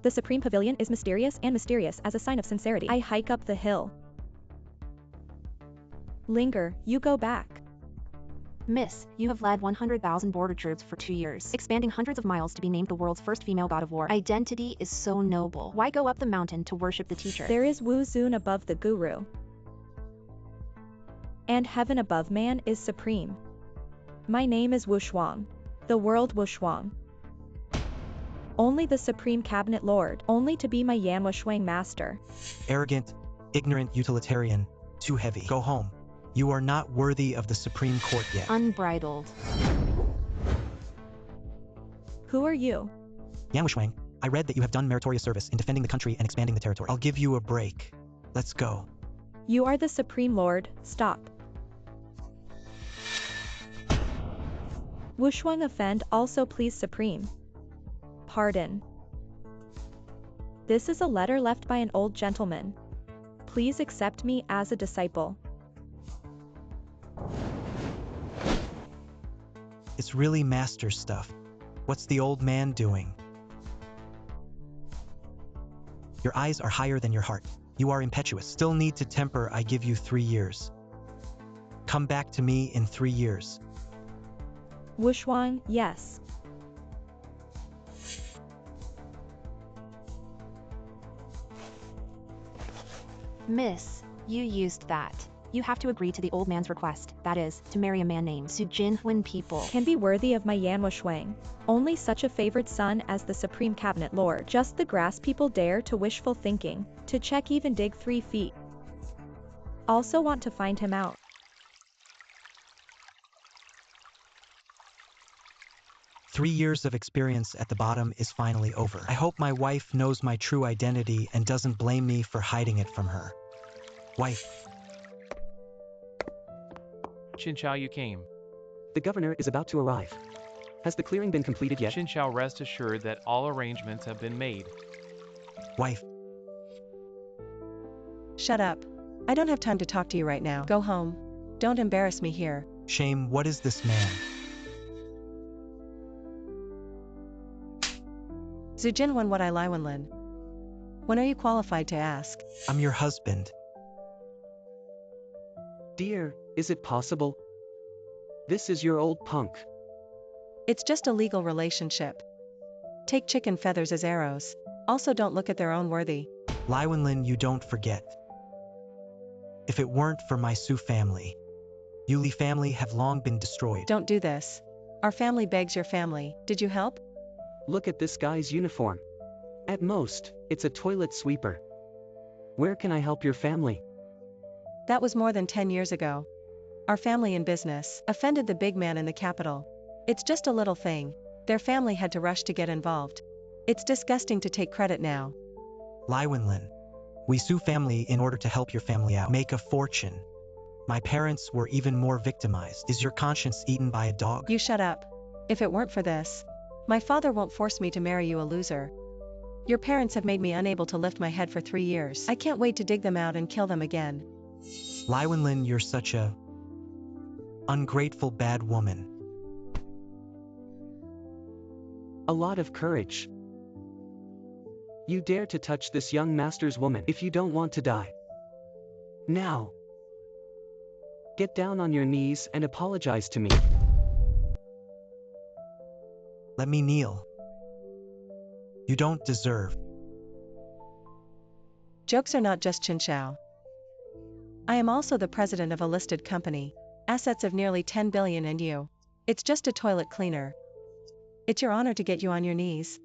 The Supreme Pavilion is mysterious and mysterious as a sign of sincerity. I hike up the hill. Linger, you go back. Miss, you have led 100,000 border troops for 2 years, expanding hundreds of miles to be named the world's first female god of war. Identity is so noble. Why go up the mountain to worship the teacher? There is Wu Zun above the guru. And heaven above man is supreme. My name is Wu Shuang. The world Wu Shuang. Only the supreme cabinet lord, only to be my Yan Wu Shuang master. Arrogant, ignorant utilitarian, too heavy. Go home. You are not worthy of the Supreme Court yet. Unbridled. Who are you? Yan Wu Shuang, I read that you have done meritorious service in defending the country and expanding the territory. I'll give you a break. Let's go. You are the Supreme Lord, stop. Wu Shuang offend also please Supreme. Pardon. This is a letter left by an old gentleman. Please accept me as a disciple. It's really master stuff. What's the old man doing? Your eyes are higher than your heart. You are impetuous. Still need to temper. I give you 3 years. Come back to me in 3 years. Wu Shuang, yes. Miss, you used that. You have to agree to the old man's request, that is, to marry a man named Su Jin when people can be worthy of my Yan Wu Shuang. Only such a favored son as the Supreme Cabinet Lord. Just the grass people dare to wishful thinking, to check even dig 3 feet. Also want to find him out. Three years of experience at the bottom is finally over. I hope my wife knows my true identity and doesn't blame me for hiding it from her. Wife. Qin Shao, you came. The governor is about to arrive. Has the clearing been completed yet? Qin Shao, rest assured that all arrangements have been made. Wife. Shut up. I don't have time to talk to you right now. Go home. Don't embarrass me here. Shame, what is this man? Zujin Wen what I Lai Wenlin. When are you qualified to ask? I'm your husband. Dear, is it possible? This is your old punk. It's just a legal relationship. Take chicken feathers as arrows. Also don't look at their own worthy. Lai Wenlin, you don't forget. If it weren't for my Su family, Yuli family have long been destroyed. Don't do this. Our family begs your family. Did you help? Look at this guy's uniform. At most, it's a toilet sweeper. Where can I help your family? That was more than 10 years ago. Our family in business offended the big man in the capital. It's just a little thing. Their family had to rush to get involved. It's disgusting to take credit now. Lai Wenlin, we Su family in order to help your family out. Make a fortune. My parents were even more victimized. Is your conscience eaten by a dog? You shut up. If it weren't for this, my father won't force me to marry you a loser. Your parents have made me unable to lift my head for 3 years. I can't wait to dig them out and kill them again. Lai Wenlin, you're such a ungrateful bad woman. A lot of courage. You dare to touch this young master's woman if you don't want to die. Now, get down on your knees and apologize to me. Let me kneel. You don't deserve. Jokes are not just Qin Shao. I am also the president of a listed company, assets of nearly 10 billion and you. It's just a toilet cleaner. It's your honor to get you on your knees.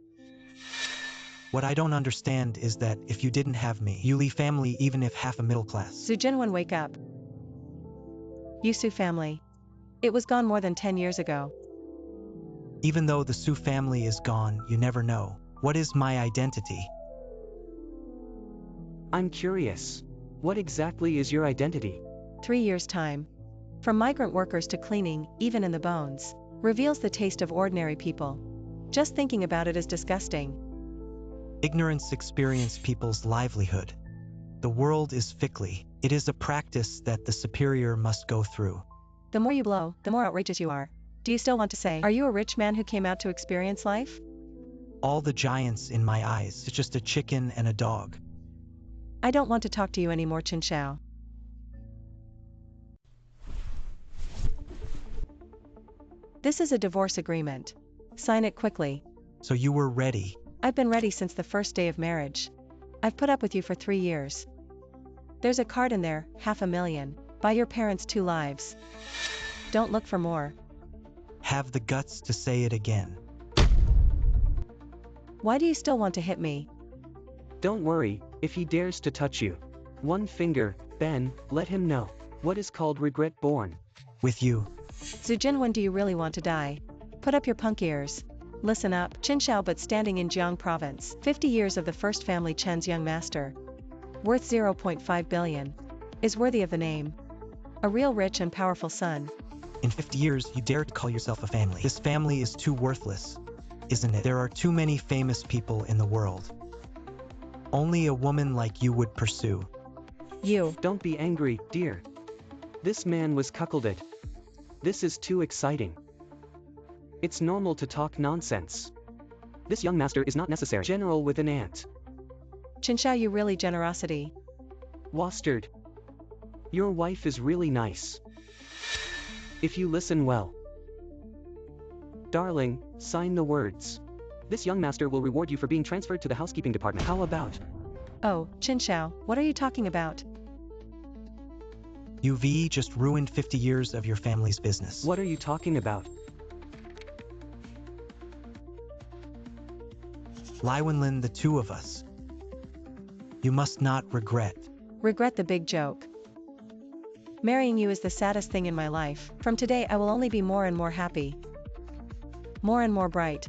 What I don't understand is that if you didn't have me, Yuli family, even if half a middle class. Su Jinwen, wake up. Yusu family. It was gone more than 10 years ago. Even though the Su family is gone, you never know. What is my identity? I'm curious. What exactly is your identity? 3 years' time. From migrant workers to cleaning, even in the bones, reveals the taste of ordinary people. Just thinking about it is disgusting. Ignorance experience people's livelihood. The world is fickly. It is a practice that the superior must go through. The more you blow, the more outrageous you are. Do you still want to say, are you a rich man who came out to experience life? all the giants in my eyes. It's just a chicken and a dog. I don't want to talk to you anymore, Chen Xiao. This is a divorce agreement. Sign it quickly. So you were ready. I've been ready since the first day of marriage. I've put up with you for 3 years. There's a card in there, 500,000. Buy your parents 2 lives. Don't look for more. Have the guts to say it again. Why do you still want to hit me? Don't worry, if he dares to touch you. 1 finger, Ben, let him know. What is called regret born. With you. Zhu Jin, when do you really want to die? Put up your punk ears. Listen up, Chen Xiao, but standing in Jiang province. 50 years of the first family Chen's young master. Worth 0.5 billion. Is worthy of the name. A real rich and powerful son. In 50 years, you dare to call yourself a family. This family is too worthless, isn't it? There are too many famous people in the world. Only a woman like you would pursue. You. Don't be angry, dear. This man was cuckolded. This is too exciting. It's normal to talk nonsense. This young master is not necessary. General with an ant. Chen Xiao, you really generosity. Wastard. Your wife is really nice. If you listen well. Darling, sign the words. This young master will reward you for being transferred to the housekeeping department. How about? Oh, Chen Xiao, what are you talking about? UV just ruined 50 years of your family's business. What are you talking about? Lai Wenlin, the 2 of us. You must not regret. Regret the big joke. Marrying you is the saddest thing in my life. From today I will only be more and more happy. More and more bright.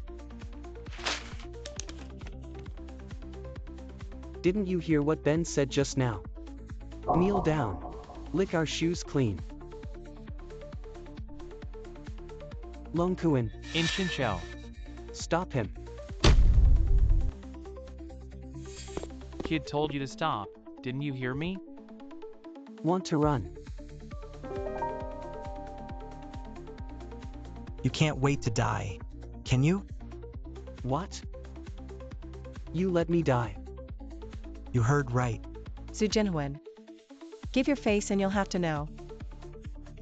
Didn't you hear what Ben said just now? Kneel down. Lick our shoes clean. Long Kuan. In Chen Xiao. Stop him. Kid told you to stop, didn't you hear me? Want to run. You can't wait to die. Can you? What? You let me die. You heard right. Zhu Jinhuan. Give your face and you'll have to know.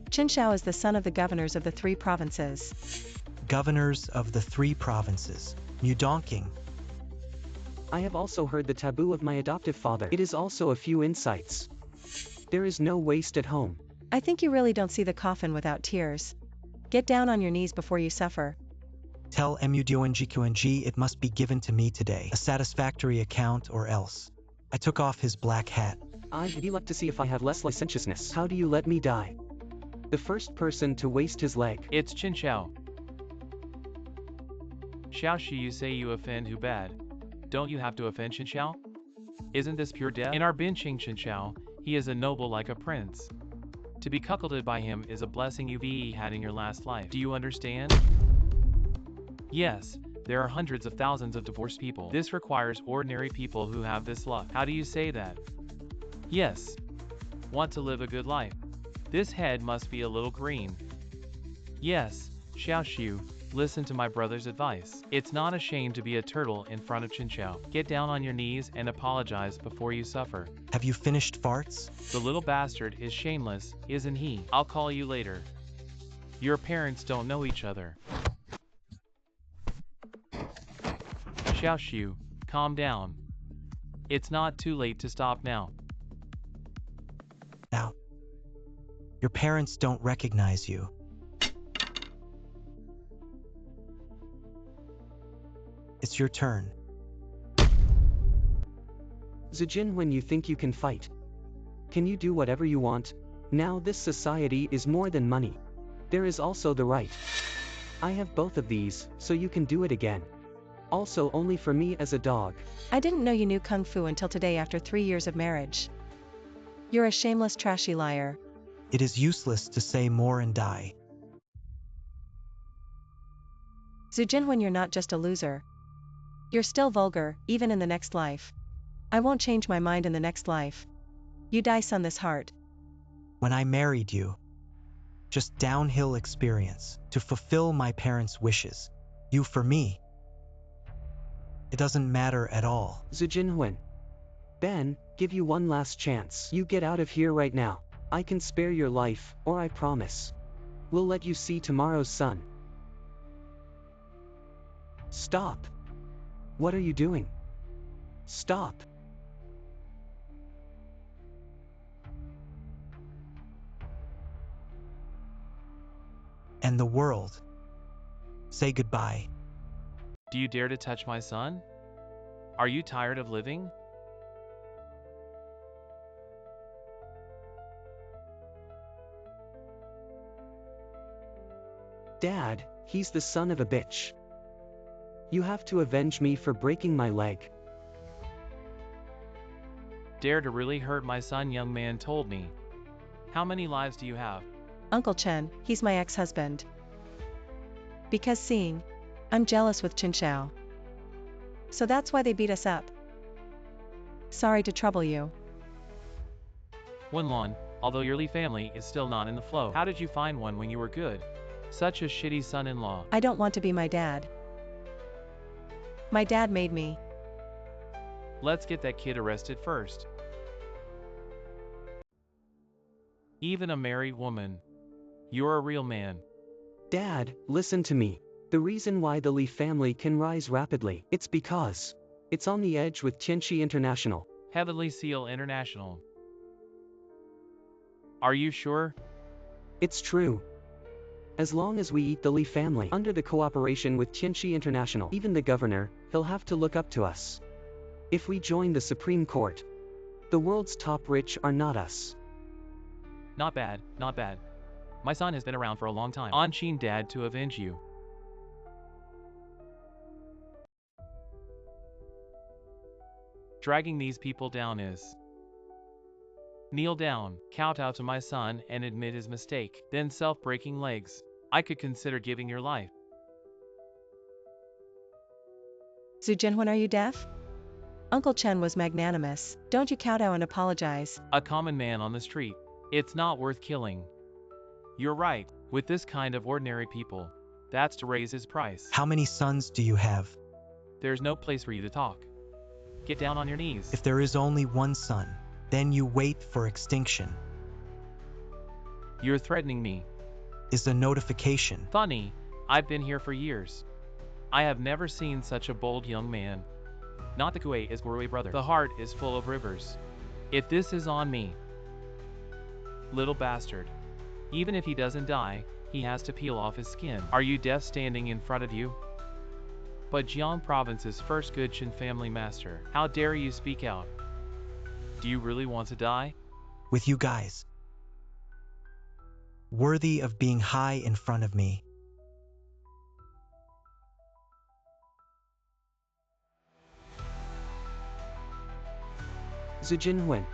Chen Xiao is the son of the governors of the 3 provinces. Governors of the 3 provinces. Mudonking. I have also heard the taboo of my adoptive father. It is also a few insights. There is no waste at home. I think you really don't see the coffin without tears. Get down on your knees before you suffer. Tell MUDONGQNG it must be given to me today. A satisfactory account or else. I took off his black hat. I'd like to see if I have less licentiousness. How do you let me die? The first person to waste his leg. It's Chen Xiao. Xiao Shi, you say you offend who bad. Don't you have to offend Chen Xiao? Isn't this pure death? In our Binqing Chen Xiao, he is a noble like a prince. To be cuckolded by him is a blessing you've had in your last life. Do you understand? Yes, there are hundreds of thousands of divorced people. This requires ordinary people who have this luck. How do you say that? Yes. Want to live a good life. This head must be a little green. Yes, Xiao Xiu, listen to my brother's advice. It's not a shame to be a turtle in front of Chen Xiao. Get down on your knees and apologize before you suffer. Have you finished farts? The little bastard is shameless, isn't he? I'll call you later. Your parents don't know each other. Xiao Xiu, calm down. It's not too late to stop now. Now. Your parents don't recognize you. It's your turn. Zijin, when you think you can fight, can you do whatever you want? Now this society is more than money. There is also the right. I have both of these, so you can do it again. Also only for me as a dog. I didn't know you knew Kung Fu until today after 3 years of marriage. You're a shameless trashy liar. It is useless to say more and die. Zhu Jinhuan, you're not just a loser. You're still vulgar, even in the next life. I won't change my mind in the next life. You dice on this heart. When I married you, just downhill experience, to fulfill my parents' wishes. You for me. It doesn't matter at all. Zhu Jinhuan. Ben, give you one last chance. You get out of here right now. I can spare your life, or I promise. We'll let you see tomorrow's sun. Stop. What are you doing? Stop. And the world. Say goodbye. Do you dare to touch my son? Are you tired of living? Dad, he's the son of a bitch. You have to avenge me for breaking my leg. Dare to really hurt my son, young man told me. How many lives do you have? Uncle Chen, he's my ex-husband. Because seeing, I'm jealous with Chen Xiao. So that's why they beat us up. Sorry to trouble you. Wenlon, although your Li family is still not in the flow, how did you find one when you were good? Such a shitty son-in-law. I don't want to be my dad. My dad made me. Let's get that kid arrested first. Even a married woman. You're a real man. Dad, listen to me. The reason why the Li family can rise rapidly, it's because it's on the edge with Tianxi International. Heavenly Seal International. Are you sure? It's true. As long as we eat the Li family under the cooperation with Tianxi International, even the governor, he'll have to look up to us. If we join the Supreme Court, the world's top rich are not us. Not bad, not bad. My son has been around for a long time. On Qin Dad to avenge you. Dragging these people down is. Kneel down, kowtow to my son and admit his mistake, then self-breaking legs. I could consider giving your life. Zhu Jinhuan, are you deaf? Uncle Chen was magnanimous. Don't you kowtow and apologize. A common man on the street. It's not worth killing. You're right, with this kind of ordinary people. That's to raise his price. How many sons do you have? There's no place for you to talk. Get down on your knees. If there is only one son, then you wait for extinction. You're threatening me. Is a notification. Funny, I've been here for years. I have never seen such a bold young man. Not the Kuei is Gurui brother. The heart is full of rivers. If this is on me. Little bastard. Even if he doesn't die, he has to peel off his skin. Are you deaf standing in front of you? But Jiang Province's first good Qin family master. How dare you speak out? Do you really want to die? With you guys. Worthy of being high in front of me. Zhu Jinhuan.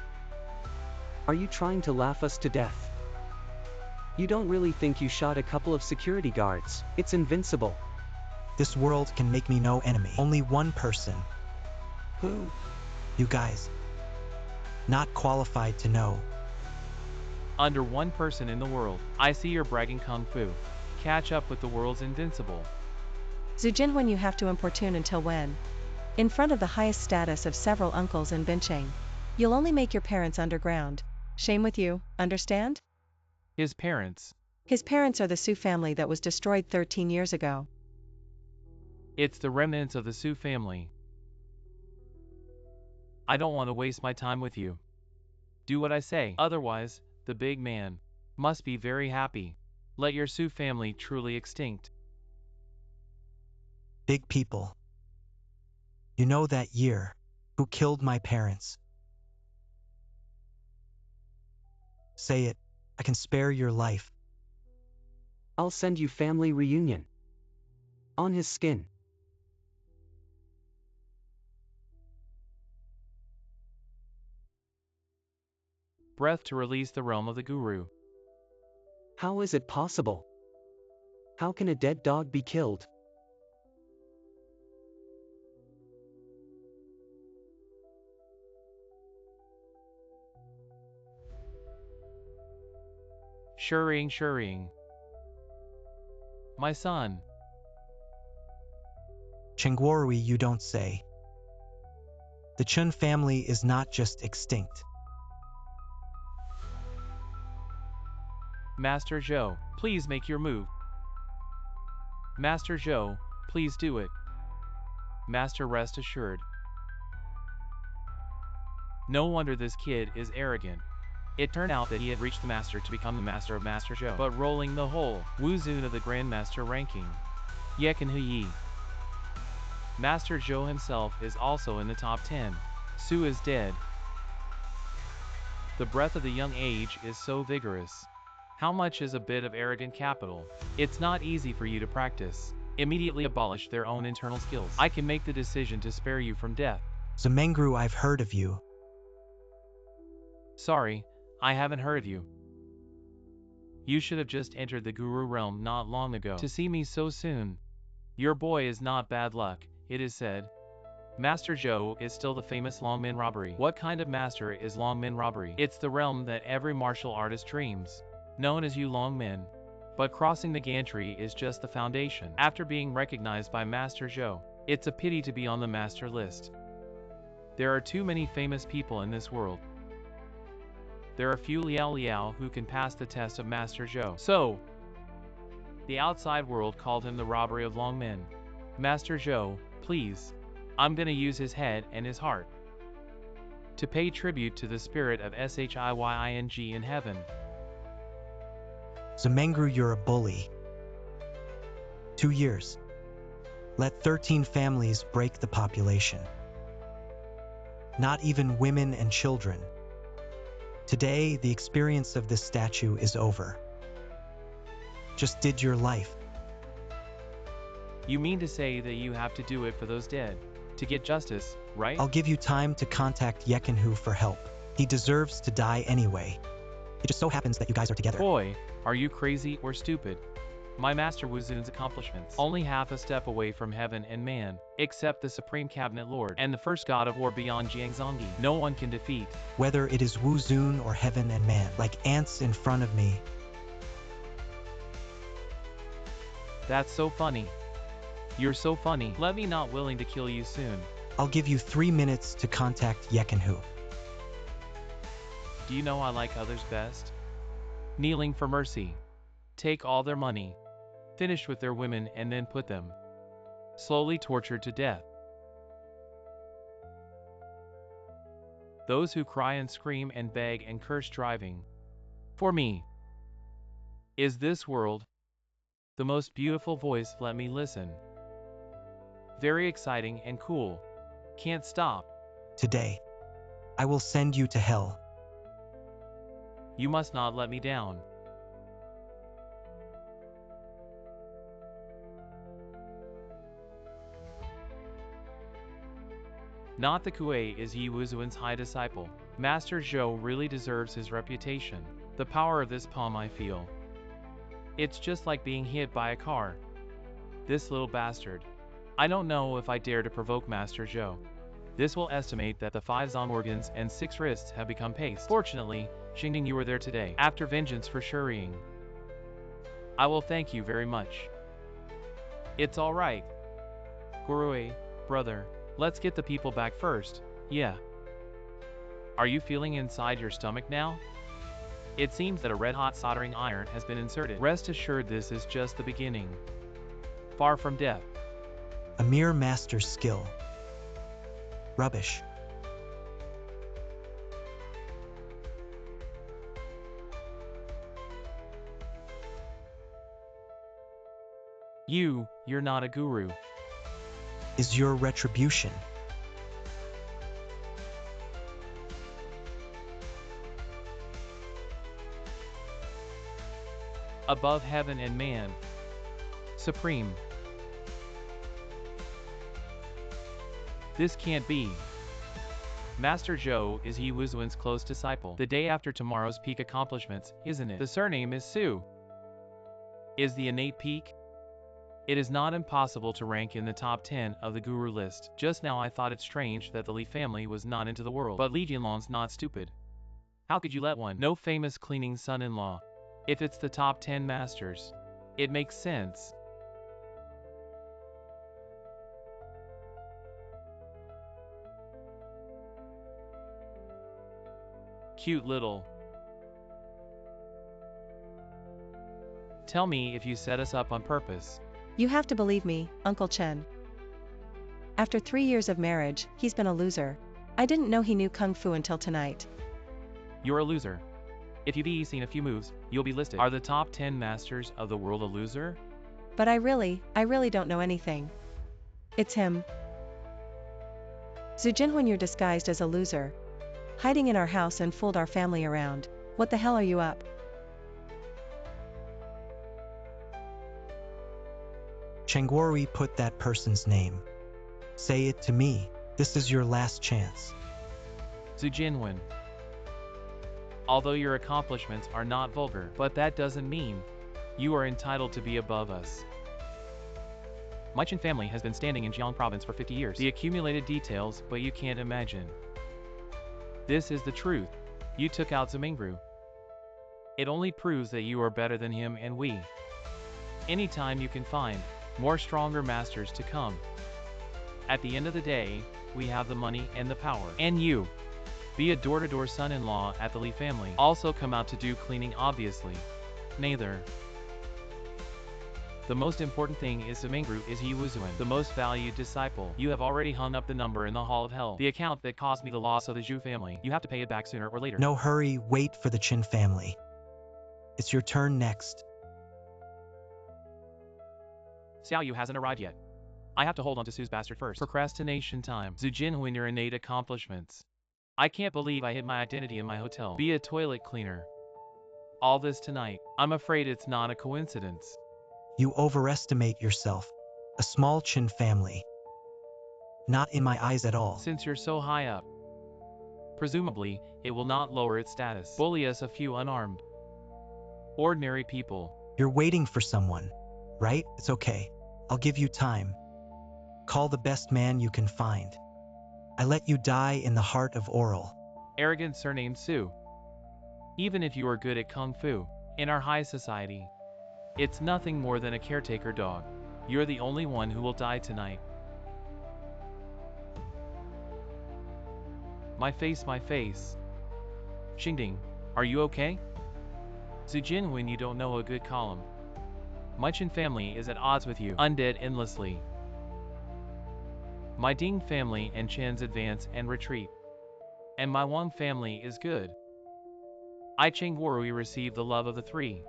Are you trying to laugh us to death? You don't really think you shot a couple of security guards? It's invincible. This world can make me no enemy. Only one person. Who? You guys. Not qualified to know. Under one person in the world. I see you're bragging kung fu. Catch up with the world's invincible. Zhu Jinhuan, you have to importune until when? In front of the highest status of several uncles in Bincheng. You'll only make your parents underground. Shame with you, understand? His parents. His parents are the Su family that was destroyed 13 years ago. It's the remnants of the Su family. I don't want to waste my time with you. Do what I say, otherwise, the big man must be very happy. Let your Su family truly extinct. Big people. You know that year, who killed my parents? Say it, I can spare your life. I'll send you family reunion. On his skin. Breath to release the realm of the guru. How is it possible? How can a dead dog be killed? Shuring. My son. Chengguorui, you don't say. The Chun family is not just extinct. Master Zhou, please make your move. Master Zhou, please do it. Master, rest assured. No wonder this kid is arrogant. It turned out that he had reached the master to become the master of Master Zhou, but rolling the whole Wu Zun of the Grandmaster ranking. Yekan Hui. Master Zhou himself is also in the top 10. Su is dead. The breath of the young age is so vigorous. How much is a bit of arrogant capital? It's not easy for you to practice. Immediately abolish their own internal skills. I can make the decision to spare you from death. Zamengru, I've heard of you. Sorry, I haven't heard of you. You should have just entered the Guru realm not long ago to see me so soon. Your boy is not bad luck, it is said. Master Zhou is still the famous Longmin robbery. What kind of master is Longmin robbery? It's the realm that every martial artist dreams, known as Yu Longmin. But crossing the gantry is just the foundation. After being recognized by Master Zhou, it's a pity to be on the master list. There are too many famous people in this world. There are few Liao Liao who can pass the test of Master Zhou. So, the outside world called him the robbery of Longmin. Master Zhou, please. I'm gonna use his head and his heart to pay tribute to the spirit of Shiying in heaven. Zamengru, you're a bully. 2 years. Let 13 families break the population. Not even women and children. Today, the experience of this statue is over. Just did your life. You mean to say that you have to do it for those dead, to get justice, right? I'll give you time to contact Yekenhu for help. He deserves to die anyway. It just so happens that you guys are together. Boy, are you crazy or stupid? My Master Wu Zun's accomplishments, only half a step away from heaven and man, except the Supreme Cabinet Lord and the first god of war beyond Jiangzongi, no one can defeat. Whether it is Wu Zun or heaven and man, like ants in front of me. That's so funny. You're so funny. Let me not willing to kill you soon. I'll give you 3 minutes to contact Yekenhu. Do you know I like others best? Kneeling for mercy. Take all their money. Finish with their women and then put them slowly tortured to death. Those who cry and scream and beg and curse driving. For me. Is this world the most beautiful voice? Let me listen. Very exciting and cool. Can't stop. Today, I will send you to hell. You must not let me down. Not the Kuei is Yi Wuzuan's high disciple. Master Zhou really deserves his reputation. The power of this palm I feel. It's just like being hit by a car. This little bastard. I don't know if I dare to provoke Master Zhou. This will estimate that the 5 zong organs and 6 wrists have become paste. Fortunately, Xingding, you were there today, after vengeance for Shuriying. I will thank you very much. It's alright. Gurue, brother. Let's get the people back first. Yeah. Are you feeling inside your stomach now? It seems that a red-hot soldering iron has been inserted. Rest assured this is just the beginning. Far from death. A mere master's skill. Rubbish. You're not a guru. Is your retribution. Above heaven and man. Supreme. This can't be. Master Zhou is Yi Wuzuan's close disciple. The day after tomorrow's peak accomplishments, isn't it? The surname is Su. Is the innate peak? It is not impossible to rank in the top 10 of the guru list. Just now I thought it strange that the Li family was not into the world. But Li Jianlong's not stupid. How could you let one? No famous cleaning son-in-law. If it's the top 10 masters, it makes sense. Cute little. Tell me if you set us up on purpose. You have to believe me, Uncle Chen. After 3 years of marriage, he's been a loser. I didn't know he knew Kung Fu until tonight. You're a loser. If you've seen a few moves, you'll be listed. Are the top 10 masters of the world a loser? But I really don't know anything. It's him. Zhu Jinwen, you're disguised as a loser. Hiding in our house and fooled our family around. What the hell are you up? Chengguori put that person's name. Say it to me. This is your last chance. Zhu Jinwen. Although your accomplishments are not vulgar, but that doesn't mean you are entitled to be above us. My Chen family has been standing in Jiang province for 50 years. The accumulated details, but you can't imagine. This is the truth. You took out Zimingru. It only proves that you are better than him and we. Anytime you can find more stronger masters to come. At the end of the day, we have the money and the power. And you. Be a door-to-door son-in-law at the Li family. Also come out to do cleaning obviously. Neither. The most important thing is Zimingru is He Wuzuan, the most valued disciple. You have already hung up the number in the Hall of Hell. The account that caused me the loss of the Zhu family. You have to pay it back sooner or later. No hurry, wait for the Qin family. It's your turn next. Xiao Yu hasn't arrived yet. I have to hold on to Sue's bastard first. Procrastination time. Zhu Jinwen, your innate accomplishments. I can't believe I hid my identity in my hotel. Be a toilet cleaner. All this tonight. I'm afraid it's not a coincidence. You overestimate yourself. A small Qin family. Not in my eyes at all. Since you're so high up. Presumably, it will not lower its status. Bully us a few unarmed. Ordinary people. You're waiting for someone, right? It's okay. I'll give you time. Call the best man you can find. I let you die in the heart of Oral. Arrogant surname Su. Even if you are good at Kung Fu, in our high society, it's nothing more than a caretaker dog. You're the only one who will die tonight. My face, my face. Xingding, are you okay? Zhu Jinwen, you don't know a good column. My Chen family is at odds with you, undead endlessly. My Ding family and Chen's advance and retreat. And my Wang family is good. I Chengguori receive the love of the three.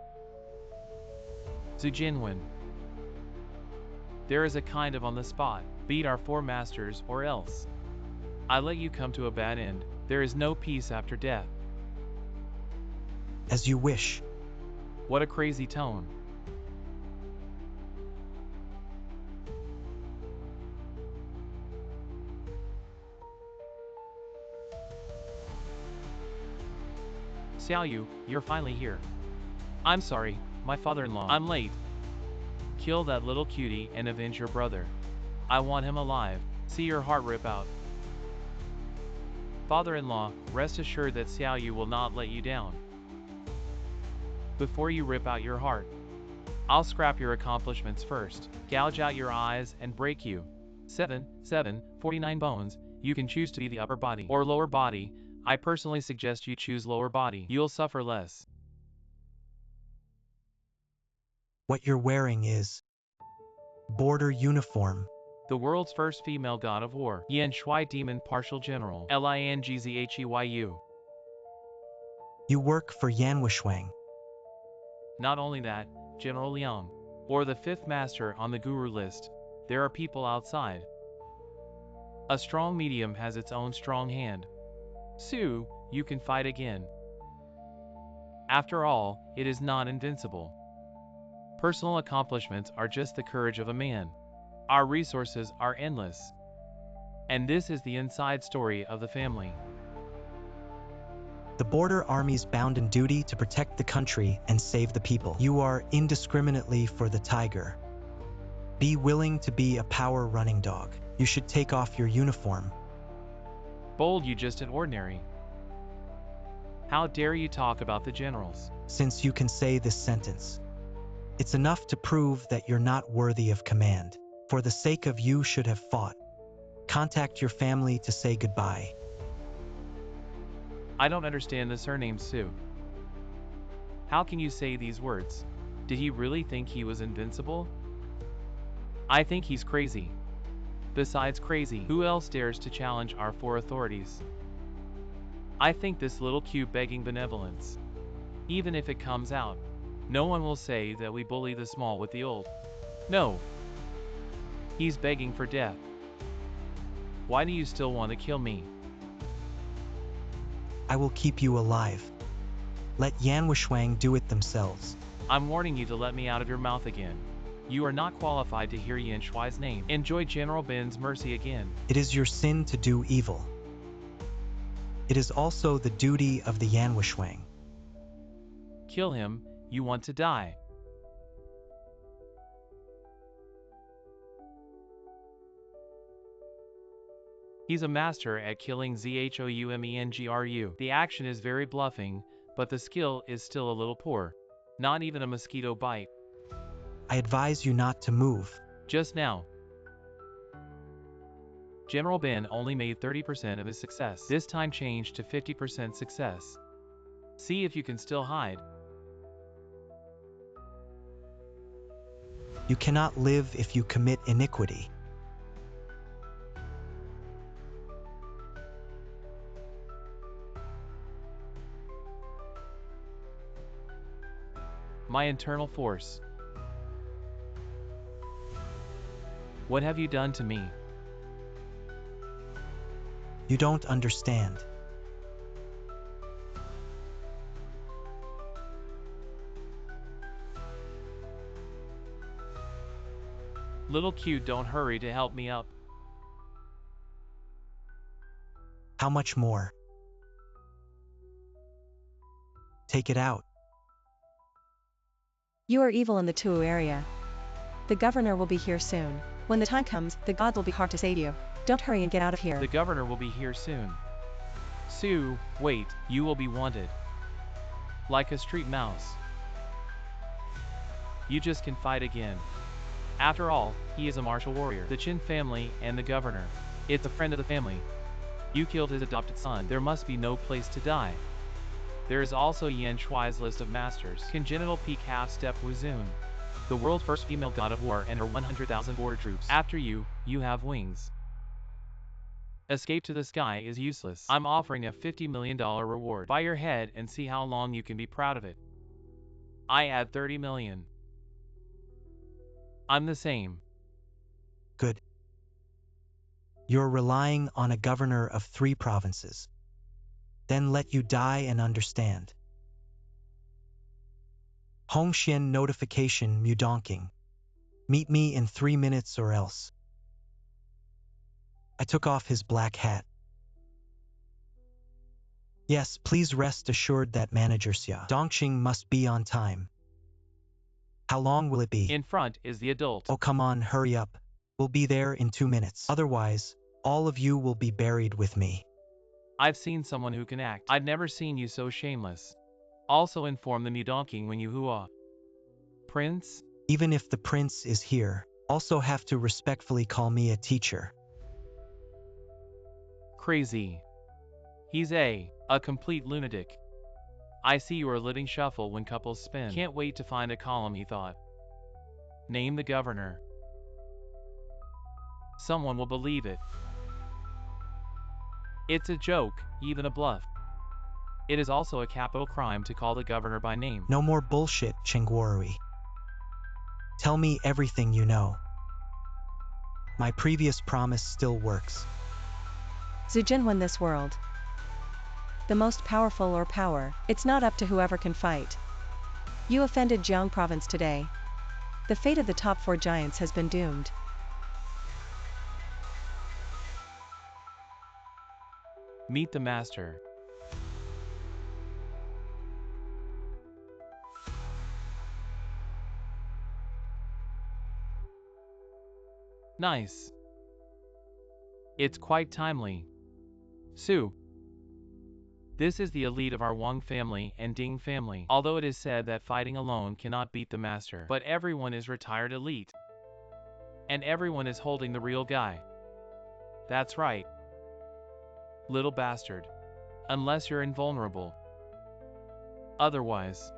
Zhu Jinwen. There is a kind of on the spot, beat our 4 masters or else. I let you come to a bad end, there is no peace after death. As you wish. What a crazy tone. Xiao Yu, you're finally here. I'm sorry, my father-in-law. I'm late. Kill that little cutie and avenge your brother. I want him alive. See your heart rip out. Father-in-law, rest assured that Xiao Yu will not let you down. Before you rip out your heart, I'll scrap your accomplishments first, gouge out your eyes and break you. 49 bones. You can choose to be the upper body or lower body. I personally suggest you choose lower body. You'll suffer less. What you're wearing is border uniform. The world's first female god of war. Yan Shui Demon Partial General. Lingzheyu. You work for Yan Wuxuang. Not only that, General Liang, or the 5th master on the guru list. There are people outside. A strong medium has its own strong hand. Su, you can fight again. After all, it is not invincible. Personal accomplishments are just the courage of a man. Our resources are endless. And this is the inside story of the family. The border army's bound in duty to protect the country and save the people. You are indiscriminately for the tiger. Be willing to be a power running dog. You should take off your uniform. Bold, you just an ordinary. How dare you talk about the generals? Since you can say this sentence, it's enough to prove that you're not worthy of command. For the sake of you should have fought. Contact your family to say goodbye. I don't understand the surname Su. How can you say these words? Did he really think he was invincible? I think he's crazy. Besides crazy, who else dares to challenge our four authorities? I think this little cute begging benevolence. Even if it comes out, no one will say that we bully the small with the old. No. He's begging for death. Why do you still want to kill me? I will keep you alive. Let Yan Wushwang do it themselves. I'm warning you to let me out of your mouth again. You are not qualified to hear Yan Shuai's name. Enjoy General Bin's mercy again. It is your sin to do evil. It is also the duty of the Yan Wushwang. Kill him, you want to die. He's a master at killing Zhoumengru. The action is very bluffing, but the skill is still a little poor. Not even a mosquito bite. I advise you not to move. Just now, General Bin only made 30% of his success. This time changed to 50% success. See if you can still hide. You cannot live if you commit iniquity. My internal force. What have you done to me? You don't understand. Little cute, don't hurry to help me up. How much more? Take it out. You are evil in the Tuu area. The governor will be here soon. When the time comes, the gods will be hard to save you. Don't hurry and get out of here. The governor will be here soon. Su, wait, you will be wanted. Like a street mouse. You just can fight again. After all, he is a martial warrior. The Qin family and the governor. It's a friend of the family. You killed his adopted son. There must be no place to die. There is also Yan Shuai's list of masters. Congenital peak half-step Wuzun. The world's first female god of war and her 100,000 border troops. After you, you have wings. Escape to the sky is useless. I'm offering a $50 million reward. Buy your head and see how long you can be proud of it. I add 30 million. I'm the same. Good. You're relying on a governor of 3 provinces. Then let you die and understand. Hongxian notification Mudonking. Meet me in 3 minutes or else. I took off his black hat. Yes, please rest assured that Manager Xia Dongqing must be on time. How long will it be? In front is the adult. Oh, come on, hurry up. We'll be there in 2 minutes. Otherwise, all of you will be buried with me. I've seen someone who can act. I've never seen you so shameless. Also inform the Mudonking when you hua. Prince? Even if the prince is here, also have to respectfully call me a teacher. Crazy. He's a complete lunatic. I see you are letting shuffle when couples spin. Can't wait to find a column, he thought. Name the governor. Someone will believe it. It's a joke, even a bluff. It is also a capital crime to call the governor by name. No more bullshit, Chengguori. Tell me everything you know. My previous promise still works. Zujin won this world. The most powerful or power, it's not up to whoever can fight. You offended Jiang province today. The fate of the top 4 giants has been doomed. Meet the master. Nice. It's quite timely. Su. This is the elite of our Wang family and Ding family. Although it is said that fighting alone cannot beat the master, but everyone is retired elite. And everyone is holding the real guy. That's right. Little bastard. unless you're invulnerable. Otherwise.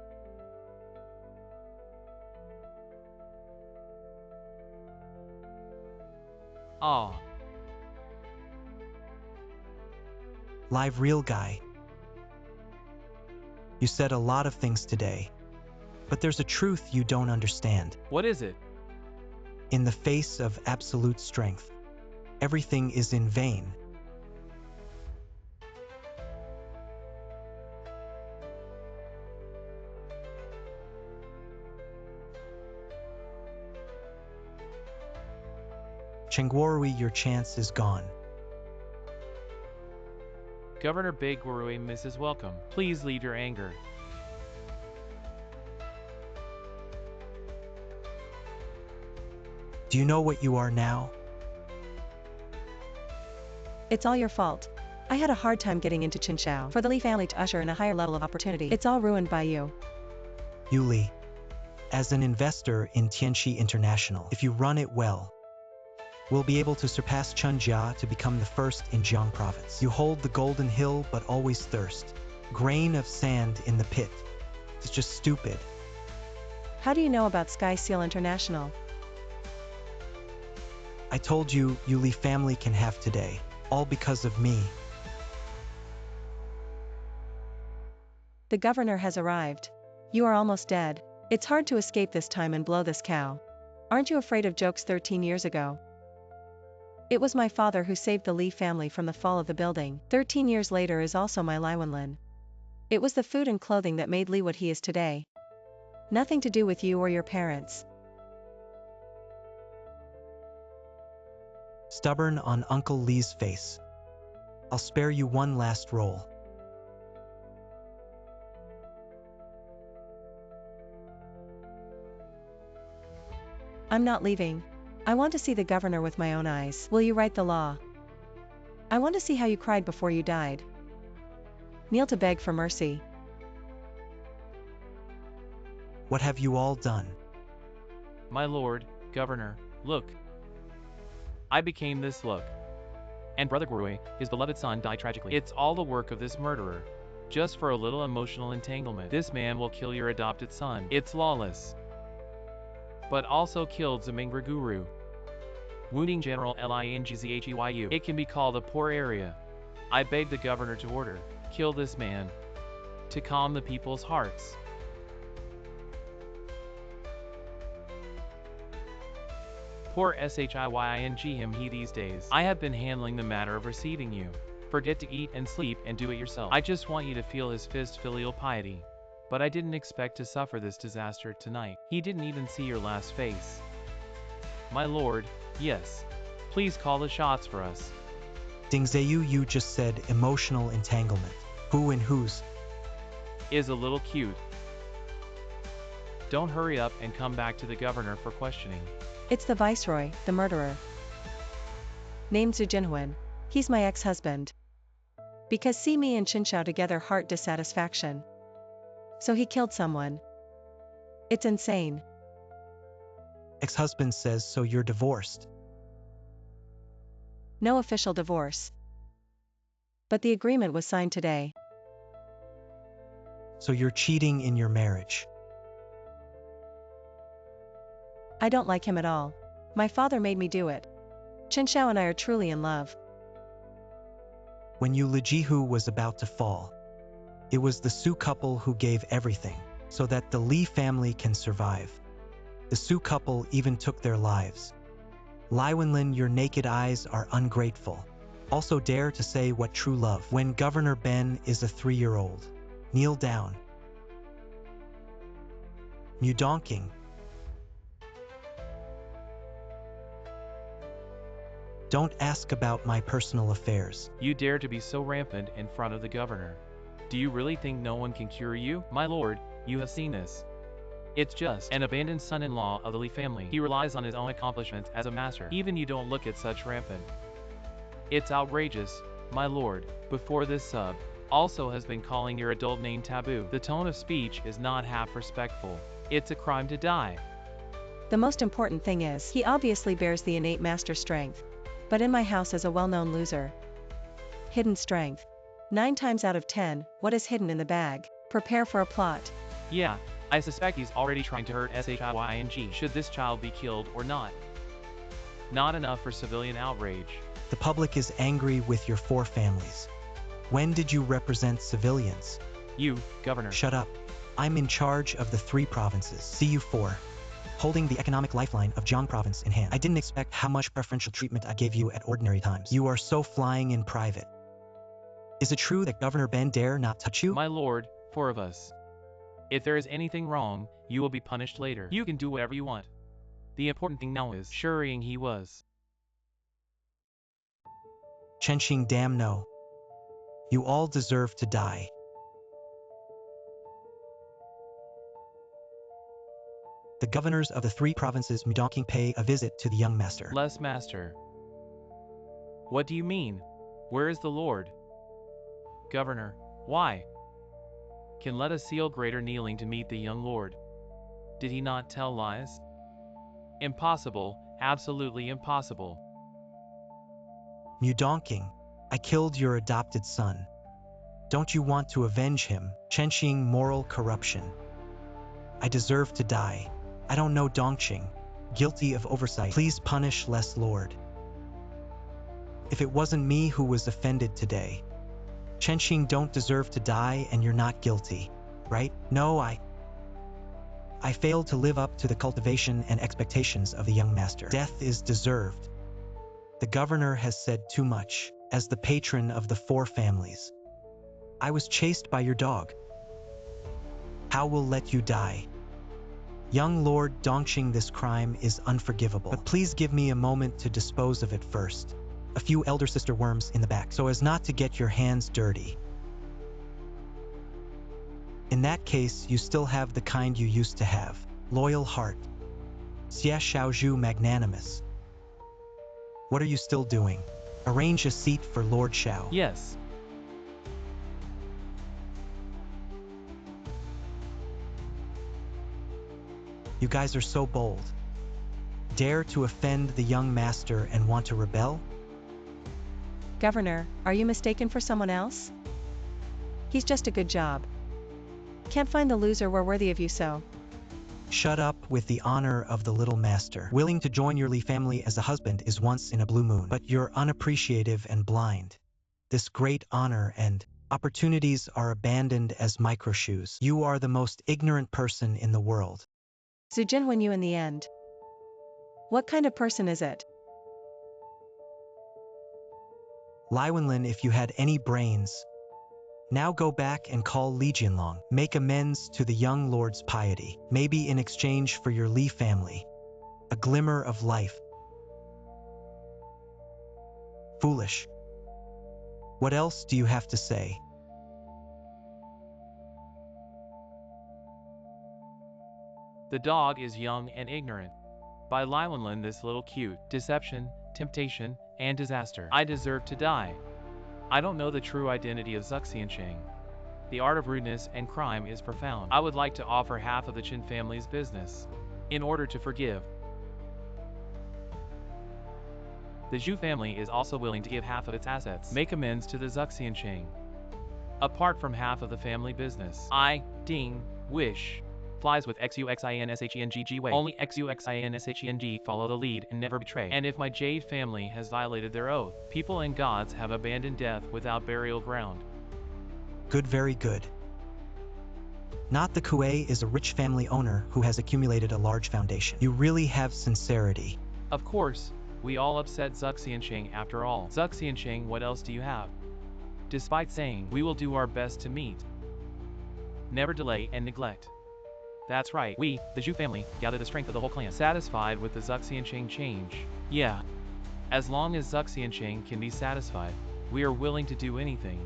Ah. Live real guy. You said a lot of things today, but there's a truth you don't understand. What is it? In the face of absolute strength, everything is in vain. Chengwarui, your chance is gone. Governor Begwarui, Mrs. Welcome, please leave your anger. Do you know what you are now? It's all your fault. I had a hard time getting into Chinchao. For the Li family to usher in a higher level of opportunity, it's all ruined by you. Yuli, as an investor in Tianxi International, if you run it well, we'll be able to surpass Chunjia to become the first in Jiang province. You hold the golden hill but always thirst. Grain of sand in the pit. It's just stupid. How do you know about Sky Seal International? I told you, Yuli family can have today. All because of me. The governor has arrived. You are almost dead. It's hard to escape this time and blow this cow. Aren't you afraid of jokes 13 years ago? It was my father who saved the Li family from the fall of the building. 13 years later is also my Lai Wenlin. It was the food and clothing that made Li what he is today. Nothing to do with you or your parents. Stubborn on Uncle Li's face. I'll spare you one last roll. I'm not leaving. I want to see the governor with my own eyes. Will you write the law? I want to see how you cried before you died. Kneel to beg for mercy. What have you all done? My lord, governor, look. I became this look. And Brother Gurui, his beloved son, died tragically. It's all the work of this murderer. Just for a little emotional entanglement. This man will kill your adopted son. It's lawless. But also killed Zamingra Guru. Wounding General Lingzheyu. It can be called a poor area. I beg the governor to order, kill this man. To calm the people's hearts. Poor Shiying him he these days. I have been handling the matter of receiving you. Forget to eat and sleep and do it yourself. I just want you to feel his fist filial piety. But I didn't expect to suffer this disaster tonight. He didn't even see your last face. My lord, yes. Please call the shots for us. Dingzheyu, you just said emotional entanglement. Who and whose? Is a little cute. Don't hurry up and come back to the governor for questioning. It's the viceroy, the murderer. Named Zhu Jinhuan. He's my ex-husband. Because see me and Chinchao together heart dissatisfaction. So he killed someone. It's insane. Ex-husband says so you're divorced. No official divorce. But the agreement was signed today. So you're cheating in your marriage. I don't like him at all. My father made me do it. Chinchao and I are truly in love. When Lijihu was about to fall, it was the Su couple who gave everything, so that the Li family can survive. The Su couple even took their lives. Lai Wenlin, your naked eyes are ungrateful. Also dare to say what true love. When Governor Ben is a 3-year-old. Kneel down. Mudonking. Don't ask about my personal affairs. You dare to be so rampant in front of the governor. Do you really think no one can cure you? My lord, you have seen this. It's just an abandoned son-in-law of the Li family. He relies on his own accomplishments as a master. Even you don't look at such rampant. It's outrageous, my lord. Before this sub also has been calling your adult name taboo. The tone of speech is not half respectful. It's a crime to die. The most important thing is, he obviously bears the innate master strength. But in my house is a well-known loser. Hidden strength. 9 times out of 10, what is hidden in the bag? Prepare for a plot. Yeah, I suspect he's already trying to hurt Shying. Should this child be killed or not? Not enough for civilian outrage. The public is angry with your 4 families. When did you represent civilians? You, Governor. Shut up. I'm in charge of the 3 provinces. See you 4. Holding the economic lifeline of Jiang province in hand. I didn't expect how much preferential treatment I gave you at ordinary times. You are so flying in private. Is it true that Governor Ben dare not touch you? My lord, 4 of us. If there is anything wrong, you will be punished later. You can do whatever you want. The important thing now is ensuring he was. Chenxing, damn no. You all deserve to die. The governors of the 3 provinces Mudongking pay a visit to the young master. Less master. What do you mean? Where is the lord? Governor, why? Can let us seal greater kneeling to meet the young lord. Did he not tell lies? Impossible, absolutely impossible. Mudongking, I killed your adopted son. Don't you want to avenge him? Chenxing, moral corruption. I deserve to die. I don't know Dongqing. Guilty of oversight. Please punish less lord. If it wasn't me who was offended today. Chenxing don't deserve to die and you're not guilty, right? No, I failed to live up to the cultivation and expectations of the young master. Death is deserved. The governor has said too much. As the patron of the 4 families, I was chased by your dog. How will let you die? Young Lord Dongqing, this crime is unforgivable. But please give me a moment to dispose of it first. A few elder sister worms in the back, so as not to get your hands dirty. In that case, you still have the kind you used to have. Loyal heart. Xia Xiaozhu, magnanimous. What are you still doing? Arrange a seat for Lord Xiao. Yes. You guys are so bold. Dare to offend the young master and want to rebel? Governor, are you mistaken for someone else? He's just a good job. Can't find the loser we're worthy of you so. Shut up with the honor of the little master. Willing to join your Li family as a husband is once in a blue moon. But you're unappreciative and blind. This great honor and opportunities are abandoned as microshoes. You are the most ignorant person in the world. Zhu Jin win you in the end. What kind of person is it? Lai Wenlin, if you had any brains. Now go back and call Li Jianlong. Make amends to the young lord's piety. Maybe in exchange for your Li family. A glimmer of life. Foolish. What else do you have to say? The dog is young and ignorant. By Lai Wenlin, this little cute. Deception, temptation, and disaster. I deserve to die. I don't know the true identity of Zuxiansheng. The art of rudeness and crime is profound. I would like to offer half of the Qin family's business, in order to forgive. The Zhu family is also willing to give half of its assets, make amends to the Zuxiansheng. Apart from half of the family business, I, Ding, wish. Flies with XUXINSHENG way. Only XUXINSHENG follow the lead and never betray. And if my Jade family has violated their oath, people and gods have abandoned death without burial ground. Good, very good. Not the Kuei is a rich family owner who has accumulated a large foundation. You really have sincerity. Of course, we all upset Zuxiansheng after all. Zuxiansheng, what else do you have? Despite saying, we will do our best to meet. Never delay and neglect. That's right, we, the Zhu family, gather the strength of the whole clan. Satisfied with the Zuxiansheng change. Yeah. As long as Zuxiansheng can be satisfied, we are willing to do anything.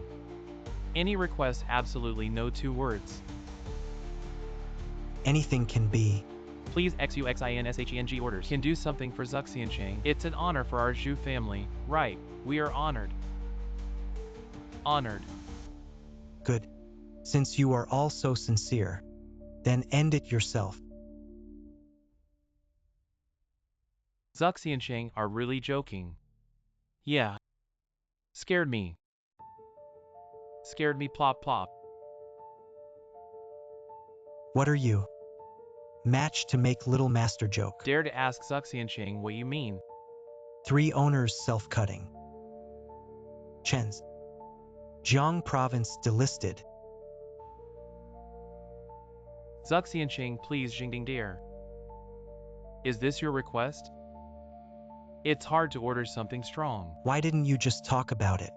Any request, absolutely no 2 words. Anything can be. Please XUXINSHENG orders. Can do something for Zuxiansheng. It's an honor for our Zhu family, right? We are honored. Honored. Good. Since you are all so sincere, then end it yourself. Zuxiansheng are really joking. Yeah. Scared me. Scared me plop plop. What are you? Match to make little master joke. Dare to ask Zuxiancheng what you mean. 3 owners self-cutting. Chen's. Jiang province delisted. Zuxiancheng, please Jingding dare. Is this your request? It's hard to order something strong. Why didn't you just talk about it?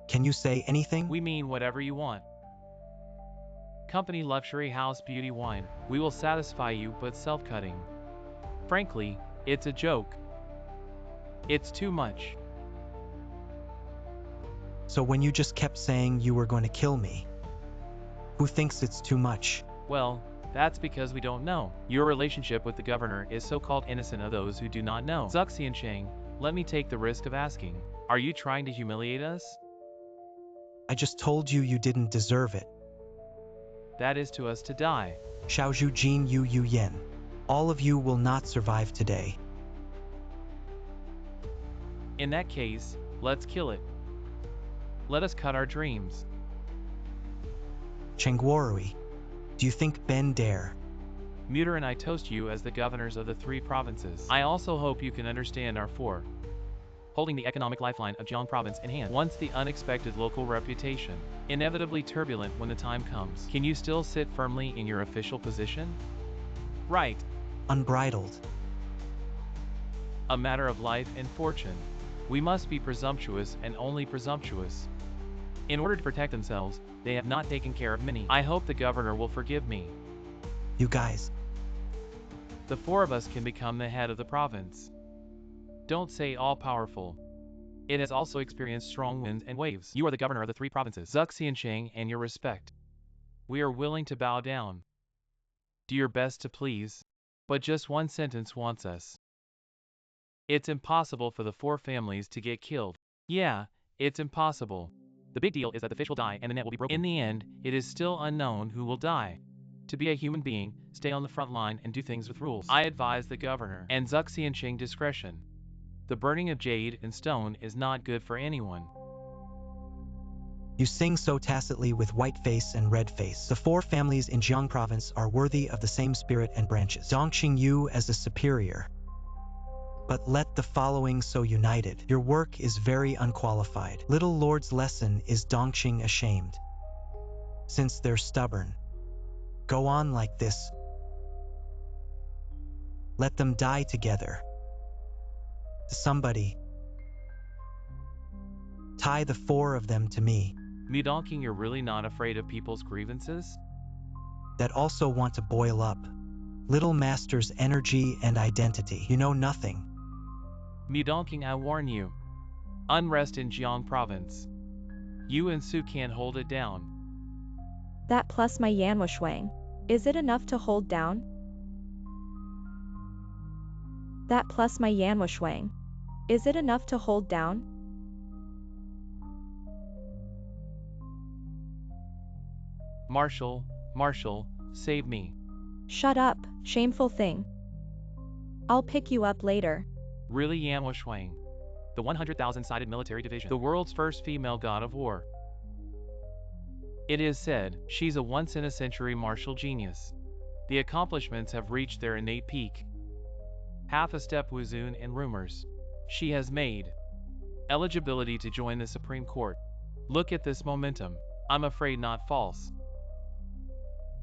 Can you say anything? We mean whatever you want. Company luxury house beauty wine. We will satisfy you, but self-cutting. Frankly, it's a joke. It's too much. So when you just kept saying you were going to kill me, who thinks it's too much? Well, that's because we don't know. Your relationship with the governor is so-called innocent of those who do not know. Zuxiancheng, let me take the risk of asking. Are you trying to humiliate us? I just told you you didn't deserve it. That is to us to die. Xiaozhu Jin Yu Yu Yen. All of you will not survive today. In that case, let's kill it. Let us cut our dreams. Chengguorui, do you think Ben dare? Muter and I toast you as the governors of the 3 provinces. I also hope you can understand our 4. Holding the economic lifeline of Jiang province in hand. Once the unexpected local reputation, inevitably turbulent when the time comes. Can you still sit firmly in your official position? Right. Unbridled. A matter of life and fortune. We must be presumptuous and only presumptuous. In order to protect themselves, they have not taken care of many. I hope the governor will forgive me. You guys. The 4 of us can become the head of the province. Don't say all-powerful. It has also experienced strong winds and waves. You are the governor of the 3 provinces. Zuxiancheng and your respect. We are willing to bow down. Do your best to please. But just one sentence wants us. It's impossible for the 4 families to get killed. Yeah, it's impossible. The big deal is that the fish will die and the net will be broken. In the end, it is still unknown who will die. To be a human being, stay on the front line and do things with rules. I advise the governor and Zuxiancheng discretion. The burning of jade and stone is not good for anyone. You sing so tacitly with white face and red face. The 4 families in Jiang province are worthy of the same spirit and branches. Dongqing you as a superior. But let the following so united. Your work is very unqualified. Little Lord's lesson is Dongqing ashamed. Since they're stubborn. Go on like this. Let them die together. Somebody. Tie the 4 of them to me. Midonking, you're really not afraid of people's grievances? That also want to boil up. Little Master's energy and identity. You know nothing. Midonking, I warn you. Unrest in Jiang province. You and Su can't hold it down. That plus my Yanhua Shuang. Is it enough to hold down? That plus my Yanhua Shuang. Is it enough to hold down? Marshal, Marshal, save me. Shut up, shameful thing. I'll pick you up later. Really, Yanhua Shuang? The 100,000-sided military division. The world's first female god of war. It is said, she's a once-in-a-century martial genius. The accomplishments have reached their innate peak. Half a step Wuzun and rumors. She has made eligibility to join the Supreme Court. Look at this momentum. I'm afraid not false.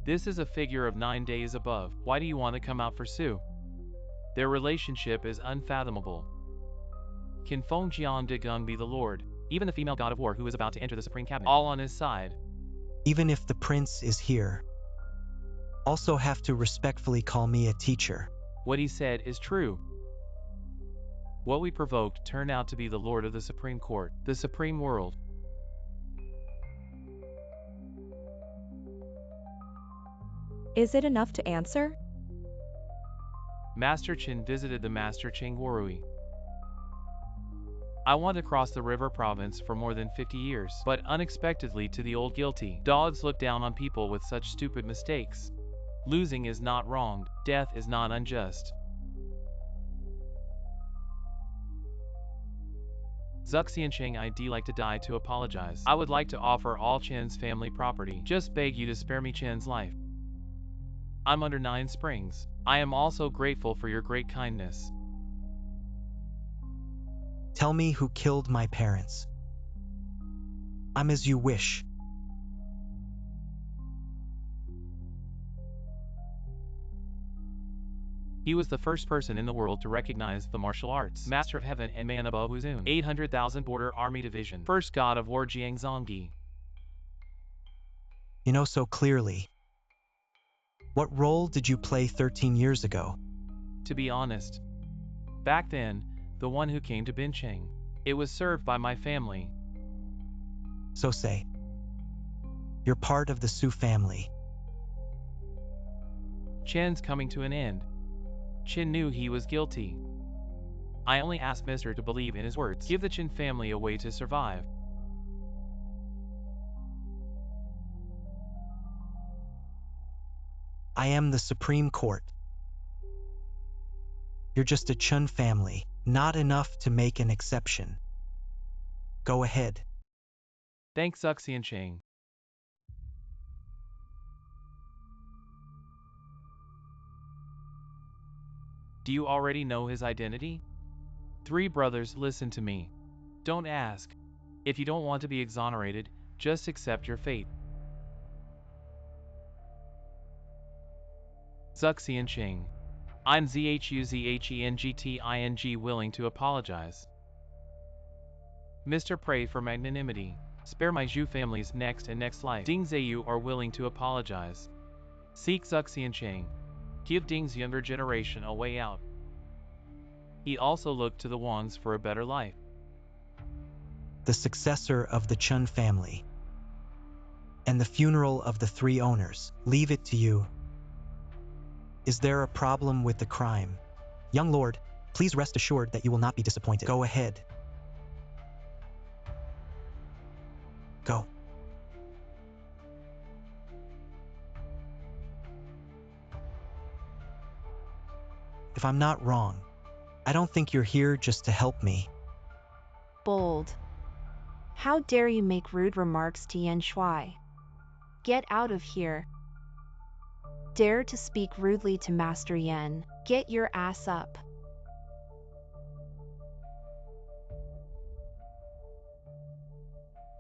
This is a figure of 9 days above. Why do you want to come out for Su? Their relationship is unfathomable. Can Feng Jian Degung be the Lord, even the female god of war who is about to enter the Supreme Cabinet, all on his side? Even if the prince is here. Also have to respectfully call me a teacher. What he said is true. What we provoked turned out to be the Lord of the Supreme Court, the Supreme World. Is it enough to answer? Master Qin visited the Master Chengguorui. I want to cross the river province for more than 50 years, but unexpectedly to the old guilty. Dogs look down on people with such stupid mistakes. Losing is not wrong, death is not unjust. Zuxiancheng, I'd like to die to apologize. I would like to offer all Chen's family property. Just beg you to spare me Chen's life. I'm under 9 springs. I am also grateful for your great kindness. Tell me who killed my parents. I'm as you wish. He was the first person in the world to recognize the martial arts. Master of Heaven and Man above Wuzun. 800,000 Border Army Division. First God of War Jiangzonggi. You know so clearly. What role did you play 13 years ago? To be honest, back then, the one who came to Bincheng. It was served by my family. So say. You're part of the Su family. Chen's coming to an end. Chen knew he was guilty. I only asked Mr. to believe in his words. Give the Chen family a way to survive. I am the Supreme Court. You're just a Chun family, not enough to make an exception. Go ahead. Thanks, Zuxiancheng. Do you already know his identity? 3 brothers, listen to me. Don't ask. If you don't want to be exonerated, just accept your fate. Zuxiancheng. I'm Zhuzhengting willing to apologize. Mr. Pray for magnanimity. Spare my Zhu family's next and next life. Ding Zheyu are willing to apologize. Seek Zuxiancheng. Give Ding's younger generation a way out. He also looked to the Wangs for a better life. The successor of the Chun family. And the funeral of the 3 owners. Leave it to you. Is there a problem with the crime? Young lord, please rest assured that you will not be disappointed. Go ahead. Go. If I'm not wrong, I don't think you're here just to help me. Bold. How dare you make rude remarks to Yan Shuai? Get out of here. Dare to speak rudely to Master Yan. Get your ass up.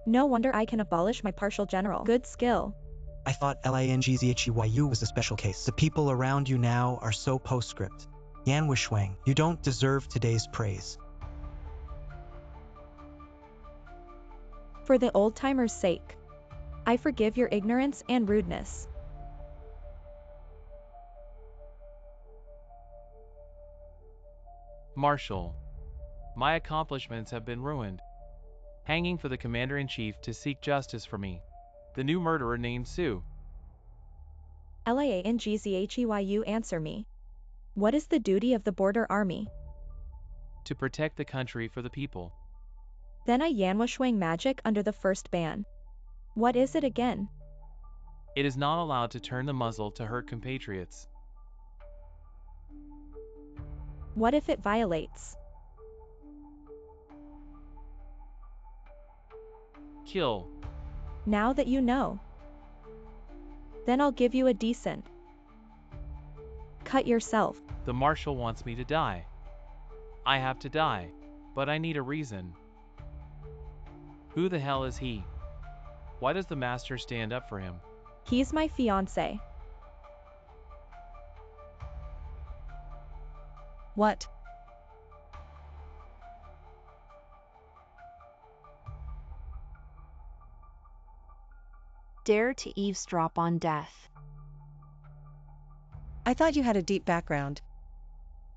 No wonder I can abolish my partial general. Good skill. I thought Lingzhiyu was a special case. The people around you now are so postscript. Yan Wushuang, you don't deserve today's praise. For the old-timers' sake, I forgive your ignorance and rudeness. Marshal. My accomplishments have been ruined. Hanging for the Commander-in-Chief to seek justice for me. The new murderer named Su. Lingzhiyu, answer me. What is the duty of the border army? To protect the country for the people. Then I Yanwushuang magic under the first ban. What is it again? It is not allowed to turn the muzzle to hurt compatriots. What if it violates? Kill. Now that you know. Then I'll give you a decent. Cut yourself. The Marshal wants me to die. I have to die. But I need a reason. Who the hell is he? Why does the Master stand up for him? He's my fiancé. What? Dare to eavesdrop on death. I thought you had a deep background.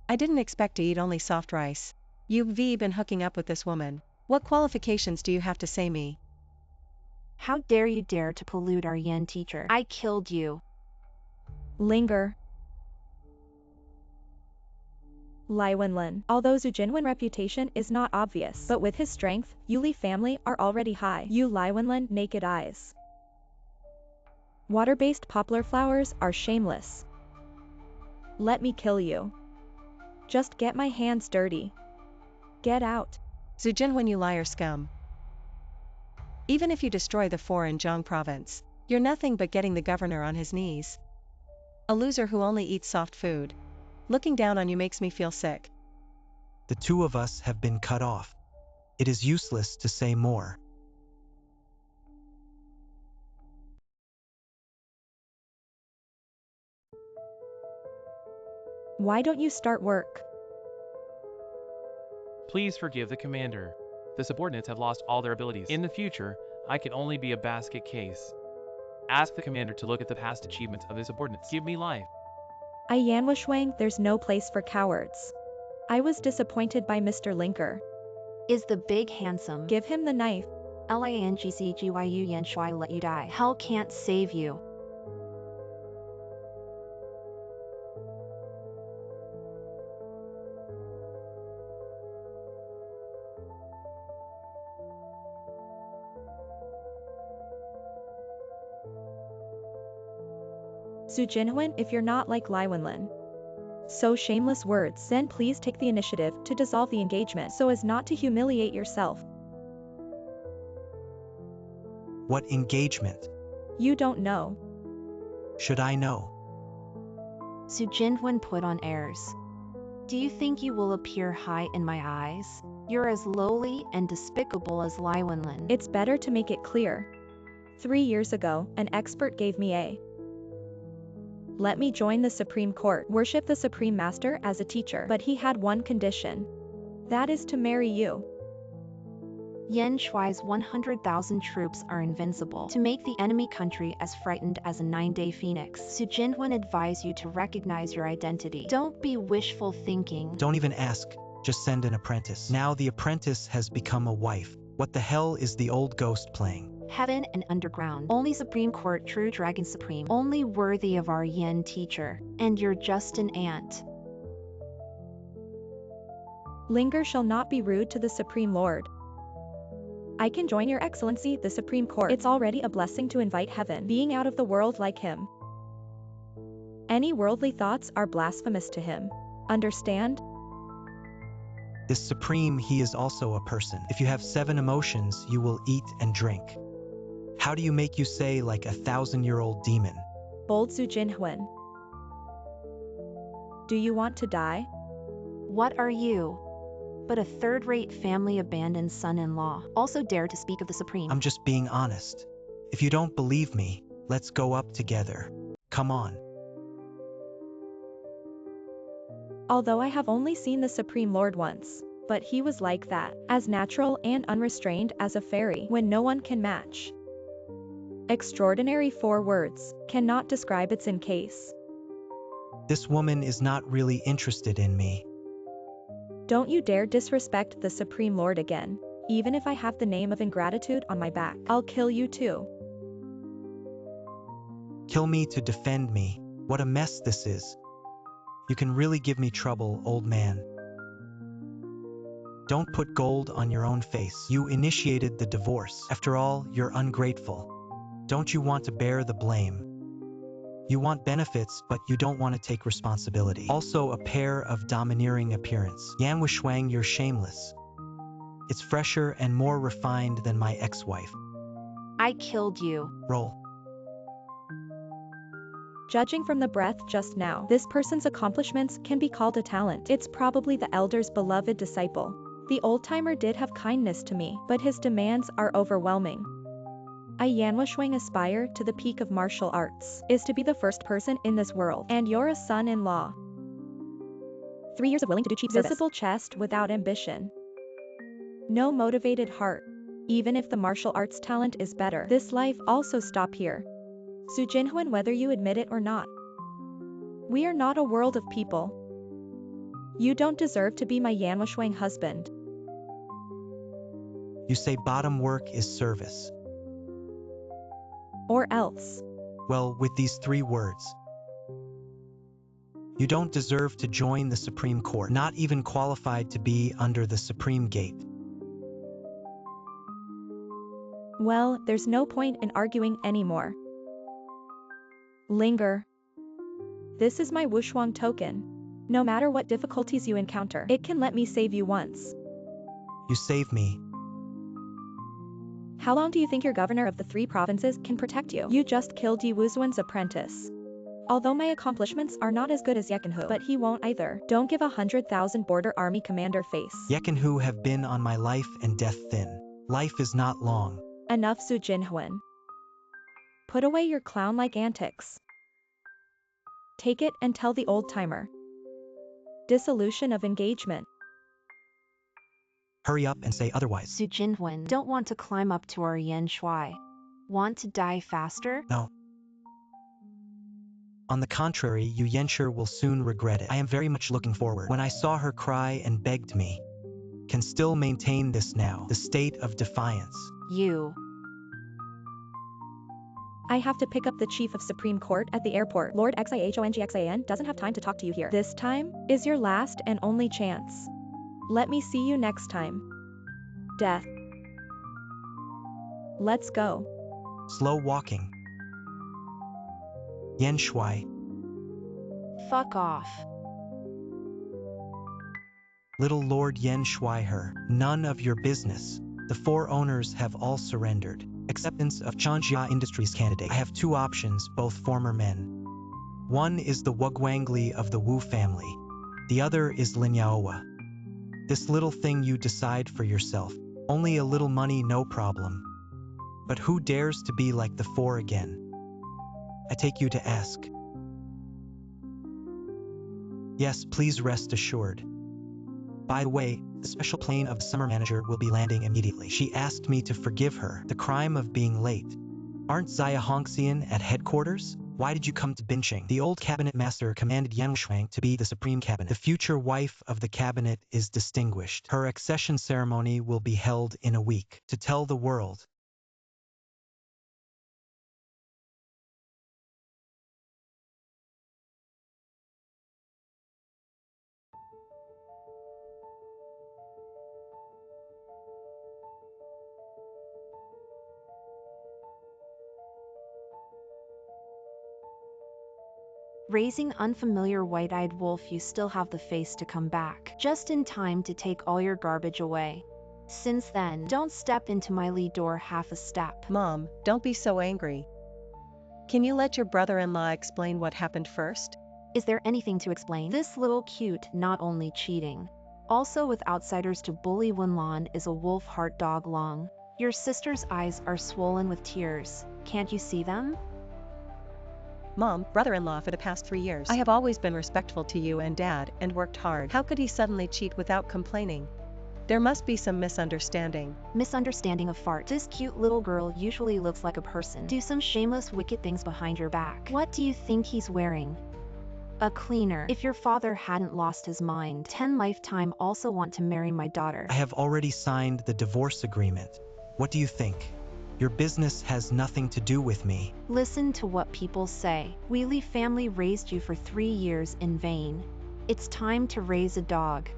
I didn't expect to eat only soft rice. You've been hooking up with this woman. What qualifications do you have to say me? How dare you dare to pollute our Yan teacher? I killed you. Linger. Lai Wenlin. Although Zhu Jinwen's reputation is not obvious, but with his strength, Yuli family are already high. You Lai Wenlin naked eyes. Water-based poplar flowers are shameless. Let me kill you. Just get my hands dirty. Get out. Zhu Jinwen, you liar scum. Even if you destroy the four in Zhang province, you're nothing but getting the governor on his knees. A loser who only eats soft food. Looking down on you makes me feel sick. The two of us have been cut off. It is useless to say more. Why don't you start work? Please forgive the commander. The subordinates have lost all their abilities. In the future, I can only be a basket case. Ask the commander to look at the past achievements of the subordinates. Give me life. Yanwushwang, there's no place for cowards. I was disappointed by Mr. Linker. Is the big handsome? Give him the knife. Langcgyu Yan Shui let you die. Hell can't save you. Zhu Jinwen, if you're not like Lai Wenlin. So shameless words, then please take the initiative to dissolve the engagement so as not to humiliate yourself. What engagement? You don't know. Should I know? Zhu Jinwen put on airs. Do you think you will appear high in my eyes? You're as lowly and despicable as Lai Wenlin. It's better to make it clear. 3 years ago, an expert gave me a let me join the Supreme Court, worship the Supreme Master as a teacher, but he had one condition. That is to marry you. Yan Shui's 100,000 troops are invincible to make the enemy country as frightened as a 9-day phoenix. Zhu Jinwen advise you to recognize your identity. Don't be wishful thinking. Don't even ask, just send an apprentice. Now the apprentice has become a wife. What the hell is the old ghost playing? Heaven and underground. Only Supreme Court, true Dragon Supreme. Only worthy of our Yen teacher. And you're just an ant. Linger shall not be rude to the Supreme Lord. I can join your excellency, the Supreme Court. It's already a blessing to invite heaven, being out of the world like him. Any worldly thoughts are blasphemous to him. Understand? This Supreme, he is also a person. If you have 7 emotions, you will eat and drink. How do you make you say like a 1,000-year-old demon? Bold Zhu Jinwen. Do you want to die? What are you? But a third-rate family abandoned son-in-law. Also dare to speak of the Supreme. I'm just being honest. If you don't believe me, let's go up together. Come on. Although I have only seen the Supreme Lord once, but he was like that, as natural and unrestrained as a fairy when no one can match. Extraordinary 4 words, cannot describe its in case. This woman is not really interested in me. Don't you dare disrespect the Supreme Lord again. Even if I have the name of ingratitude on my back, I'll kill you too. Kill me to defend me. What a mess this is. You can really give me trouble, old man. Don't put gold on your own face. You initiated the divorce. After all, you're ungrateful. Don't you want to bear the blame? You want benefits, but you don't want to take responsibility. Also a pair of domineering appearance. Yanwushwang, you're shameless. It's fresher and more refined than my ex-wife. I killed you. Roll. Judging from the breath just now, this person's accomplishments can be called a talent. It's probably the elder's beloved disciple. The old-timer did have kindness to me, but his demands are overwhelming. Yanwushwang aspire to the peak of martial arts, is to be the first person in this world, and you're a son-in-law. 3 years of willing to do cheap service. Visible chest without ambition. No motivated heart. Even if the martial arts talent is better, this life also stop here. Zhu Jinwen, whether you admit it or not. We are not a world of people. You don't deserve to be my Yanwushwang husband. You say bottom work is service. Or else. Well, with these 3 words. You don't deserve to join the Supreme Court, not even qualified to be under the Supreme Gate. Well, there's no point in arguing anymore. Linger. This is my Wushwang token. No matter what difficulties you encounter, it can let me save you once. You save me. How long do you think your governor of the 3 provinces can protect you? You just killed Yi Wuzwen's apprentice. Although my accomplishments are not as good as Yekenhu, but he won't either. Don't give 100,000 border army commander face. Yekenhu have been on my life and death thin. Life is not long. Enough, Su Jinhuan. Put away your clown-like antics. Take it and tell the old-timer. Dissolution of engagement. Hurry up and say otherwise. Su Jinhuan don't want to climb up to our Yan Shui. Want to die faster? No. On the contrary, Yu Yenshur will soon regret it. I am very much looking forward. When I saw her cry and begged me, can still maintain this now, the state of defiance. You. I have to pick up the chief of Supreme Court at the airport. Lord Xihongxan doesn't have time to talk to you here. This time is your last and only chance. Let me see you next time. Death. Let's go. Slow walking. Yen Shui. Fuck off. Little Lord Yen Shui her. None of your business. The 4 owners have all surrendered. Acceptance of Changjia Industries candidate. I have 2 options, both former men. One is the Wugwangli of the Wu family. The other is Lin Yaowa. This little thing you decide for yourself. Only a little money, no problem. But who dares to be like the 4 again? I take you to ask. Yes, please rest assured. By the way, the special plane of the summer manager will be landing immediately. She asked me to forgive her the crime of being late. Aren't Zaya Hongxian at headquarters? Why did you come to Binching? The old cabinet master commanded Yan Shuang to be the supreme cabinet. The future wife of the cabinet is distinguished. Her accession ceremony will be held in a week to tell the world. Raising unfamiliar white-eyed wolf, you still have the face to come back, just in time to take all your garbage away. Since then, don't step into my lead door half a step. Mom, don't be so angry. Can you let your brother-in-law explain what happened first? Is there anything to explain? This little cute, not only cheating, also with outsiders to bully Wenlan is a wolf heart dog long. Your sister's eyes are swollen with tears. Can't you see them? Mom, brother-in-law for the past 3 years. I have always been respectful to you and Dad and worked hard. How could he suddenly cheat without complaining? There must be some misunderstanding. Misunderstanding of fart. This cute little girl usually looks like a person. Do some shameless wicked things behind your back. What do you think he's wearing? A cleaner. If your father hadn't lost his mind, 10 lifetime also want to marry my daughter. I have already signed the divorce agreement. What do you think? Your business has nothing to do with me. Listen to what people say. Wheelie family raised you for 3 years in vain. It's time to raise a dog.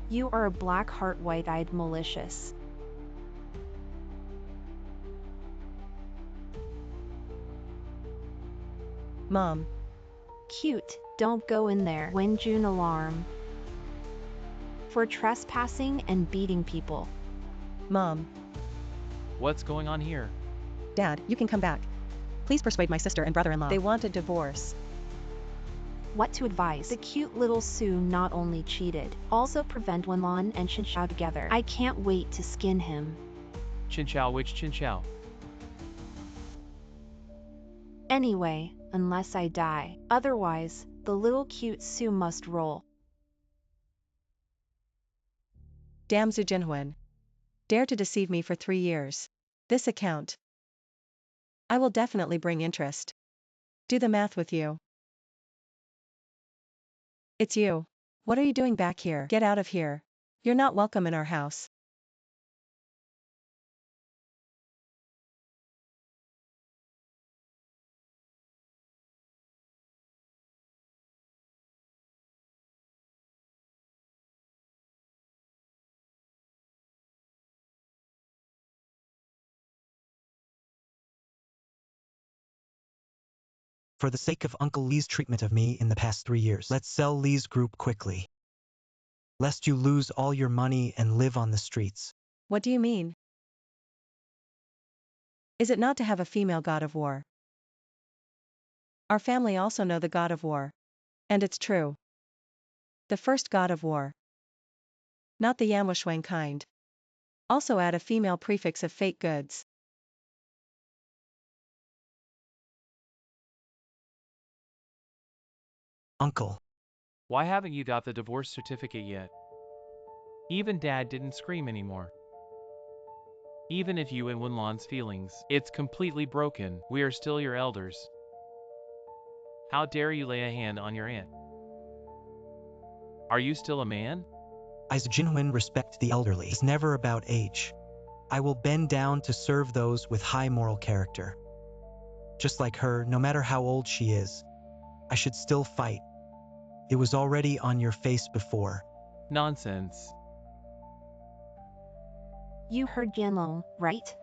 You are a black heart white-eyed malicious. Mom. Cute, don't go in there. Wenjun alarm. For trespassing and beating people. Mom. What's going on here? Dad, you can come back. Please persuade my sister and brother-in-law. They want a divorce. What to advise? The cute little Sue not only cheated, also prevent Wenlan and Chinchao together. I can't wait to skin him. Chinchao, which Chinchao? Anyway, unless I die. Otherwise, the little cute Sue must roll. Damn Zhu Jinhuan. Dare to deceive me for 3 years. This account. I will definitely bring interest. Do the math with you. It's you. What are you doing back here? Get out of here. You're not welcome in our house. For the sake of Uncle Lee's treatment of me in the past 3 years, let's sell Lee's group quickly. lest you lose all your money and live on the streets. What do you mean? Is it not to have a female god of war? Our family also know the god of war. And it's true. The first god of war. Not the Yamwashwang kind. Also add a female prefix of fake goods. Uncle, Why haven't you got the divorce certificate yet? Even Dad didn't scream anymore. Even if you and Winlan's feelings, it's completely broken, we are still your elders. How dare you lay a hand on your aunt? Are you still a man? I genuinely respect the elderly. It's never about age. I will bend down to serve those with high moral character. Just like her, no matter how old she is, I should still fight. It was already on your face before. Nonsense. You heard Yanlong, right?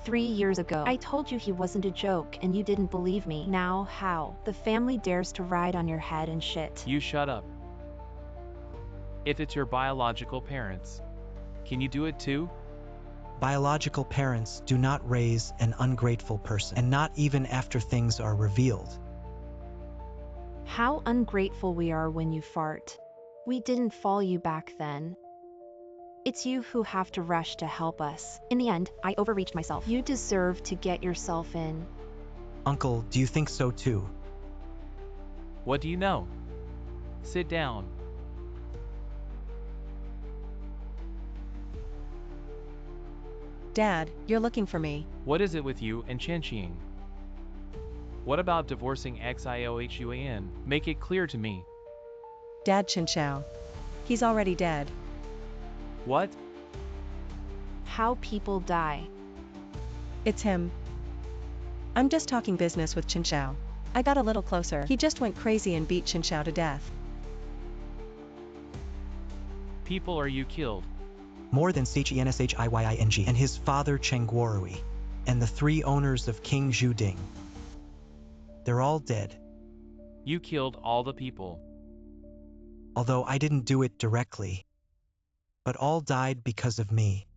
3 years ago, I told you he wasn't a joke and you didn't believe me. Now how? The family dares to ride on your head and shit. You shut up. If it's your biological parents, can you do it too? Biological parents do not raise an ungrateful person, and not even after things are revealed. How ungrateful we are when you fart. We didn't fall you back then. It's you who have to rush to help us. In the end, I overreached myself. You deserve to get yourself in. Uncle, do you think so too? What do you know? Sit down. Dad, you're looking for me. What is it with you and Chenxing? What about divorcing Xiohuan? Make it clear to me. Dad Chinchao. He's already dead. What? How people die. It's him. I'm just talking business with Chinchao. I got a little closer. He just went crazy and beat Chinchao to death. People are you killed? More than Chenshiying and his father Chengguorui, and the 3 owners of King Zhuding. They're all dead. You killed all the people. Although I didn't do it directly. But all died because of me.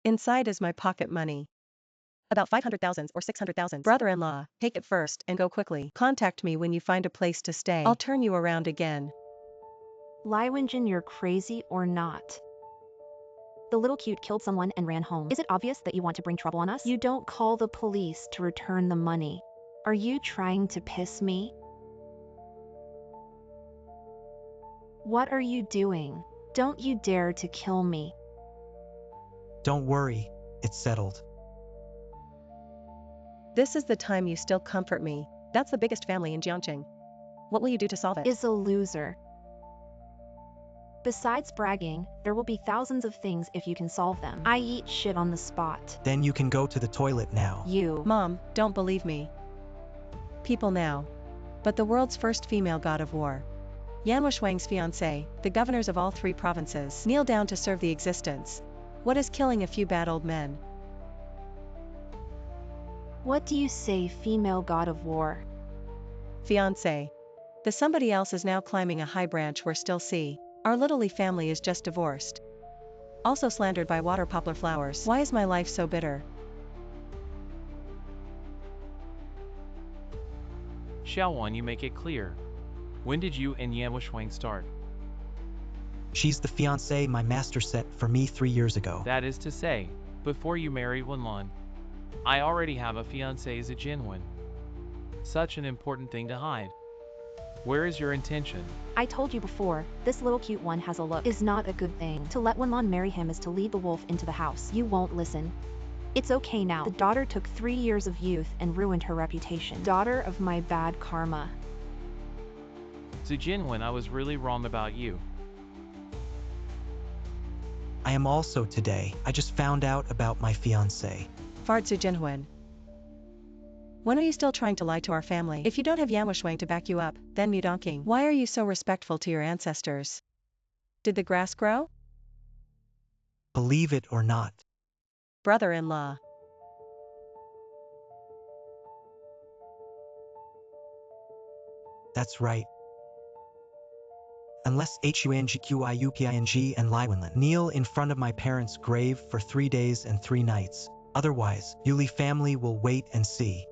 Inside is my pocket money. About 500,000 or 600,000. Brother-in-law, take it first and go quickly. Contact me when you find a place to stay. I'll turn you around again. Lai Wenjin, you're crazy or not? The little cute killed someone and ran home. Is it obvious that you want to bring trouble on us? You don't call the police to return the money. Are you trying to piss me? What are you doing? Don't you dare to kill me. Don't worry, it's settled. This is the time you still comfort me. That's the biggest family in Jiangqing. What will you do to solve it? Is a loser. Besides bragging, there will be thousands of things if you can solve them. I eat shit on the spot. Then you can go to the toilet now. You. Mom, don't believe me. People now. But the world's first female god of war. Yanwashwang's fiancé, the governors of all 3 provinces, kneel down to serve the existence. What is killing a few bad old men? What do you say, female god of war? Fiancé. The somebody else is now climbing a high branch we're still see. Our little Lee family is just divorced. Also slandered by water poplar flowers. Why is my life so bitter? Xiaowan, you make it clear. When did you and Yamwashwang start? She's the fiancée my master set for me 3 years ago. That is to say, before you married Wenlan. I already have a fiancé as a Jinwen. Such an important thing to hide. Where is your intention? I told you before, this little cute one has a look. Is not a good thing. To let Wenlan marry him is to lead the wolf into the house. You won't listen. It's okay now. The daughter took 3 years of youth and ruined her reputation. Daughter of my bad karma. Zijinwen, I was really wrong about you. I am also today. I just found out about my fiancé. Fardzu Jinhuan. When are you still trying to lie to our family? If you don't have Yamwashwang to back you up, then Mudonking. Why are you so respectful to your ancestors? Did the grass grow? Believe it or not. Brother-in-law. That's right. Unless Huangqiuping and Liwenlin kneel in front of my parents' grave for 3 days and 3 nights. Otherwise, Yuli family will wait and see.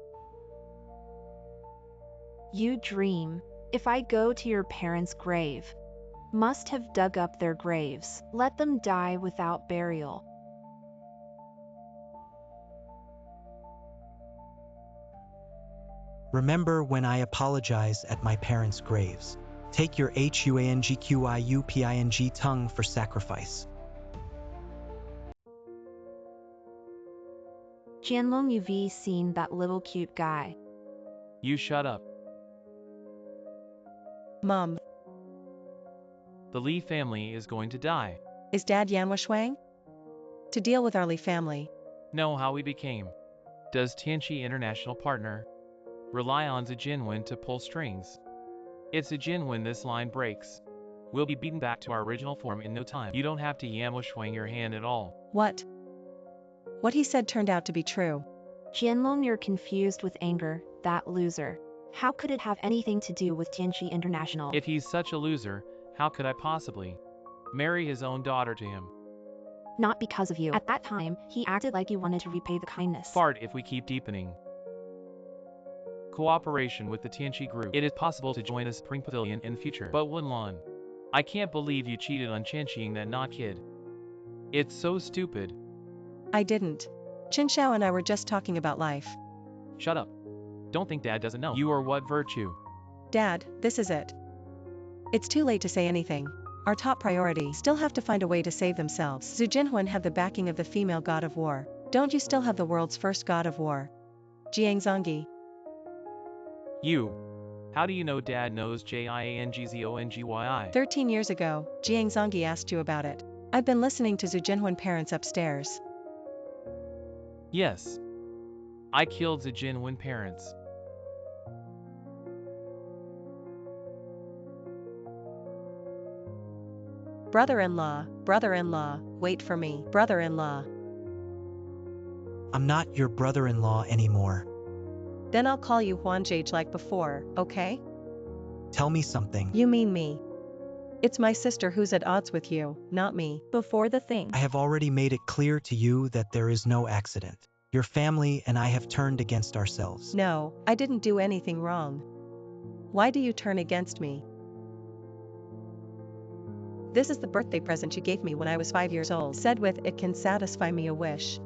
You dream. If I go to your parents' grave, must have dug up their graves. Let them die without burial. Remember when I apologize at my parents' graves. Take your Huangqiuping tongue for sacrifice. Jianlong, you've seen that little cute guy. You shut up. Mom, The Li family is going to die. is Dad Yanhua Shuang? To deal with our Li family. Know how we became. Does Tianqi International Partner rely on Zijinwen to pull strings? It's Zijinwen this line breaks. We'll be beaten back to our original form in no time. You don't have to Yanhua your hand at all. What? What he said turned out to be true. Jianlong, you're confused with anger, that loser. How could it have anything to do with Tianqi International? If he's such a loser, how could I possibly marry his own daughter to him? Not because of you. At that time, he acted like you wanted to repay the kindness. Fart if we keep deepening cooperation with the Tianqi group. It is possible to join the Spring Pavilion in the future. But Wenlan, I can't believe you cheated on Tianqiing that not kid. It's so stupid. I didn't. Qin Shao and I were just talking about life. Shut up. Don't think Dad doesn't know. You are what virtue? Dad, this is it. It's too late to say anything. Our top priority still have to find a way to save themselves. Zhu Jinhuan have the backing of the female god of war. Don't you still have the world's first god of war? Jiang Zongyi. You. How do you know Dad knows Jiangzongyi? 13 years ago, Jiang Zongyi asked you about it. I've been listening to Zhu Jinhuan parents upstairs. Yes. I killed Zijinwen parents. Brother-in-law, wait for me. Brother-in-law. I'm not your brother-in-law anymore. Then I'll call you Huanjage like before, okay? Tell me something. You mean me. It's my sister who's at odds with you, not me. Before the thing. I have already made it clear to you that there is no accident. Your family and I have turned against ourselves. No, I didn't do anything wrong. Why do you turn against me? This is the birthday present you gave me when I was 5 years old. Said with, it can satisfy me a wish.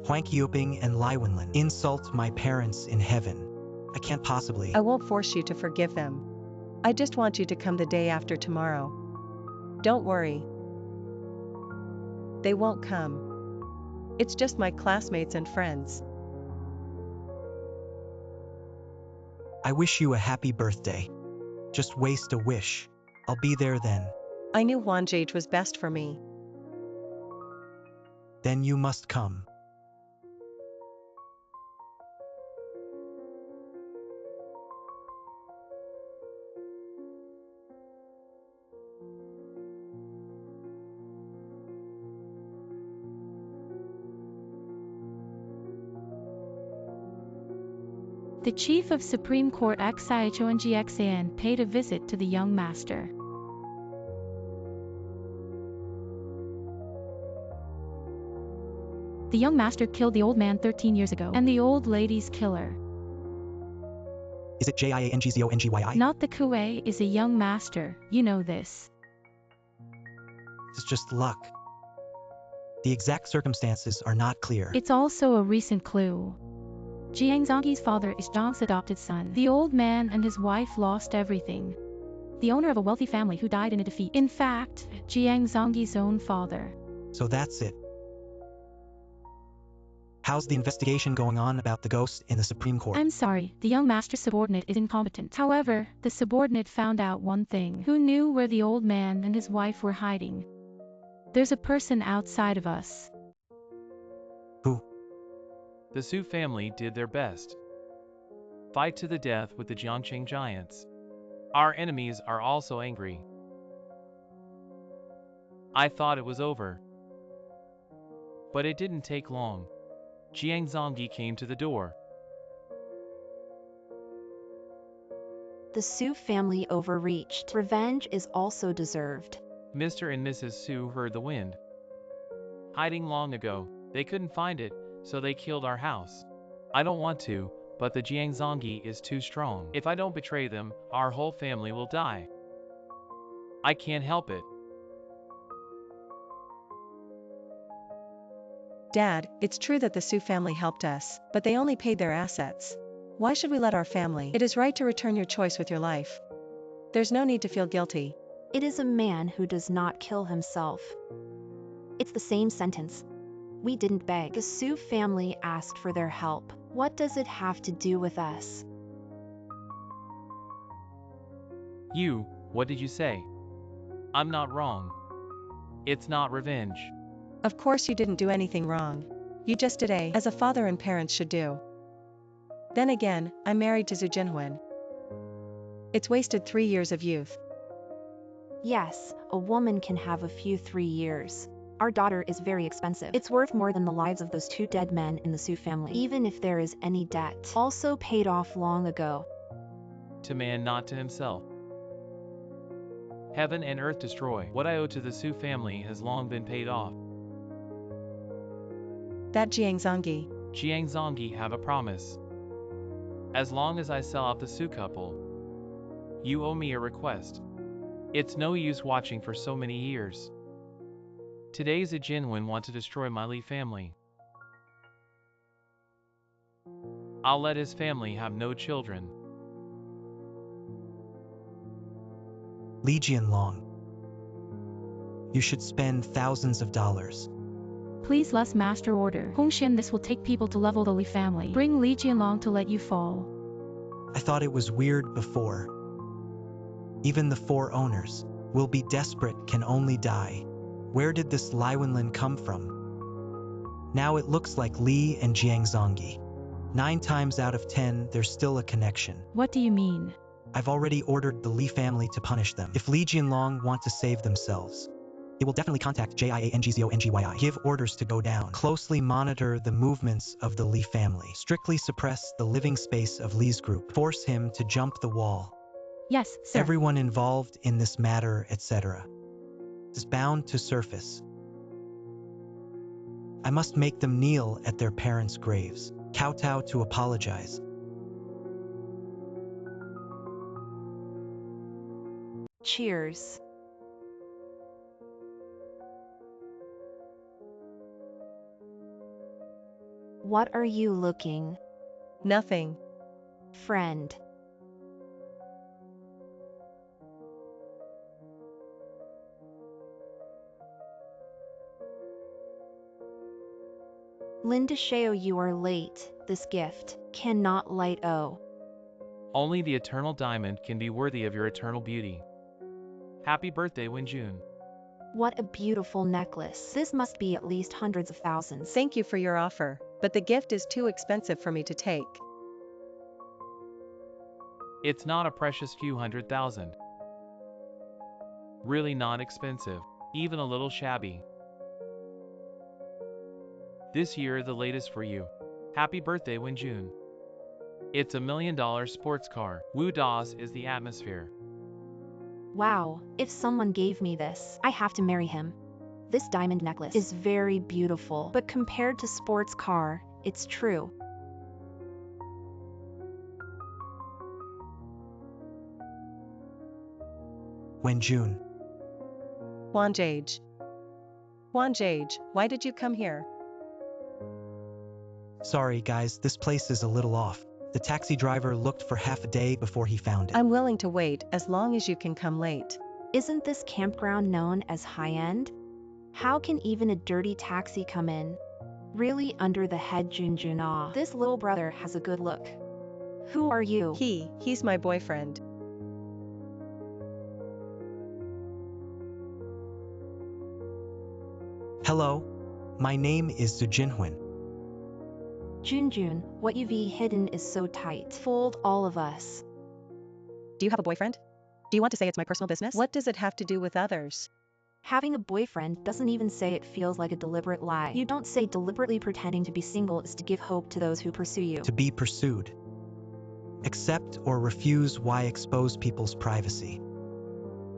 Huangqiuping and Liwenlin insult my parents in heaven. I can't possibly. I won't force you to forgive them. I just want you to come the day after tomorrow. Don't worry. They won't come. It's just my classmates and friends. I wish you a happy birthday. Just waste a wish. I'll be there then. I knew Huanjage was best for me. Then you must come. The chief of Supreme Court Xichongxan paid a visit to the young master. The young master killed the old man 13 years ago, and the old lady's killer. Is it Jiangzongyi? Not the Kuei is a young master, you know this. It's just luck. The exact circumstances are not clear. It's also a recent clue. Jiang Zongyi's father is Zhang's adopted son. The old man and his wife lost everything. The owner of a wealthy family who died in a defeat. In fact, Jiang Zongyi's own father. So that's it. How's the investigation going on about the ghost in the Supreme Court? I'm sorry, the young master's subordinate is incompetent. However, the subordinate found out one thing. Who knew where the old man and his wife were hiding? There's a person outside of us. Who? The Su family did their best. Fight to the death with the Jiangqing giants. Our enemies are also angry. I thought it was over. But it didn't take long. Jiang Zongyi came to the door. The Su family overreached. Revenge is also deserved. Mr. and Mrs. Su heard the wind hiding long ago. They couldn't find it, so they killed our house. I don't want to, but the Jiangzongi is too strong. If I don't betray them, our whole family will die. I can't help it. Dad, it's true that the Su family helped us, but they only paid their assets. Why should we let our family? It is right to return your choice with your life. There's no need to feel guilty. It is a man who does not kill himself. It's the same sentence. We didn't beg. The Su family asked for their help. What does it have to do with us? You, what did you say? I'm not wrong. It's not revenge. Of course you didn't do anything wrong. You just did as a father and parents should do. Then again, I'm married to Zhu Jinhuan. It's wasted 3 years of youth. Yes, a woman can have a few 3 years. Our daughter is very expensive. It's worth more than the lives of those 2 dead men in the Su family, even if there is any debt. Also paid off long ago. To man, not to himself. Heaven and earth destroy. What I owe to the Su family has long been paid off. That Jiangzongi have a promise. As long as I sell out the Su couple, you owe me a request. It's no use watching for so many years. Today's a Jinwen want to destroy my Li family. I'll let his family have no children. Li Jianlong. You should spend thousands of dollars. Please, less master order. Hongxian, this will take people to level the Li family. Bring Li Jianlong to let you fall. I thought it was weird before. Even the 4 owners will be desperate, can only die. Where did this Lai Wenlin come from? Now it looks like Li and Jiangzongi. 9 times out of 10, there's still a connection. What do you mean? I've already ordered the Li family to punish them. If Li Jianlong want to save themselves, it will definitely contact JIANGZONGYI. Give orders to go down. Closely monitor the movements of the Li family. Strictly suppress the living space of Li's group. Force him to jump the wall. Yes, sir. Everyone involved in this matter, etc., is bound to surface. I must make them kneel at their parents' graves. Kowtow to apologize. Cheers. What are you looking? Nothing. Friend. Linda Shao, you are late. This gift cannot light O. Only the eternal diamond can be worthy of your eternal beauty. Happy birthday, Wenjun. What a beautiful necklace. This must be at least hundreds of thousands. Thank you for your offer, but the gift is too expensive for me to take. It's not a precious few $100,000. Really not expensive, even a little shabby. This year the latest for you. Happy birthday, Wenjun. It's $1 million sports car. Wu Das is the atmosphere. Wow, if someone gave me this, I have to marry him. This diamond necklace is very beautiful, but compared to sports car, it's true. Wenjun. Wanjage. Wanjage, why did you come here? Sorry guys, this place is a little off. The taxi driver looked for half a day before he found it. I'm willing to wait as long as you can come late. Isn't this campground known as high-end? How can even a dirty taxi come in? Really under the head, Junjuna. This little brother has a good look. Who are you? He's my boyfriend. Hello, my name is Zhu Jinhuan. Junjun, what you've hidden is so tight. Fooled all of us. Do you have a boyfriend? Do you want to say it's my personal business? What does it have to do with others? Having a boyfriend doesn't even say it feels like a deliberate lie. You don't say deliberately pretending to be single is to give hope to those who pursue you. To be pursued. Accept or refuse why expose people's privacy.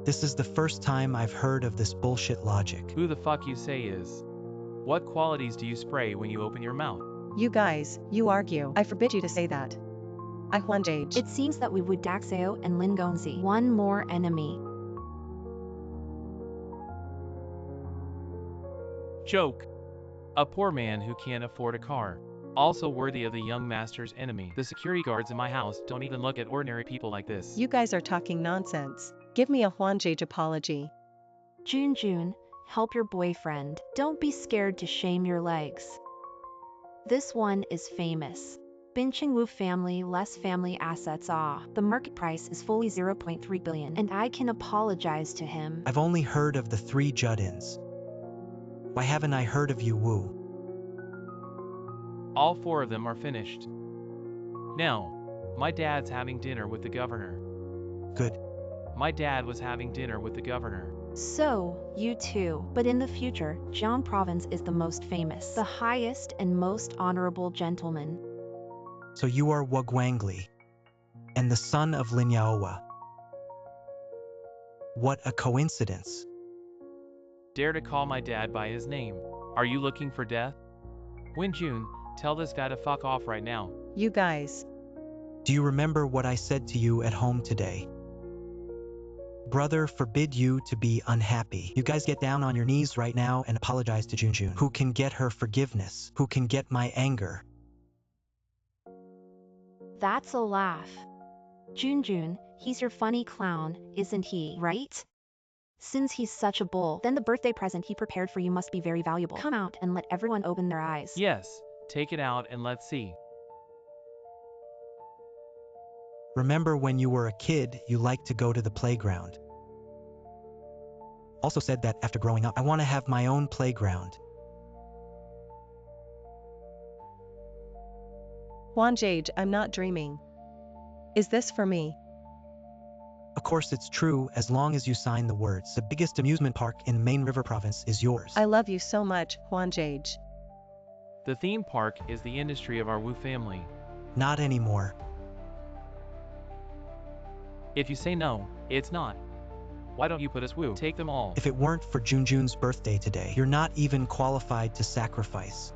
This is the first time I've heard of this bullshit logic. Who the fuck you say is? What qualities do you spray when you open your mouth? You guys, you argue. I forbid you to say that. I Huanjage. It seems that we would Daxeo and Lingonzi. One more enemy. Joke. A poor man who can't afford a car. Also worthy of the young master's enemy. The security guards in my house don't even look at ordinary people like this. You guys are talking nonsense. Give me a Huanjage apology. Jun, help your boyfriend. Don't be scared to shame your legs. This one is famous. Binching Wu family less family assets. The market price is fully 0.3 billion and I can apologize to him. I've only heard of the 3 Judins. Why haven't I heard of you, Wu? All 4 of them are finished. Now, my dad's having dinner with the governor. Good. My dad was having dinner with the governor. So, you too. But in the future, Jiang province is the most famous, the highest and most honorable gentleman. So you are Wu Guangli, and the son of Lin Yaowa. What a coincidence. Dare to call my dad by his name. Are you looking for death? Wenjun, tell this guy to fuck off right now. You guys. Do you remember what I said to you at home today? Brother forbid you to be unhappy. You guys get down on your knees right now and apologize to Junjun. Who can get her forgiveness? Who can get my anger? That's a laugh. Junjun, he's your funny clown, isn't he, right? Since he's such a bull, then the birthday present he prepared for you must be very valuable. Come out and let everyone open their eyes. Yes, take it out and let's see. Remember when you were a kid, you liked to go to the playground. Also said that after growing up, I want to have my own playground. Huanjage, I'm not dreaming. Is this for me? Of course it's true, as long as you sign the words. The biggest amusement park in Main River Province is yours. I love you so much, Huanjage. The theme park is the industry of our Wu family. Not anymore. If you say no, it's not. Why don't you put us Wu? Take them all. If it weren't for Junjun's birthday today, you're not even qualified to sacrifice.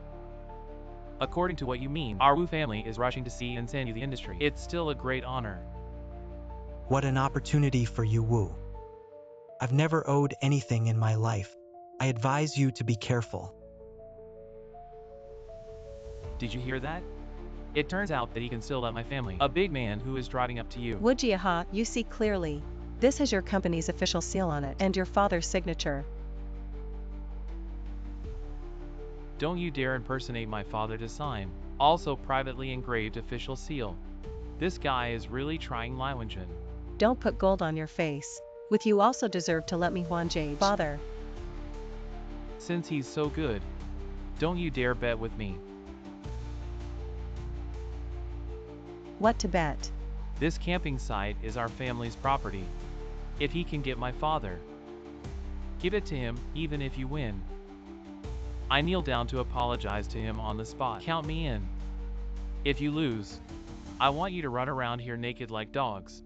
According to what you mean, our Wu family is rushing to see and send you the industry. It's still a great honor. What an opportunity for you, Wu. I've never owed anything in my life. I advise you to be careful. Did you hear that? It turns out that he can still let my family. A big man who is driving up to you. Wujiaha, you see clearly. This has your company's official seal on it, and your father's signature. Don't you dare impersonate my father to sign. Also privately engraved official seal. This guy is really trying Liwenjun. Don't put gold on your face. With you also deserve to let me Huanjage. Father. Since he's so good, don't you dare bet with me. What to bet? This camping site is our family's property. If he can get my father, give it to him, even if you win. I kneel down to apologize to him on the spot. Count me in. If you lose, I want you to run around here naked like dogs.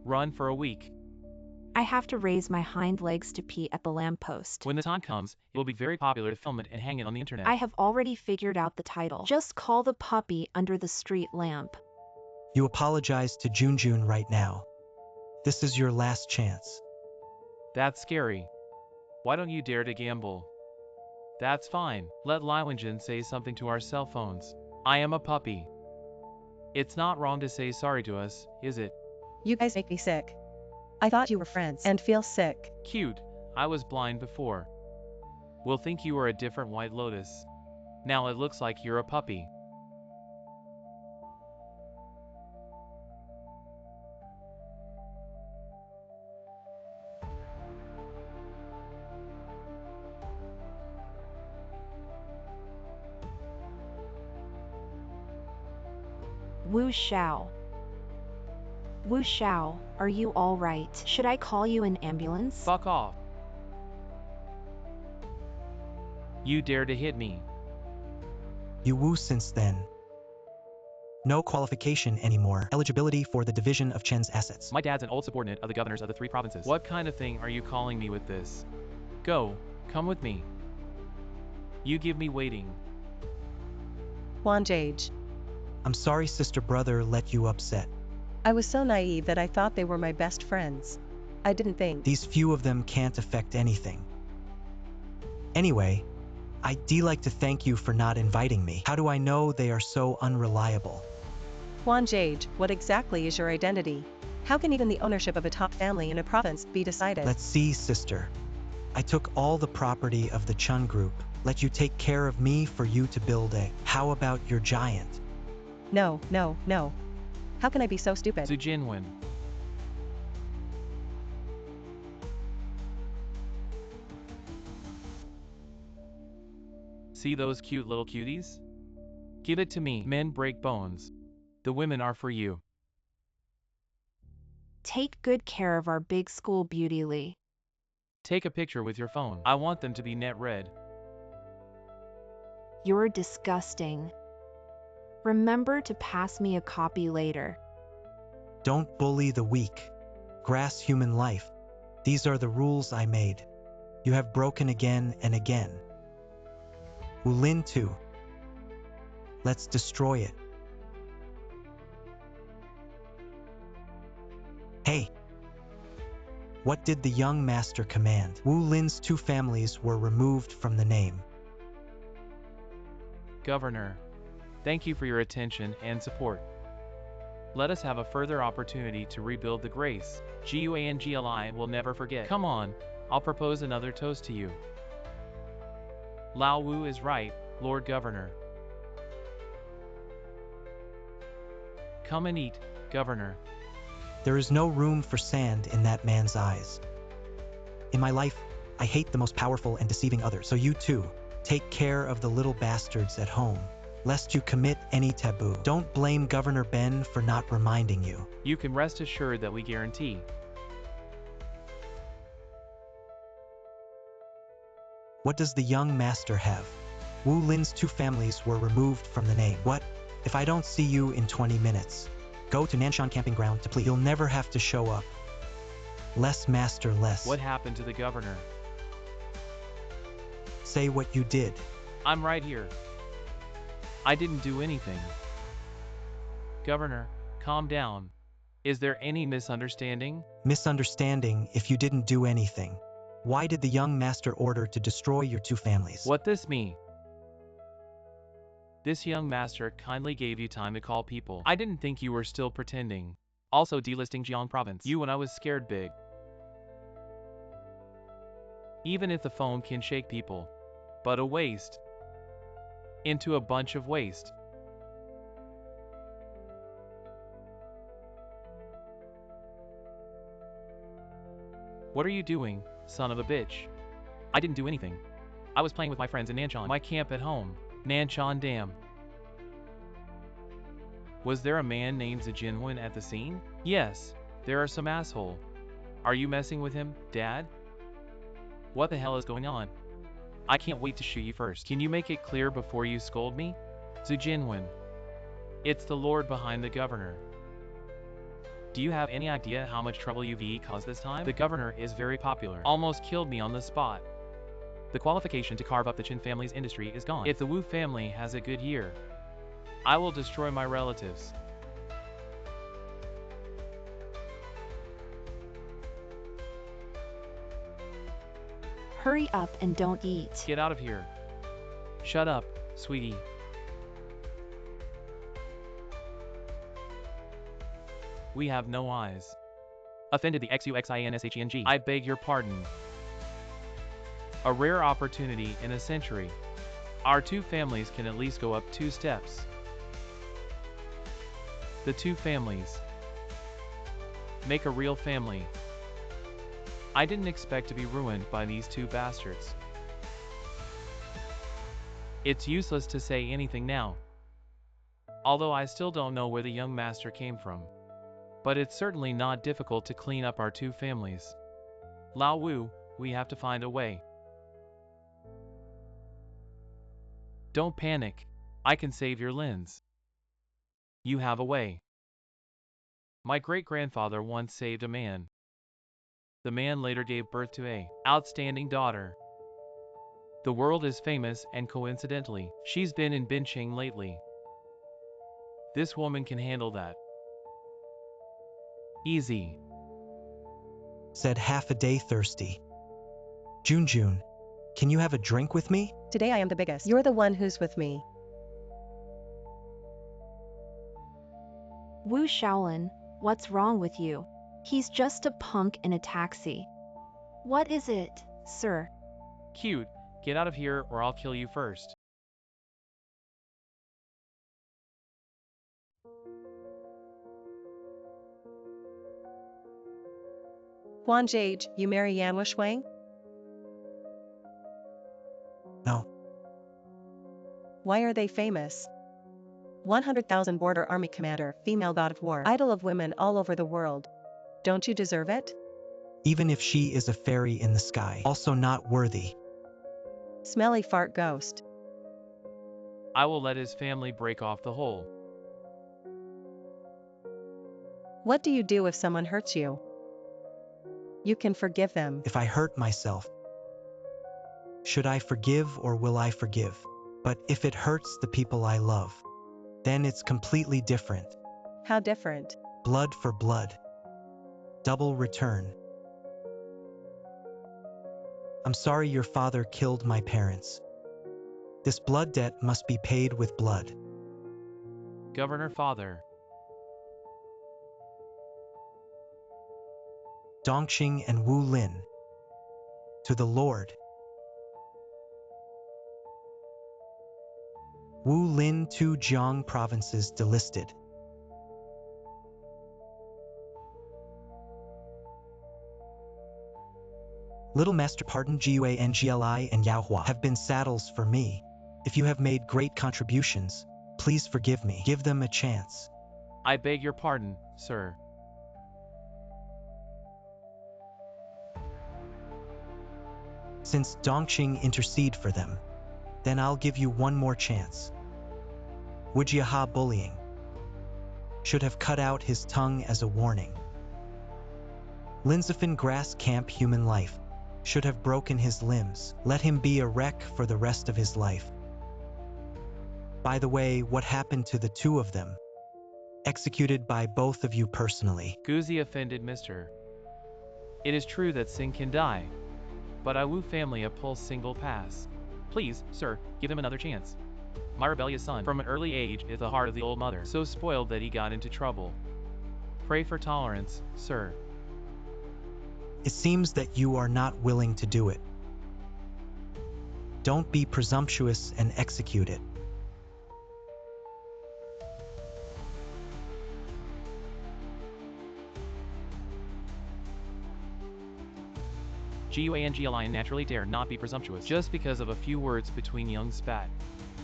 Run for a week. I have to raise my hind legs to pee at the lamppost. When the time comes, it will be very popular to film it and hang it on the internet. I have already figured out the title. Just call the puppy under the street lamp. You apologize to Junjun right now. This is your last chance. That's scary. Why don't you dare to gamble? That's fine. Let Liwenjun say something to our cell phones. I am a puppy. It's not wrong to say sorry to us, is it? You guys make me sick. I thought you were friends and feel sick. Cute. I was blind before. We'll think you were a different White Lotus. Now it looks like you're a puppy. Wu Xiao. Wu Xiao, are you all right? Should I call you an ambulance? Fuck off. You dare to hit me. You Wu since then. No qualification anymore. Eligibility for the division of Chen's assets. My dad's an old subordinate of the governors of the 3 provinces. What kind of thing are you calling me with this? Go, come with me. You give me waiting. Wanjage. I'm sorry sister brother let you upset. I was so naive that I thought they were my best friends. I didn't think. These few of them can't affect anything. Anyway, I'd like to thank you for not inviting me. How do I know they are so unreliable? Wanjage, what exactly is your identity? How can even the ownership of a top family in a province be decided? Let's see, sister. I took all the property of the Chun group. Let you take care of me for you to build a. How about your giant? No. How can I be so stupid? Zujinwen. See those cute little cuties? Give it to me. Men break bones. The women are for you. Take good care of our big school beautily. Take a picture with your phone. I want them to be net red. You're disgusting. Remember to pass me a copy later. Don't bully the weak. Grass human life. These are the rules I made. You have broken again and again. Wulin too. Let's destroy it. Hey! What did the young master command? Wu Lin's 2 families were removed from the name. Governor, thank you for your attention and support. Let us have a further opportunity to rebuild the grace. GUANGLI will never forget. Come on, I'll propose another toast to you. Lao Wu is right, Lord Governor. Come and eat, Governor. There is no room for sand in that man's eyes. In my life, I hate the most powerful and deceiving others. So you too, take care of the little bastards at home, lest you commit any taboo. Don't blame Governor Ben for not reminding you. You can rest assured that we guarantee. What does the young master have? Wu Lin's 2 families were removed from the name. What? If I don't see you in 20 minutes, go to Nanshan camping ground to plead. You'll never have to show up. Less master, less. What happened to the governor? Say what you did. I'm right here. I didn't do anything. Governor, calm down. Is there any misunderstanding? Misunderstanding if you didn't do anything. Why did the young master order to destroy your 2 families? What this mean? This young master kindly gave you time to call people. I didn't think you were still pretending. Also delisting Jiang province. You and I was scared big. Even if the phone can shake people. But a waste. Into a bunch of waste. What are you doing, son of a bitch? I didn't do anything. I was playing with my friends in Nanshan. My camp at home. Nanshan Dam. Was there a man named Zijinwen at the scene? Yes, there are some asshole. Are you messing with him, Dad? What the hell is going on? I can't wait to shoot you first. Can you make it clear before you scold me? Zijinwen. It's the lord behind the governor. Do you have any idea how much trouble you've caused this time? The governor is very popular. Almost killed me on the spot. The qualification to carve up the Qin family's industry is gone. If the Wu family has a good year, I will destroy my relatives. Hurry up and don't eat. Get out of here. Shut up, sweetie. We have no eyes. Offended the XUXINSHENG. I beg your pardon. A rare opportunity in a century. Our 2 families can at least go up 2 steps. The 2 families. Make a real family. I didn't expect to be ruined by these 2 bastards. It's useless to say anything now. Although I still don't know where the young master came from. But it's certainly not difficult to clean up our 2 families. Lao Wu, we have to find a way. Don't panic. I can save your lens. You have a way. My great-grandfather once saved a man. The man later gave birth to a outstanding daughter. The world is famous, and coincidentally, she's been in Binching lately. This woman can handle that. Easy. Said half a day thirsty. June, can you have a drink with me? Today I am the biggest. You're the one who's with me. Wu Shaolin, what's wrong with you? He's just a punk in a taxi. What is it, sir? Cute, get out of here or I'll kill you first. Huan Jage, you marry Yan Shuang? No. Why are they famous? 100,000 border army commander, female god of war, idol of women all over the world. Don't you deserve it? Even if she is a fairy in the sky, also not worthy. Smelly fart ghost. I will let his family break off the whole. What do you do if someone hurts you? You can forgive them. If I hurt myself, should I forgive or will I forgive? But if it hurts the people I love, then it's completely different. How different? Blood for blood. Double return. I'm sorry your father killed my parents. This blood debt must be paid with blood. Governor Father. Dongqing and Wu Lin. To the Lord. Wu Lin, 2 Jiang provinces delisted. Little Master Pardon Gui Ngli and Yaohua have been saddles for me. If you have made great contributions, please forgive me. Give them a chance. I beg your pardon, sir. Since Dongqing intercede for them, then I'll give you one more chance. Wujiaha bullying. Should have cut out his tongue as a warning. Linzefin grass camp human life. Should have broken his limbs. Let him be a wreck for the rest of his life. By the way, what happened to the 2 of them? Executed by both of you personally. Guzi offended Mr. It is true that Sing can die, but I Wu family a pulse single pass. Please, sir, give him another chance. My rebellious son from an early age is the heart of the old mother, so spoiled that he got into trouble. Pray for tolerance, sir. It seems that you are not willing to do it. Don't be presumptuous and execute it. Gui and Ngli naturally dare not be presumptuous just because of a few words between young spat.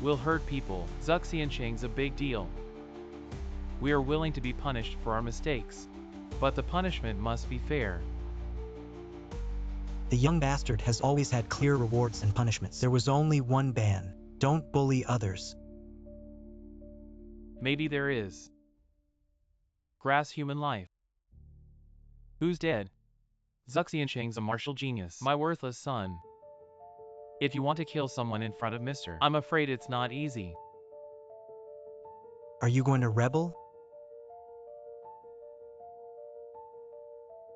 Will hurt people. Zuxi and Sheng's a big deal. We are willing to be punished for our mistakes, but the punishment must be fair. The young bastard has always had clear rewards and punishments. There was only one ban. Don't bully others. Maybe there is. Grass human life. Who's dead? Zuxi and Sheng's a martial genius. My worthless son. If you want to kill someone in front of Mr. I'm afraid it's not easy. Are you going to rebel?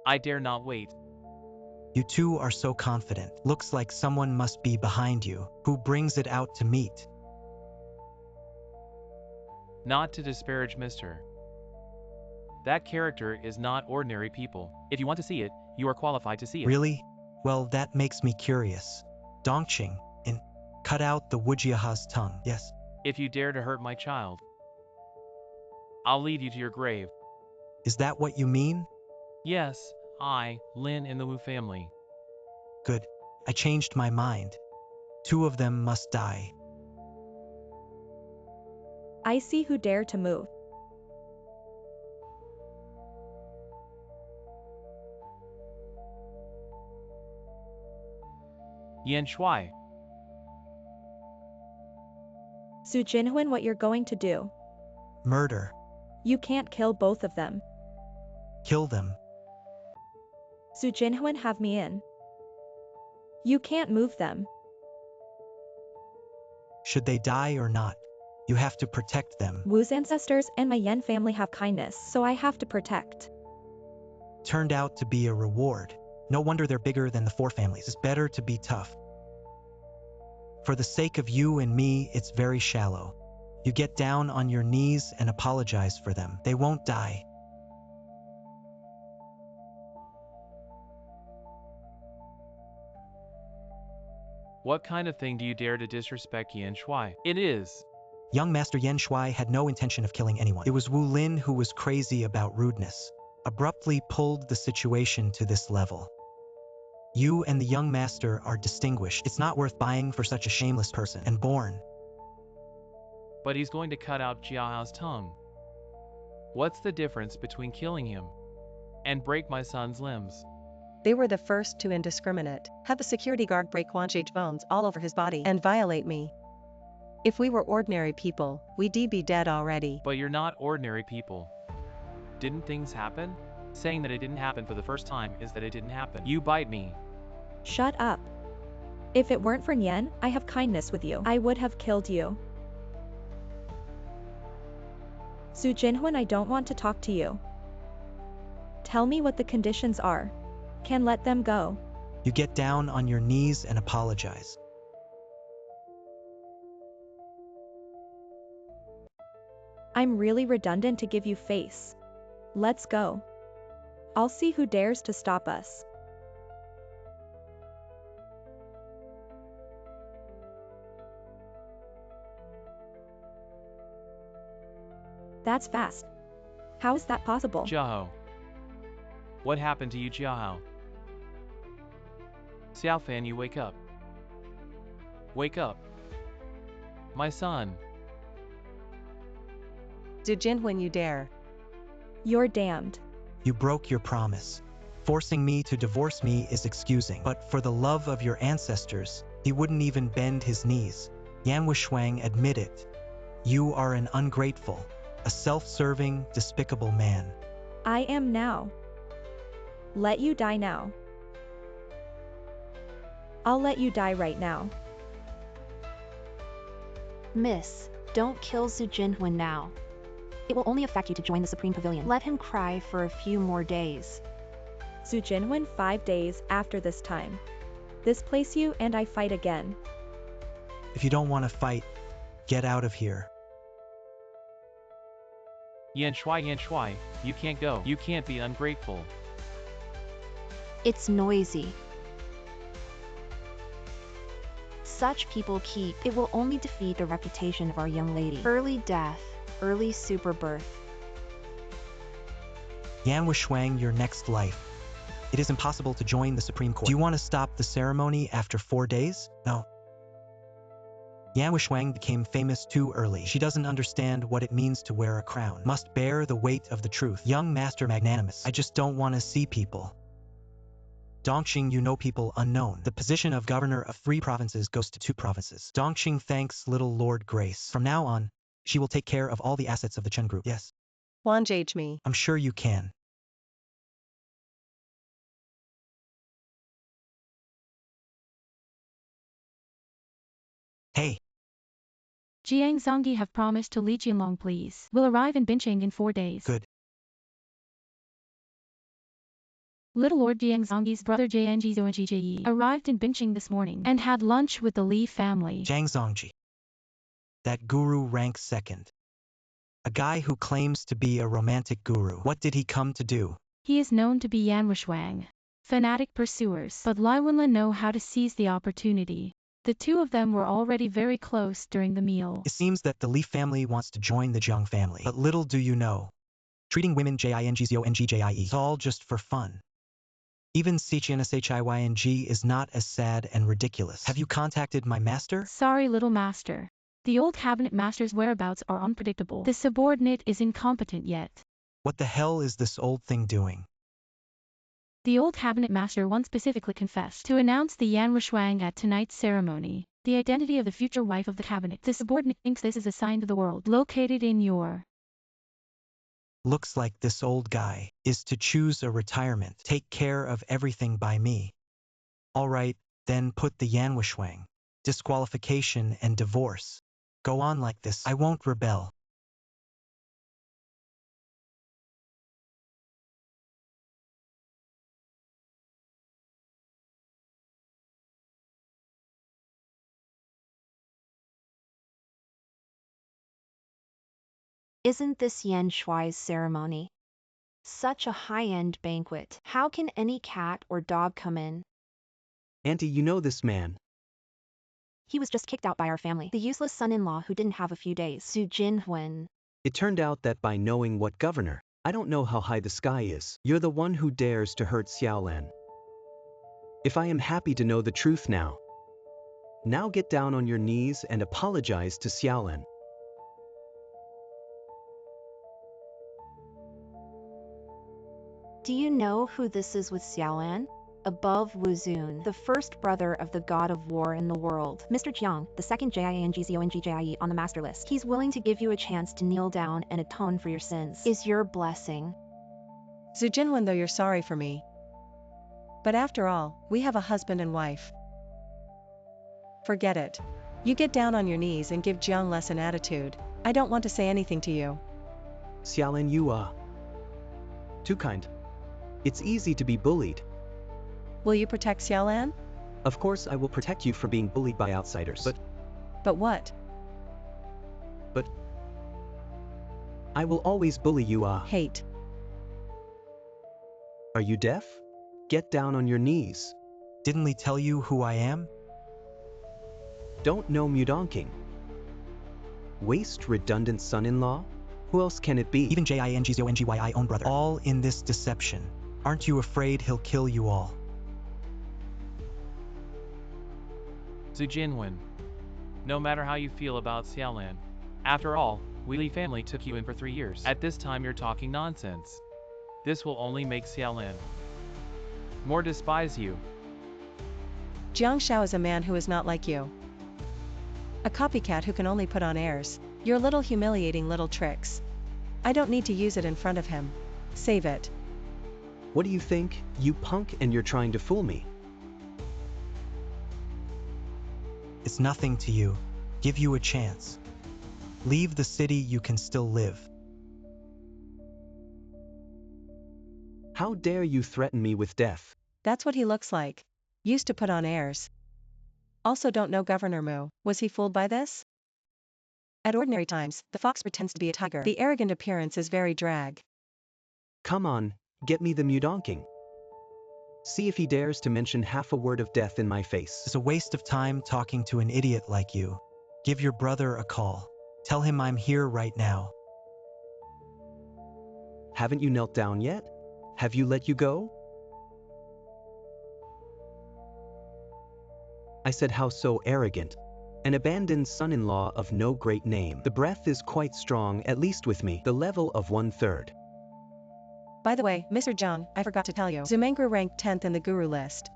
I dare not wait. You 2 are so confident. Looks like someone must be behind you. Who brings it out to meet? Not to disparage Mr. That character is not ordinary people. If you want to see it, you are qualified to see it. Really? Well, that makes me curious. Dongqing, cut out the Wujiaha's tongue. Yes. If you dare to hurt my child, I'll lead you to your grave. Is that what you mean? Yes, I, Lin and the Wu family. Good. I changed my mind. 2 of them must die. I see who dare to move. Yan Shuai. Su Jinhuan, what you're going to do? Murder. You can't kill both of them. Kill them. Su Jinhuan, have me in. You can't move them. Should they die or not? You have to protect them. Wu's ancestors and my Yan family have kindness, so I have to protect. Turned out to be a reward. No wonder they're bigger than the 4 families. It's better to be tough. For the sake of you and me, it's very shallow. You get down on your knees and apologize for them. They won't die. What kind of thing do you dare to disrespect Yan Shuai? It is. Young Master Yan Shuai had no intention of killing anyone. It was Wu Lin who was crazy about rudeness. Abruptly pulled the situation to this level. You and the young master are distinguished. It's not worth buying for such a shameless person. And born. But he's going to cut out Jiahao's tongue. What's the difference between killing him and break my son's limbs? They were the first to indiscriminate, have a security guard break Wanjage bones all over his body and violate me. If we were ordinary people, we'd be dead already. But you're not ordinary people. Didn't things happen? Saying that it didn't happen for the first time is that it didn't happen. You bite me. Shut up. If it weren't for Yan, I have kindness with you. I would have killed you. Su Jinhuan, I don't want to talk to you. Tell me what the conditions are. Can let them go. You get down on your knees and apologize. I'm really redundant to give you face. Let's go. I'll see who dares to stop us. That's fast. How is that possible? Jiahao. What happened to you, Jiahao? Xiaofan, you wake up. Wake up. My son. Su Jinhuan, you dare. You're damned. You broke your promise. Forcing me to divorce me is excusing. But for the love of your ancestors, he wouldn't even bend his knees. Yan Wuxuang, admit it. You are an ungrateful, a self-serving, despicable man. I am now. Let you die now. I'll let you die right now. Miss, don't kill Su Jinhuan now. It will only affect you to join the Supreme Pavilion. Let him cry for a few more days. Su Jinhuan, 5 days after this time. This place you and I fight again. If you don't want to fight, get out of here. Yan Shuai, you can't go. You can't be ungrateful. It's noisy. Such people keep. It will only defeat the reputation of our young lady. Early death, early super birth. Yan Wuxuang, your next life. It is impossible to join the Supreme Court. Do you want to stop the ceremony after 4 days? No. Yan Wuxuang became famous too early. She doesn't understand what it means to wear a crown. Must bear the weight of the truth. Young Master Magnanimous. I just don't want to see people. Dongqing, you know people unknown. The position of governor of 3 provinces goes to 2 provinces. Dongqing thanks little Lord Grace. From now on, she will take care of all the assets of the Chen group. Yes. Wanjage me. I'm sure you can. Hey. Jiang Zongyi have promised to Li Jinlong, please. Will arrive in Bincheng in 4 days. Good. Little Lord Jiang Zongyi's brother Jianji Zhuangji arrived in Bincheng this morning and had lunch with the Li family. Jiang Zongji. That guru ranks 2nd. A guy who claims to be a romantic guru. What did he come to do? He is known to be Yan Wuxuang. Fanatic pursuers. But Lai Wenlin know how to seize the opportunity. The 2 of them were already very close during the meal. It seems that the Li family wants to join the Zhang family. But little do you know. Treating women JINGZONGJIE is all just for fun. Even CHNSHIYNG is not as sad and ridiculous. Have you contacted my master? Sorry, little master. The old cabinet master's whereabouts are unpredictable. The subordinate is incompetent yet. What the hell is this old thing doing? The old cabinet master once specifically confessed to announce the Yan Wuxuang at tonight's ceremony, the identity of the future wife of the cabinet. The subordinate thinks this is a sign to the world. Located in your Looks like this old guy is to choose a retirement. Take care of everything by me. All right, then put the Yanwishwang. Disqualification and divorce. Go on like this. I won't rebel. Isn't this Yan Shuai's ceremony? Such a high-end banquet. How can any cat or dog come in? Auntie, you know this man. He was just kicked out by our family. The useless son-in-law who didn't have a few days. Su Jinwen. It turned out that by knowing what governor, I don't know how high the sky is. You're the one who dares to hurt Xiaolan. If I am happy to know the truth now. Now get down on your knees and apologize to Xiaolan. Do you know who this is with Xiaolan? Above Wuzun, the first brother of the god of war in the world. Mr. Jiang, the second Jingzongjie on the master list. He's willing to give you a chance to kneel down and atone for your sins. Is your blessing. Zhu Jinwen, though you're sorry for me. But after all, we have a husband and wife. Forget it. You get down on your knees and give Jiang less an attitude. I don't want to say anything to you. Xiaolan, you are too kind. It's easy to be bullied. Will you protect Xiaolan? Of course I will protect you from being bullied by outsiders. But what? But I will always bully you. Hate. Are you deaf? Get down on your knees. Didn't Li tell you who I am? Don't know Mudonking. Waste redundant son-in-law? Who else can it be? Even Jingzongjie own brother. All in this deception. Aren't you afraid he'll kill you all? Zhu Jinwen. No matter how you feel about Xiaolan. After all, Li family took you in for 3 years. At this time you're talking nonsense. This will only make Xiaolan more despise you. Jiang Shao is a man who is not like you. A copycat who can only put on airs. Your little humiliating little tricks. I don't need to use it in front of him. Save it. What do you think, you punk, and you're trying to fool me? It's nothing to you. Give you a chance. Leave the city, you can still live. How dare you threaten me with death? That's what he looks like. Used to put on airs. Also don't know Governor Mu. Was he fooled by this? At ordinary times, the fox pretends to be a tiger. The arrogant appearance is very drag. Come on, get me the Mudonking. See if he dares to mention half a word of death in my face. It's a waste of time talking to an idiot like you. Give your brother a call. Tell him I'm here right now. Haven't you knelt down yet? Have you let you go? I said, how so arrogant? An abandoned son-in-law of no great name. The breath is quite strong, at least with me. The level of 1/3. By the way, Mr. Zhang, I forgot to tell you. Zumangru ranked 10th in the guru list.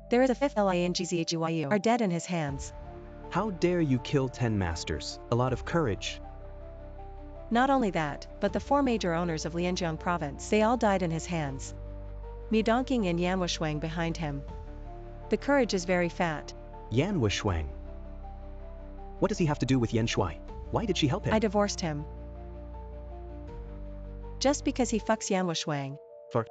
There is a 5th Lingzhu are dead in his hands. How dare you kill 10 masters? A lot of courage. Not only that, but the 4 major owners of Lianjiang province. They all died in his hands. Mudonking and Yanwishwang behind him. The courage is very fat. Yanwishwang. What does he have to do with Yan Shuai? Why did she help him? I divorced him. Just because he fucks Yanwishwang. For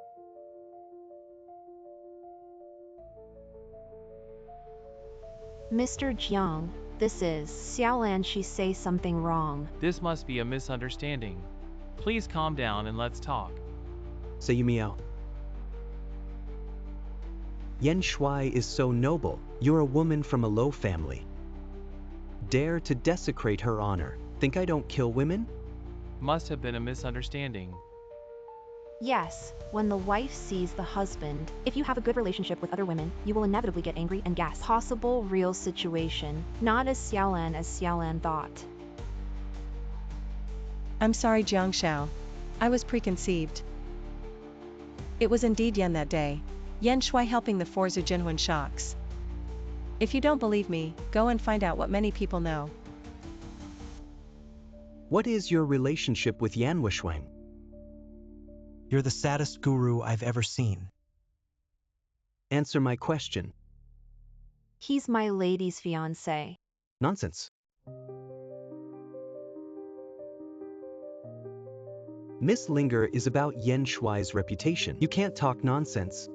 Mr. Jiang, this is Xiaolan. She say something wrong. This must be a misunderstanding. Please calm down and let's talk. Say you meow. Yan Shuai is so noble. You're a woman from a low family. Dare to desecrate her honor. Think I don't kill women? Must have been a misunderstanding. Yes, when the wife sees the husband, if you have a good relationship with other women, you will inevitably get angry and gas. Possible real situation, not as Xiaolan thought. I'm sorry, Jiang Shao. I was preconceived. It was indeed Yan that day. Yan Shuai helping the 4 Zujinwen shocks. If you don't believe me, go and find out what many people know. What is your relationship with Yanwishwang? You're the saddest guru I've ever seen. Answer my question. He's my lady's fiancé. Nonsense. Miss Linger is about Yan Shuai's reputation. You can't talk nonsense.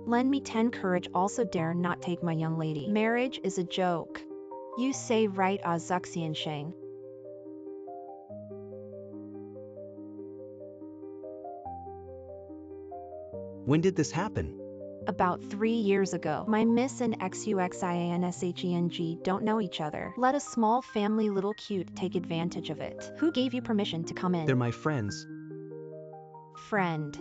Lend me 10 courage, also dare not take my young lady. Marriage is a joke. You say right, Azuxian Shang. When did this happen? About 3 years ago. My miss and XUXIANSHENG don't know each other. Let a small family little cute take advantage of it. Who gave you permission to come in? They're my friends. Friend.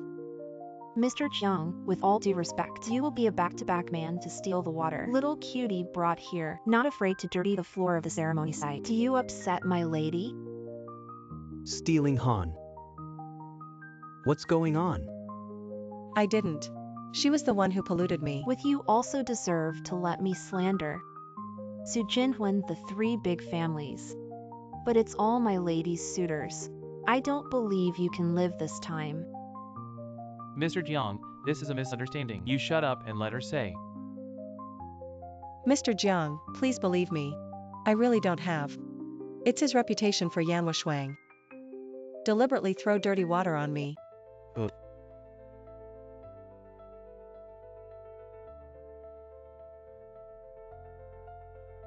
Mr. Jiang, with all due respect, you will be a back-to-back man to steal the water. Little cutie brought here, not afraid to dirty the floor of the ceremony site. Do you upset my lady? Stealing Han. What's going on? I didn't. She was the one who polluted me. With you also deserve to let me slander. Su Jinhuan, the 3 big families. But it's all my lady's suitors. I don't believe you can live this time. Mr. Jiang, this is a misunderstanding. You shut up and let her say. Mr. Jiang, please believe me. I really don't have. It's his reputation for Yan Shuang. Deliberately throw dirty water on me.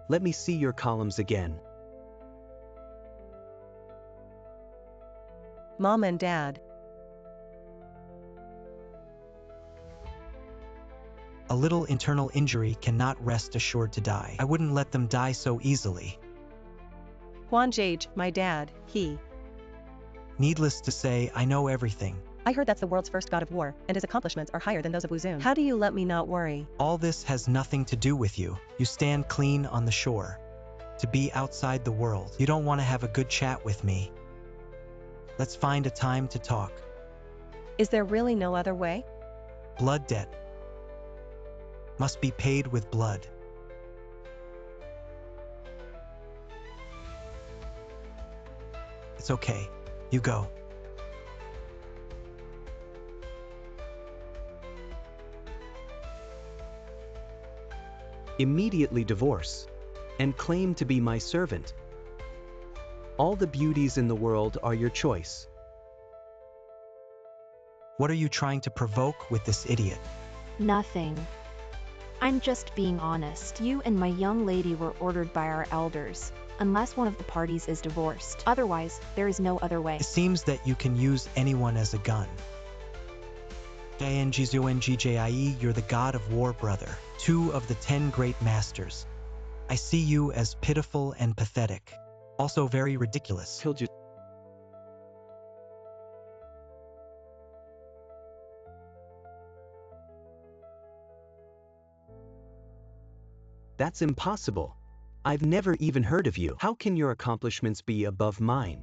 Let me see your columns again. Mom and Dad. A little internal injury cannot rest assured to die. I wouldn't let them die so easily. Huan Jage, my dad, he. Needless to say, I know everything. I heard that's the world's first god of war, and his accomplishments are higher than those of Wuzun. How do you let me not worry? All this has nothing to do with you. You stand clean on the shore. To be outside the world. You don't want to have a good chat with me. Let's find a time to talk. Is there really no other way? Blood debt must be paid with blood. It's okay. You go. Immediately divorce, and claim to be my servant. All the beauties in the world are your choice. What are you trying to provoke with this idiot? Nothing. I'm just being honest. You and my young lady were ordered by our elders, unless one of the parties is divorced. Otherwise, there is no other way. It seems that you can use anyone as a gun. JNGZUNGJIE, you're the god of war, brother. 2 of the 10 great masters. I see you as pitiful and pathetic. Also very ridiculous. Killed you. That's impossible. I've never even heard of you. How can your accomplishments be above mine?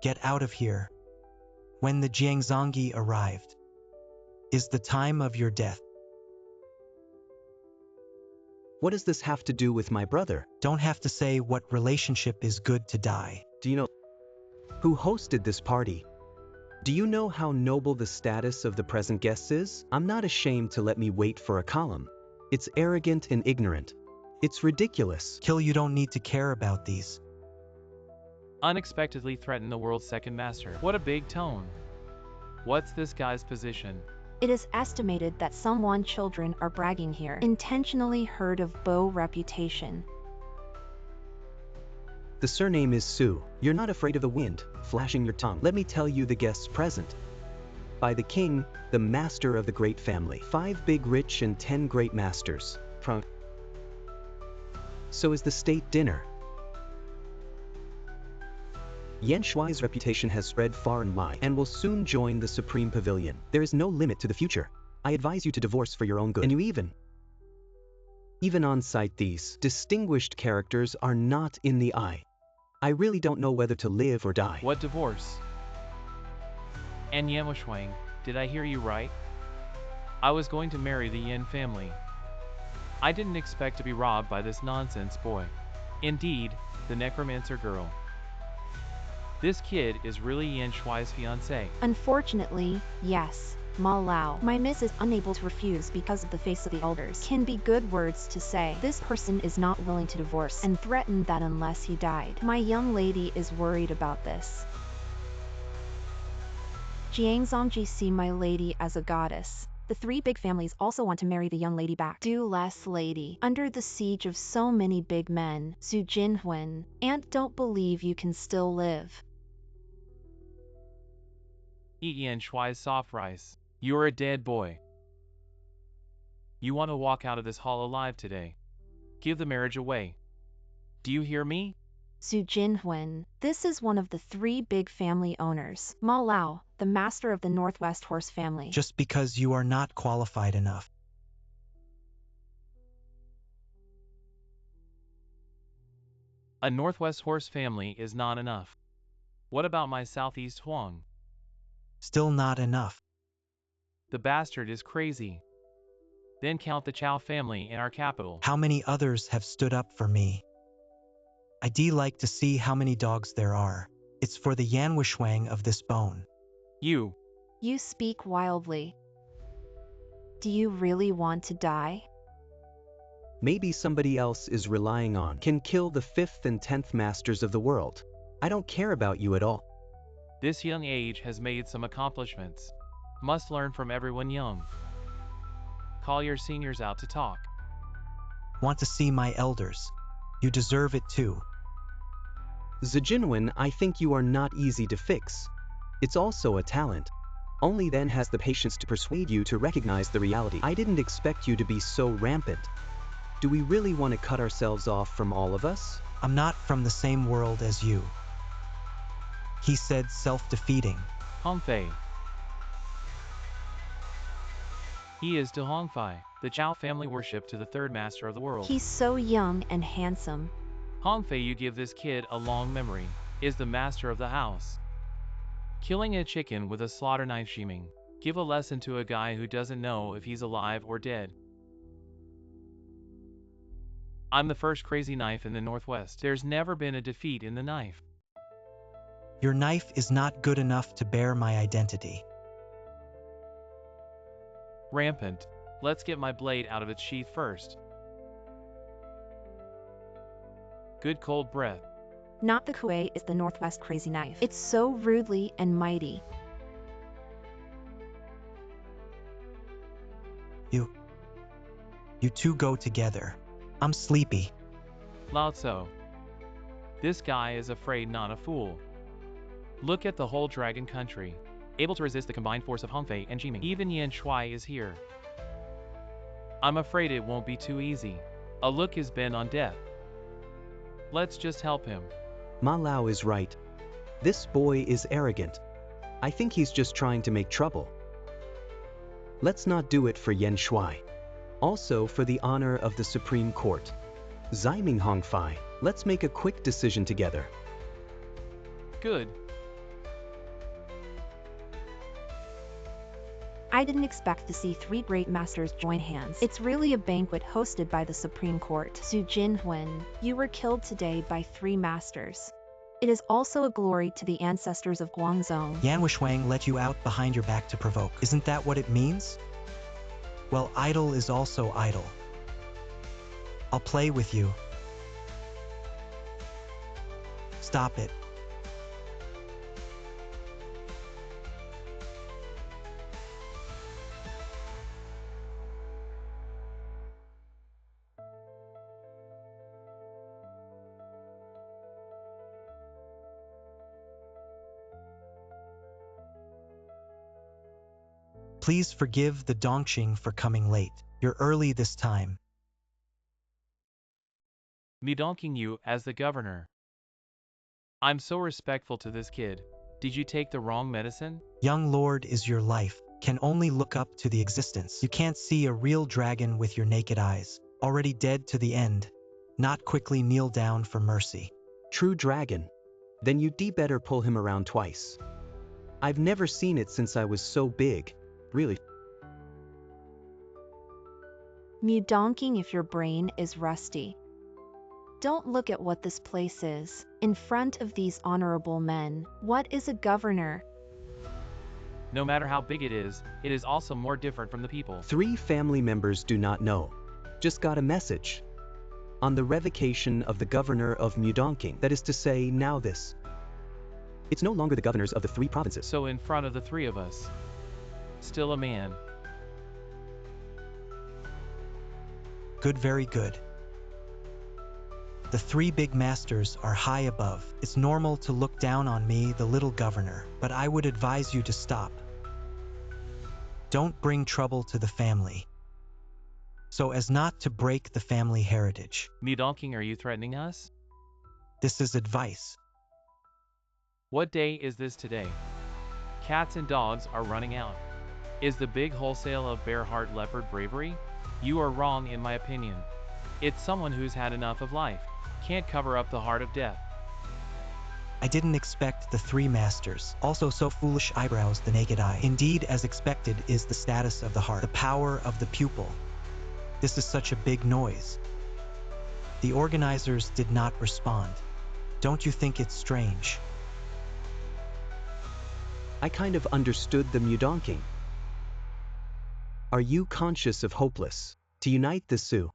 Get out of here. When the Jiangzongi arrived, is the time of your death. What does this have to do with my brother? Don't have to say what relationship is good to die. Do you know who hosted this party? Do you know how noble the status of the present guests is? I'm not ashamed to let me wait for a column. It's arrogant and ignorant. It's ridiculous. Kill, you don't need to care about these. Unexpectedly threaten the world's 2nd master. What a big tone. What's this guy's position? It is estimated that some Wan children are bragging here. Intentionally heard of Bo reputation. The surname is Su. You're not afraid of the wind, flashing your tongue. Let me tell you the guests present. By the king, the master of the great family. 5 big rich and 10 great masters. So is the state dinner. Yan Shuai's reputation has spread far and wide, and will soon join the Supreme Pavilion. There is no limit to the future. I advise you to divorce for your own good. And you even on sight, these distinguished characters are not in the eye. I really don't know whether to live or die. What divorce? And Yan Shuang, did I hear you right? I was going to marry the Yin family. I didn't expect to be robbed by this nonsense boy. Indeed, the necromancer girl. This kid is really Yan Shuai's fiancé. Unfortunately, yes. Ma Lao. My miss is unable to refuse because of the face of the elders. Can be good words to say. This person is not willing to divorce and threatened that unless he died. My young lady is worried about this. Jiang Zongji see my lady as a goddess. The three big families also want to marry the young lady back. Do less, lady. Under the siege of so many big men, Su Jinhuan, and don't believe you can still live. Eat Yan Shuai's soft rice. You're a dead boy. You want to walk out of this hall alive today. Give the marriage away. Do you hear me? Su Jinhuan, this is one of the three big family owners. Ma Lao, the master of the Northwest Horse family. Just because you are not qualified enough. A Northwest Horse family is not enough. What about my Southeast Huang? Still not enough. The bastard is crazy. Then count the Chow family in our capital. How many others have stood up for me? I'd like to see how many dogs there are. It's for the Yan Wushuang of this bone. You speak wildly. Do you really want to die? Maybe somebody else is relying on can kill the 5th and 10th masters of the world. I don't care about you at all. This young age has made some accomplishments. Must learn from everyone young. Call your seniors out to talk. Want to see my elders? You deserve it too. Zijinwen, I think you are not easy to fix. It's also a talent. Only then has the patience to persuade you to recognize the reality. I didn't expect you to be so rampant. Do we really want to cut ourselves off from all of us? I'm not from the same world as you. He said self-defeating. Hongfei. He is to Hongfei. The Chow family worship to the third master of the world. He's so young and handsome. Hongfei, you give this kid a long memory, is the master of the house. Killing a chicken with a slaughter knife shiming. Give a lesson to a guy who doesn't know if he's alive or dead. I'm the first crazy knife in the Northwest. There's never been a defeat in the knife. Your knife is not good enough to bear my identity. Rampant. Let's get my blade out of its sheath first. Good cold breath. Not the Kuei is the Northwest crazy knife. It's so rudely and mighty. You two go together. I'm sleepy. Lao Tzu. This guy is afraid, not a fool. Look at the whole dragon country. Able to resist the combined force of Hongfei and Jiming. Even Yan Shuai is here. I'm afraid it won't be too easy. A look is bent on death. Let's just help him. Ma Lao is right. This boy is arrogant. I think he's just trying to make trouble. Let's not do it for Yan Shuai. Also for the honor of the Supreme Court. Ziming Hongfei, let's make a quick decision together. Good. I didn't expect to see three great masters join hands. It's really a banquet hosted by the Supreme Court. Su Jinhuan, you were killed today by three masters. It is also a glory to the ancestors of Guangzhou. Yan Wushuang let you out behind your back to provoke. Isn't that what it means? Well, idle is also idle. I'll play with you. Stop it. Please forgive the Dongqing for coming late. You're early this time. Me donking you as the governor. I'm so respectful to this kid. Did you take the wrong medicine? Young lord is your life, can only look up to the existence. You can't see a real dragon with your naked eyes. Already dead to the end. Not quickly kneel down for mercy. True dragon. Then you'd better pull him around twice. I've never seen it since I was so big. Really. Me donking if your brain is rusty. Don't look at what this place is. In front of these honorable men, what is a governor? No matter how big it is also more different from the people. 3 family members do not know. Just got a message. On the revocation of the governor of Mudongking, that is to say, now this. It's no longer the governors of the 3 provinces. So in front of the 3 of us. Still a man. Good, very good. The 3 big masters are high above. It's normal to look down on me, the little governor, but I would advise you to stop. Don't bring trouble to the family, so as not to break the family heritage. Mudongking, are you threatening us? This is advice. What day is this today? Cats and dogs are running out. Is the big wholesale of bear heart leopard bravery? You are wrong in my opinion. It's someone who's had enough of life. Can't cover up the heart of death. I didn't expect the 3 masters. Also so foolish eyebrows the naked eye. Indeed, as expected is the status of the heart, the power of the pupil. This is such a big noise. The organizers did not respond. Don't you think it's strange? I kind of understood the Mudongking. Are you conscious of hopeless? To unite the Sioux.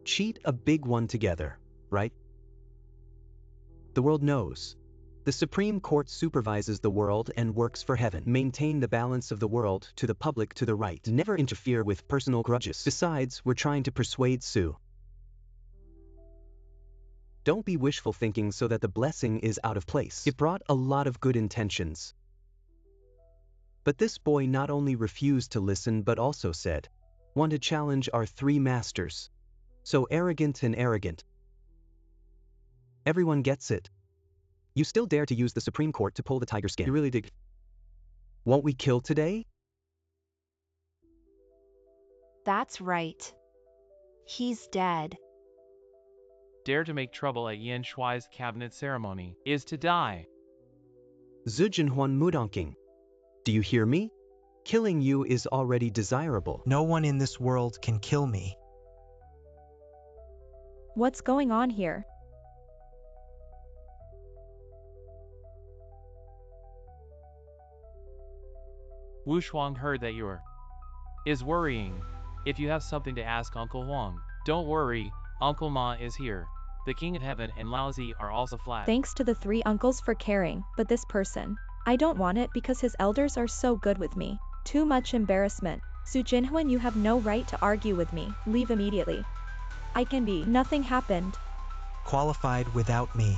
Cheat a big one together, right? The world knows. The Supreme Court supervises the world and works for heaven. Maintain the balance of the world to the public to the right. Never interfere with personal grudges. Besides, we're trying to persuade Sioux. Don't be wishful thinking so that the blessing is out of place. It brought a lot of good intentions. But this boy not only refused to listen but also said, "Want to challenge our 3 masters. So arrogant and arrogant." Everyone gets it. You still dare to use the Supreme Court to pull the tiger skin. You really dig. Won't we kill today? That's right. He's dead. Dare to make trouble at Yan Shuai's cabinet ceremony is to die. Zujinhuan Mudongking. Do you hear me? Killing you is already desirable. No one in this world can kill me. What's going on here? Wu Shuang heard that is worrying. If you have something to ask Uncle Huang, don't worry, Uncle Ma is here. The King of Heaven and Lao Zi are also flat. Thanks to the 3 uncles for caring, but this person, I don't want it because his elders are so good with me. Too much embarrassment. Su Jinhuan, you have no right to argue with me. Leave immediately. I can be. Nothing happened. Qualified without me.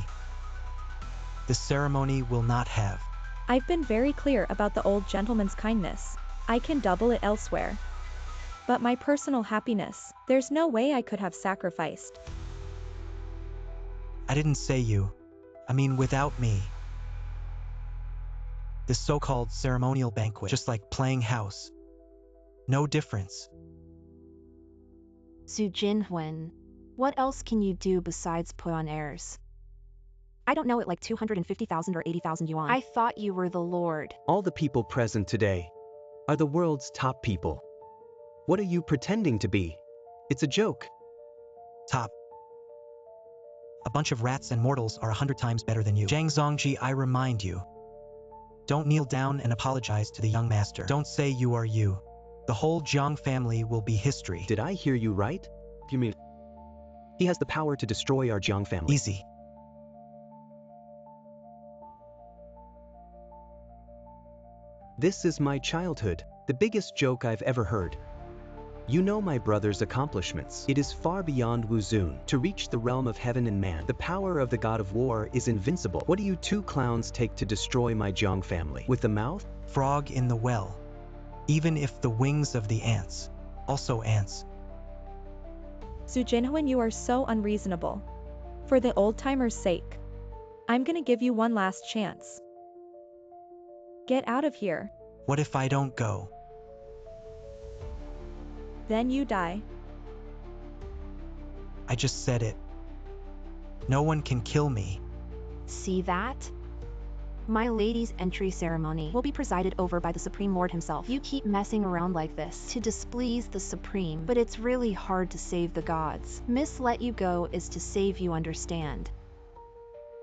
The ceremony will not have. I've been very clear about the old gentleman's kindness. I can double it elsewhere. But my personal happiness, there's no way I could have sacrificed. I didn't say you. I mean without me. This so-called ceremonial banquet, just like playing house. No difference. Su Jinhuan, what else can you do besides put on airs? I don't know it like 250,000 or 80,000 yuan. I thought you were the Lord. All the people present today are the world's top people. What are you pretending to be? It's a joke. Top. A bunch of rats and mortals are 100 times better than you. Zhang Zongji, I remind you. Don't kneel down and apologize to the young master. Don't say you are you. The whole Jiang family will be history. Did I hear you right? You mean he has the power to destroy our Jiang family? Easy. This is my childhood, the biggest joke I've ever heard. You know my brother's accomplishments. It is far beyond Wuzun. To reach the realm of heaven and man, the power of the god of war is invincible. What do you 2 clowns take to destroy my Jiang family? With the mouth? Frog in the well. Even if the wings of the ants. Also ants. Su Jinhuan, you are so unreasonable. For the old-timers' sake, I'm gonna give you one last chance. Get out of here. What if I don't go? Then you die. I just said it. No one can kill me. See that? My lady's entry ceremony will be presided over by the Supreme Lord himself. You keep messing around like this to displease the Supreme, but it's really hard to save the gods. Miss let you go is to save you, understand?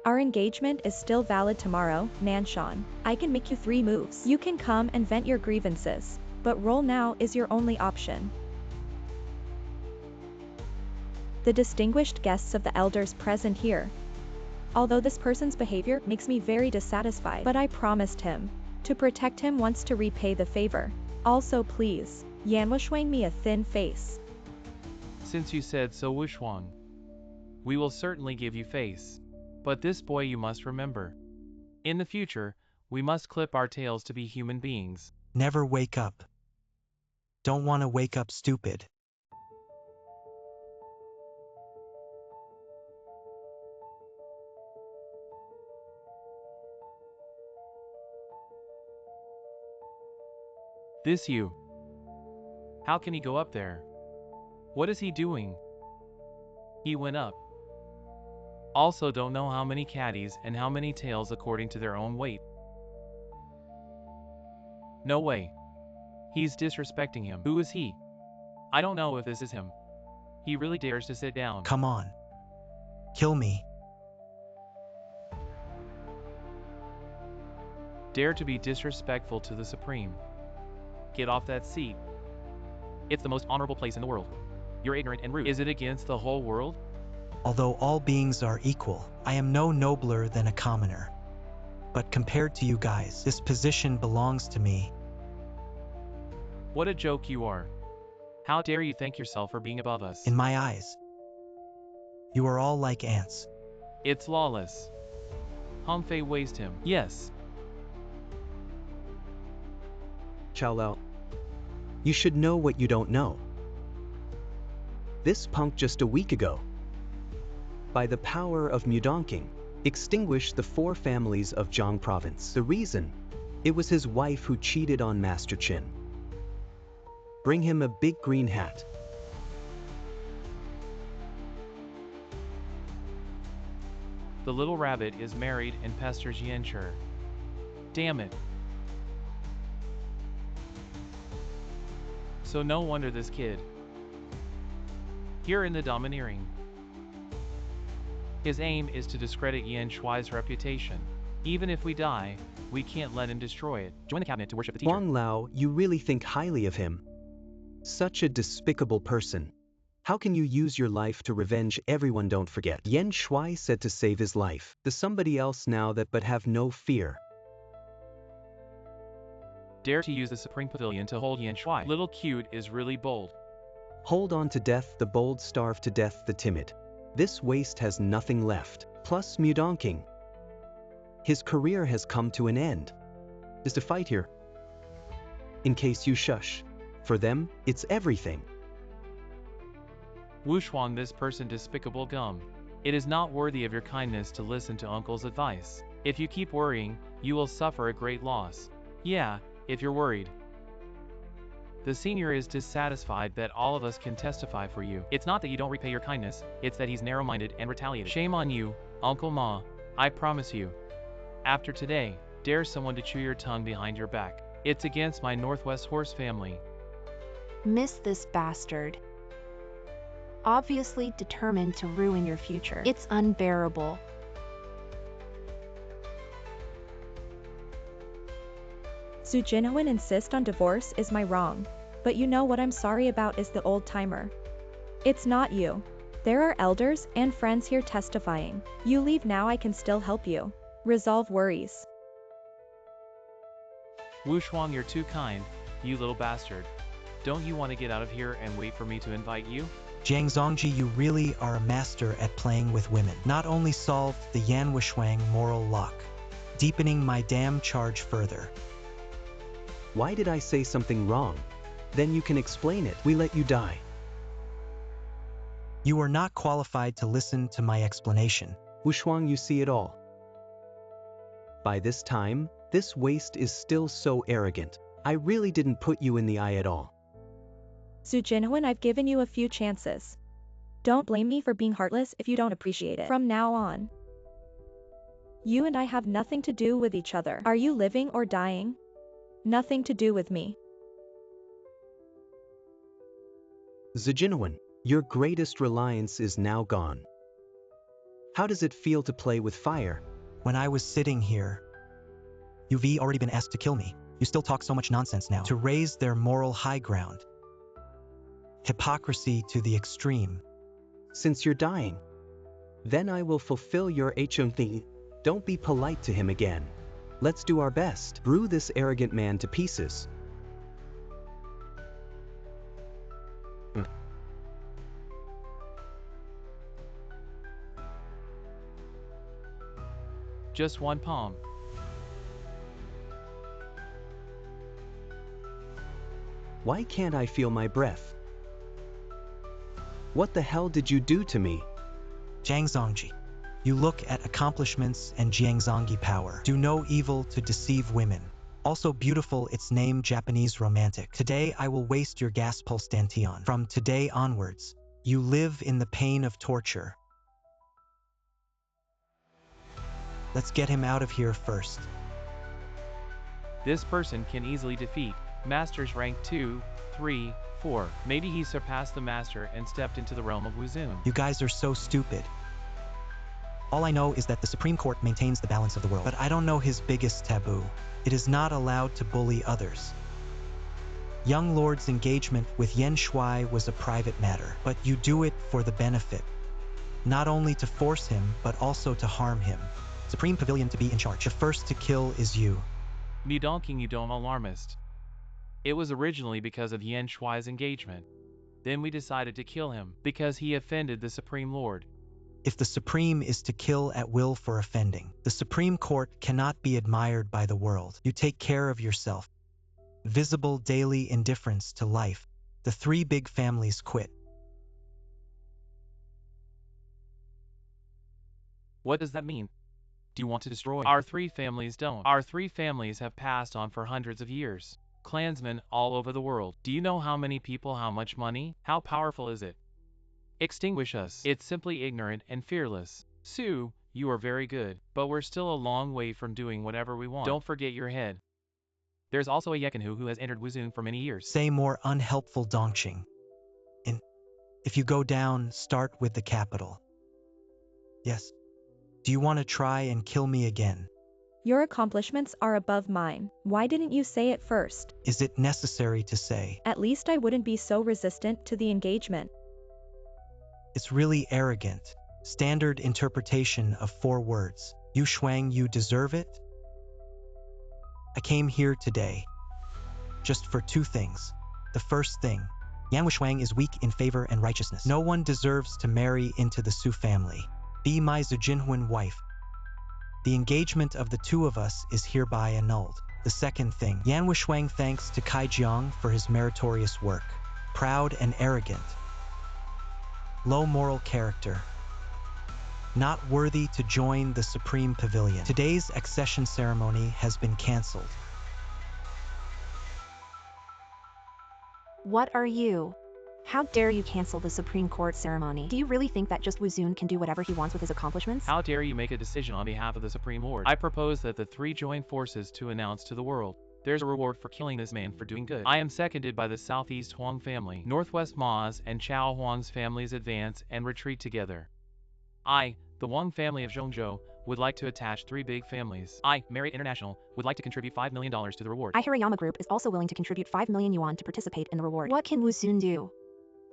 Our engagement is still valid tomorrow, Nanshan. I can make you 3 moves. You can come and vent your grievances, but roll now is your only option. The distinguished guests of the elders present here. Although this person's behavior makes me very dissatisfied, but I promised him to protect him once to repay the favor. Also please, Yanwashuang me a thin face. Since you said so, Wushwang, we will certainly give you face. But this boy you must remember. In the future, we must clip our tails to be human beings. Never wake up. Don't want to wake up, stupid. This you. How can he go up there? What is he doing? He went up. Also don't know how many caddies and how many tails according to their own weight. No way. He's disrespecting him. Who is he? I don't know if this is him. He really dares to sit down. Come on. Kill me. Dare to be disrespectful to the Supreme. Get off that seat. It's the most honorable place in the world. You're ignorant and rude. Is it against the whole world? Although all beings are equal, I am no nobler than a commoner. But compared to you guys, this position belongs to me. What a joke you are. How dare you thank yourself for being above us? In my eyes, you are all like ants. It's lawless. Humfei waste him. Yes. Chow Lao, you should know what you don't know. This punk just a week ago, by the power of Mudonking, extinguished the 4 families of Jiang province. The reason? It was his wife who cheated on Master Chin. Bring him a big green hat. The little rabbit is married and pesters Yancher. Damn it. So no wonder this kid. Here in the domineering. His aim is to discredit Yan Shuai's reputation. Even if we die, we can't let him destroy it. Join the cabinet to worship the teacher. Huang Lao, you really think highly of him? Such a despicable person. How can you use your life to revenge everyone? Don't forget. Yan Shuai said to save his life. There's somebody else now that but have no fear. Dare to use the Supreme Pavilion to hold Yan Shuai. Little cute is really bold. Hold on to death the bold, starve to death the timid. This waste has nothing left. Plus Mudonking. His career has come to an end. Is to fight here. In case you shush. For them, it's everything. Wushwang, this person despicable gum. It is not worthy of your kindness to listen to uncle's advice. If you keep worrying, you will suffer a great loss. Yeah, if you're worried. The senior is dissatisfied that all of us can testify for you. It's not that you don't repay your kindness, it's that he's narrow-minded and retaliated. Shame on you, Uncle Ma, I promise you. After today, dare someone to chew your tongue behind your back. It's against my Northwest Horse family. Miss this bastard. Obviously determined to ruin your future. It's unbearable. Su Jinhuan insist on divorce is my wrong. But you know what I'm sorry about is the old timer. It's not you. There are elders and friends here testifying. You leave now, I can still help you. Resolve worries. Wushwang, you're too kind, you little bastard. Don't you want to get out of here and wait for me to invite you? Jiang Zongji, you really are a master at playing with women. Not only solved the Yan Wushuang moral lock, deepening my damn charge further. Why did I say something wrong? Then you can explain it. We let you die. You are not qualified to listen to my explanation. Wushuang, you see it all. By this time, this waste is still so arrogant. I really didn't put you in the eye at all. Su Jinhuan, I've given you a few chances. Don't blame me for being heartless if you don't appreciate it. From now on, You and I have nothing to do with each other. Are you living or dying? Nothing to do with me. Zijinwen, your greatest reliance is now gone. How does it feel to play with fire? When I was sitting here, you've already been asked to kill me. You still talk so much nonsense now. To raise their moral high ground. Hypocrisy to the extreme. Since you're dying, then I will fulfill your HMT. Don't be polite to him again. Let's do our best. Brew this arrogant man to pieces. Just one palm. Why can't I feel my breath? What the hell did you do to me? Jiangzongji. You look at accomplishments and Jiangzongji power. Do no evil to deceive women. Also beautiful, its name Japanese romantic. Today I will waste your gas pulse dantian. From today onwards, you live in the pain of torture. Let's get him out of here first. This person can easily defeat Masters rank 2, 3, 4. Maybe he surpassed the Master and stepped into the realm of Wuzun. You guys are so stupid. All I know is that the Supreme Court maintains the balance of the world. But I don't know his biggest taboo. It is not allowed to bully others. Young Lord's engagement with Yan Shui was a private matter, but you do it for the benefit. Not only to force him, but also to harm him. Supreme Pavilion to be in charge. The first to kill is you. Me donking you don't alarmist. It was originally because of Yan Shui's engagement. Then we decided to kill him, because he offended the Supreme Lord. If the Supreme is to kill at will for offending, the Supreme Court cannot be admired by the world. You take care of yourself. Visible daily indifference to life. The three big families quit. What does that mean? Do you want to destroy? Our three families don't. Our three families have passed on for hundreds of years. Clansmen all over the world. Do you know how many people, how much money? How powerful is it? Extinguish us. It's simply ignorant and fearless. Sue, you are very good, but we're still a long way from doing whatever we want. Don't forget your head. There's also a Yekanhu who has entered Wuzun for many years. Say more unhelpful Dongqing. If you go down, start with the capital. Yes. Do you want to try and kill me again? Your accomplishments are above mine. Why didn't you say it first? Is it necessary to say? At least I wouldn't be so resistant to the engagement. It's really arrogant. Standard interpretation of 4 words. Yu Shuang, you deserve it? I came here today just for 2 things. The first thing, Yan Shuang is weak in favor and righteousness. No one deserves to marry into the Su family. Be my Zijinwen wife. The engagement of the 2 of us is hereby annulled. The second thing, Yan Shuang thanks to Kai Jiang for his meritorious work. Proud and arrogant. Low moral character. Not worthy to join the Supreme Pavilion. Today's accession ceremony has been cancelled. What are you? How dare you cancel the Supreme Court ceremony? Do you really think that just Wuzun can do whatever he wants with his accomplishments? How dare you make a decision on behalf of the Supreme Lord? I propose that the 3 join forces to announce to the world. There's a reward for killing this man for doing good. I am seconded by the Southeast Huang family. Northwest Ma's and Chao Huang's families advance and retreat together. I, the Huang family of Zhongzhou, would like to attach 3 big families. I, Marriott International, would like to contribute $5 million to the reward. I, Hirayama Group, is also willing to contribute 5 million yuan to participate in the reward. What can Wuzun do?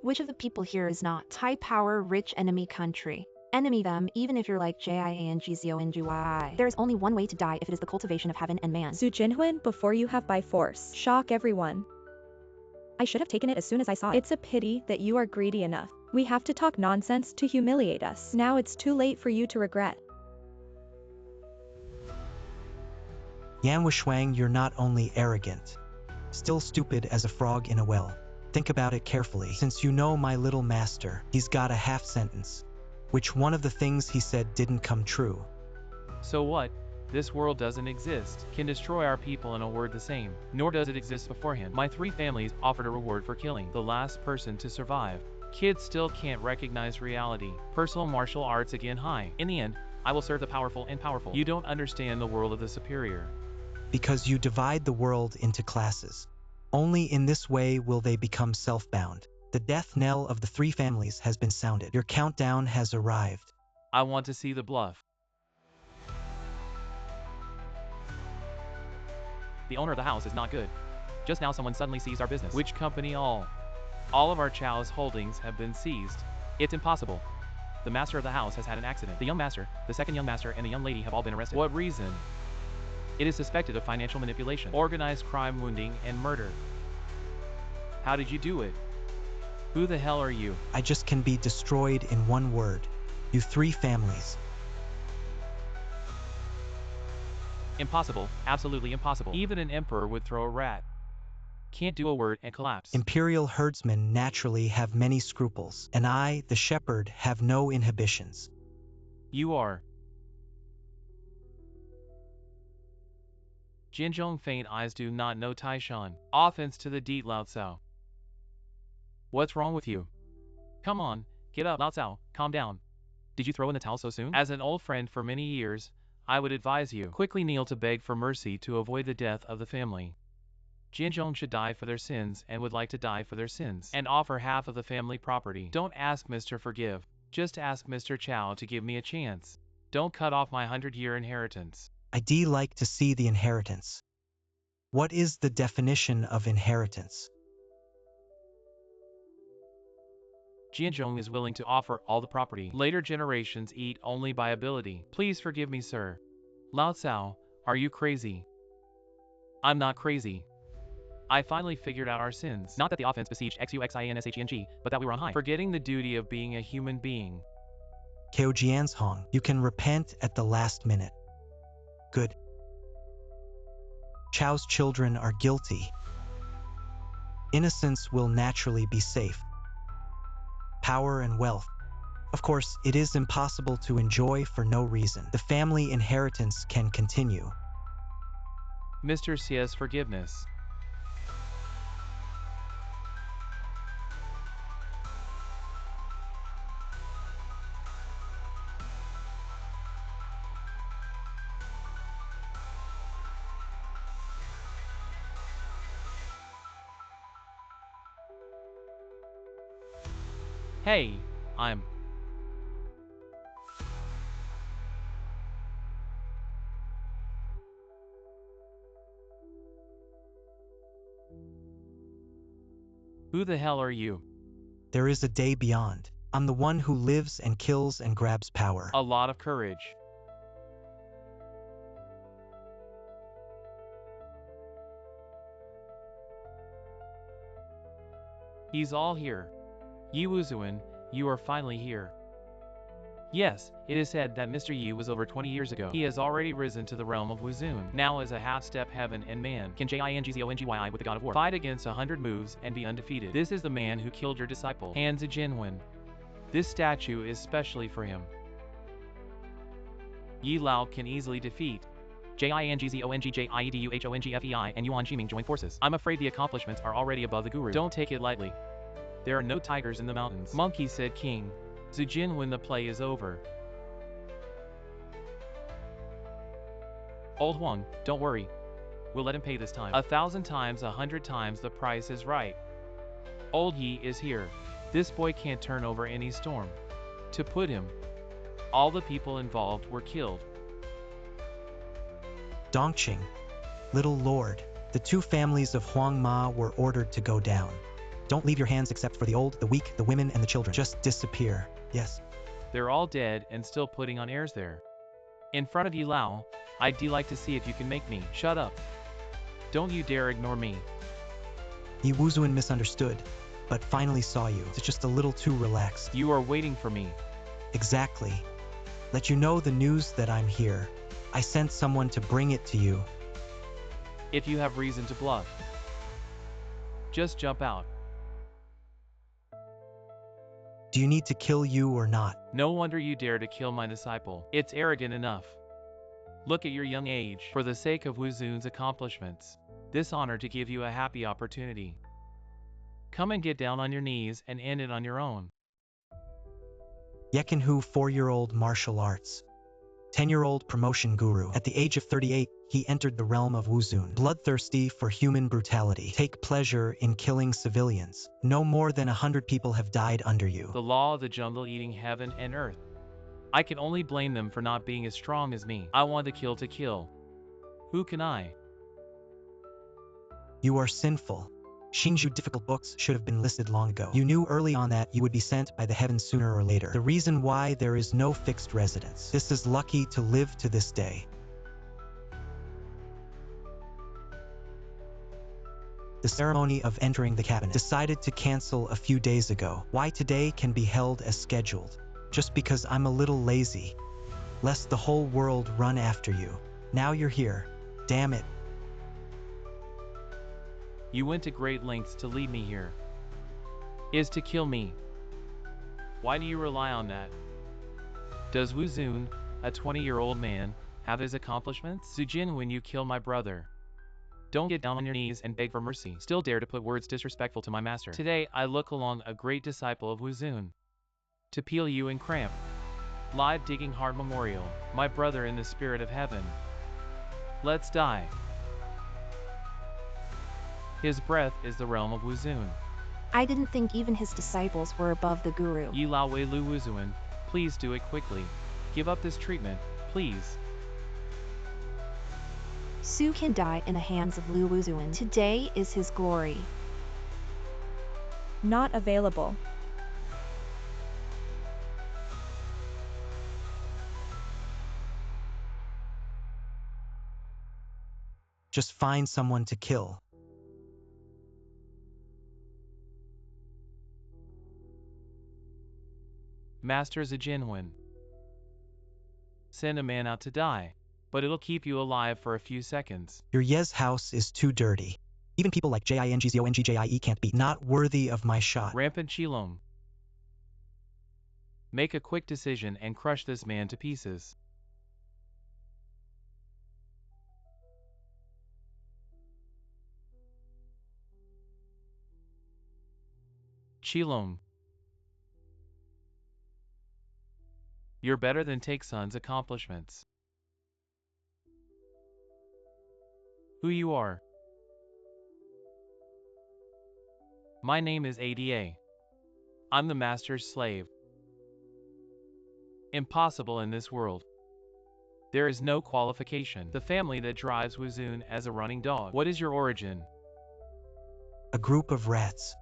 Which of the people here is not high power, rich enemy country? Enemy them, even if you're like JIANGZONGY. There is only one way to die if it is the cultivation of heaven and man. Zijinwen, before you have by force. Shock everyone. I should have taken it as soon as I saw it. It's a pity that you are greedy enough. We have to talk nonsense to humiliate us. Now it's too late for you to regret. Yan Shuang, you're not only arrogant, still stupid as a frog in a well. Think about it carefully. Since you know my little master, he's got a half sentence. Which one of the things he said didn't come true? So what? This world doesn't exist, can destroy our people in a word the same, nor does it exist beforehand. My 3 families offered a reward for killing the last person to survive. Kids still can't recognize reality. Personal martial arts again high. In the end, I will serve the powerful and powerful. You don't understand the world of the superior. Because you divide the world into classes. Only in this way will they become self-bound. The death knell of the three families has been sounded. Your countdown has arrived. I want to see the bluff. The owner of the house is not good. Just now someone suddenly seized our business. Which company all? All of our Chow's holdings have been seized. It's impossible. The master of the house has had an accident. The young master, the second young master, and the young lady have all been arrested. What reason? It is suspected of financial manipulation, organized crime, wounding, and murder. How did you do it? Who the hell are you? I just can be destroyed in one word. You three families. Impossible, absolutely impossible. Even an emperor would throw a rat. Can't do a word and collapse. Imperial herdsmen naturally have many scruples, and I, the shepherd, have no inhibitions. You are. Jinzhong faint eyes do not know Taishan. Offense to the deed, Lao Cao. What's wrong with you? Come on, get up, Lao Cao, calm down. Did you throw in the towel so soon? As an old friend for many years, I would advise you quickly kneel to beg for mercy to avoid the death of the family. Jinzhong should die for their sins and would like to die for their sins and offer half of the family property. Don't ask Mr. Forgive. Just ask Mr. Chow to give me a chance. Don't cut off my 100-year inheritance. I'd like to see the inheritance. What is the definition of inheritance? Jinzhong is willing to offer all the property. Later generations eat only by ability. Please forgive me, sir. Lao Cao, are you crazy? I'm not crazy. I finally figured out our sins. Not that the offense besieged XUXINSHENG, but that we were on high. Forgetting the duty of being a human being. Keo Jianzhong, you can repent at the last minute. Good. Chow's children are guilty. Innocence will naturally be safe. Power and wealth. Of course, it is impossible to enjoy for no reason. The family inheritance can continue. Mr. Sia's forgiveness. Hey, I'm... Who the hell are you? There is a day beyond. I'm the one who lives and kills and grabs power. A lot of courage. He's all here. Yi Wuzuan, you are finally here. Yes, it is said that Mr. Yi was over 20 years ago. He has already risen to the realm of Wuzun. Now as a half-step heaven and man, can Jingzongyi with the god of war fight against 100 moves and be undefeated. This is the man who killed your disciple, Han Zijinwen. This statue is specially for him. Yi Lao can easily defeat Jingzongjiedufei and Yuan Jiming join forces. I'm afraid the accomplishments are already above the guru. Don't take it lightly. There are no tigers in the mountains. Monkey, said King Zijin, when the play is over. Old Huang, don't worry. We'll let him pay this time. 1,000 times, 100 times the price is right. Old Yi is here. This boy can't turn over any storm. To put him, all the people involved were killed. Dongqing, little lord, the two families of Huang Ma were ordered to go down. Don't leave your hands except for the old, the weak, the women, and the children. Just disappear. Yes. They're all dead and still putting on airs there. In front of Yi Lao, I'd like to see if you can make me. Shut up. Don't you dare ignore me. Yi Wuzuan misunderstood, but finally saw you. It's just a little too relaxed. You are waiting for me. Exactly. Let you know the news that I'm here. I sent someone to bring it to you. If you have reason to bluff, just jump out. Do you need to kill you or not? No wonder you dare to kill my disciple. It's arrogant enough. Look at your young age. For the sake of Wuzun's accomplishments, this honor to give you a happy opportunity. Come and get down on your knees and end it on your own. Yekenhu 4-year-old martial arts. 10-year-old promotion guru. At the age of 38, he entered the realm of Wuzun, bloodthirsty for human brutality. Take pleasure in killing civilians. No more than 100 people have died under you. The law of the jungle eating heaven and earth. I can only blame them for not being as strong as me. I want to kill. Who can I? You are sinful. Shinju difficult books should have been listed long ago. You knew early on that you would be sent by the heavens sooner or later. The reason why there is no fixed residence. This is lucky to live to this day. The ceremony of entering the cabinet decided to cancel a few days ago. Why today can be held as scheduled? Just because I'm a little lazy. Lest the whole world run after you. Now you're here. Damn it. You went to great lengths to lead me here. Is to kill me. Why do you rely on that? Does Wuzun, a 20-year-old man, have his accomplishments? Zujin, when you kill my brother, don't get down on your knees and beg for mercy. Still dare to put words disrespectful to my master. Today I look along a great disciple of Wuzun. To peel you and cramp. Live digging heart memorial, my brother in the spirit of heaven. Let's die. His breath is the realm of Wuzun. I didn't think even his disciples were above the guru. Yi Lao Wei Lu Wuzun, please do it quickly. Give up this treatment, please. Su can die in the hands of Lu Wuzuan. Today is his glory. Not available. Just find someone to kill. Master Zijinwen. Send a man out to die, but it'll keep you alive for a few seconds. Your Yez house is too dirty. Even people like Jingzongjie can't be not worthy of my shot. Rampant Qilong. Make a quick decision and crush this man to pieces. Qilong. You're better than Take Sun's accomplishments. Who you are? My name is ADA. I'm the master's slave. Impossible in this world. There is no qualification. The family that drives Wuzun as a running dog. What is your origin? A group of rats.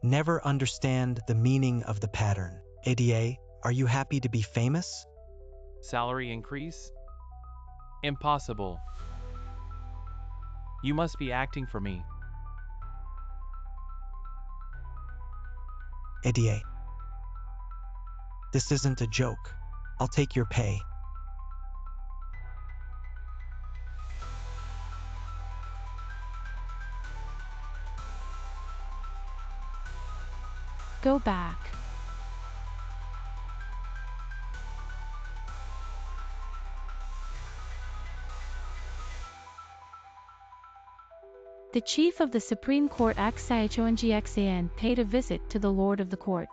Never understand the meaning of the pattern. ADA, are you happy to be famous? Salary increase? Impossible. You must be acting for me. ADA. This isn't a joke. I'll take your pay. Go back. The chief of the Supreme Court Xaichuan paid a visit to the Lord of the Court.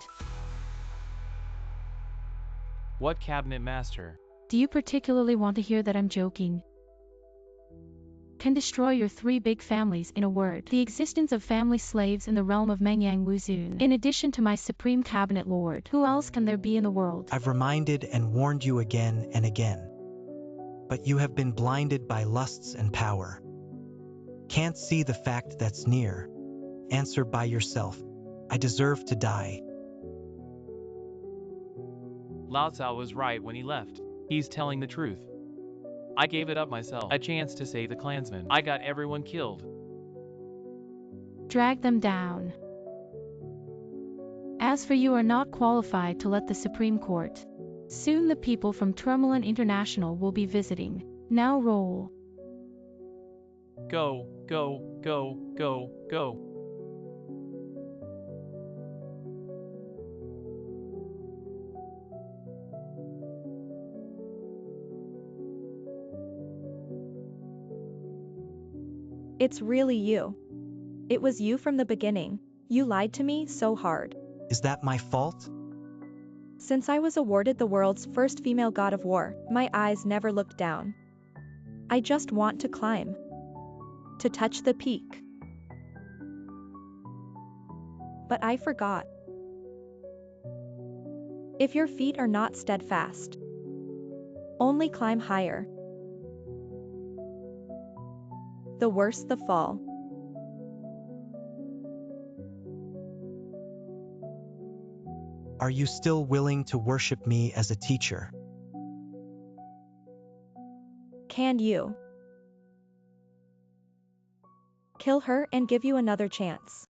What cabinet master? Do you particularly want to hear that I'm joking? Can destroy your three big families in a word. The existence of family slaves in the realm of Mengyang Wuzun. In addition to my Supreme Cabinet Lord, who else can there be in the world? I've reminded and warned you again and again. But you have been blinded by lusts and power. Can't see the fact that's near. Answer by yourself. I deserve to die. Lao Tzu was right when he left. He's telling the truth. I gave it up myself. A chance to save the clansmen. I got everyone killed. Drag them down. As for you are not qualified to let the Supreme Court. Soon the people from Tourmaline International will be visiting. Now roll. Go, go, go, go, go. It's really you. It was you from the beginning. You lied to me so hard. Is that my fault? Since I was awarded the world's first female god of war, my eyes never looked down. I just want to climb. To touch the peak. But I forgot. If your feet are not steadfast, only climb higher. The worse the fall. Are you still willing to worship me as a teacher? Can you kill her and give you another chance?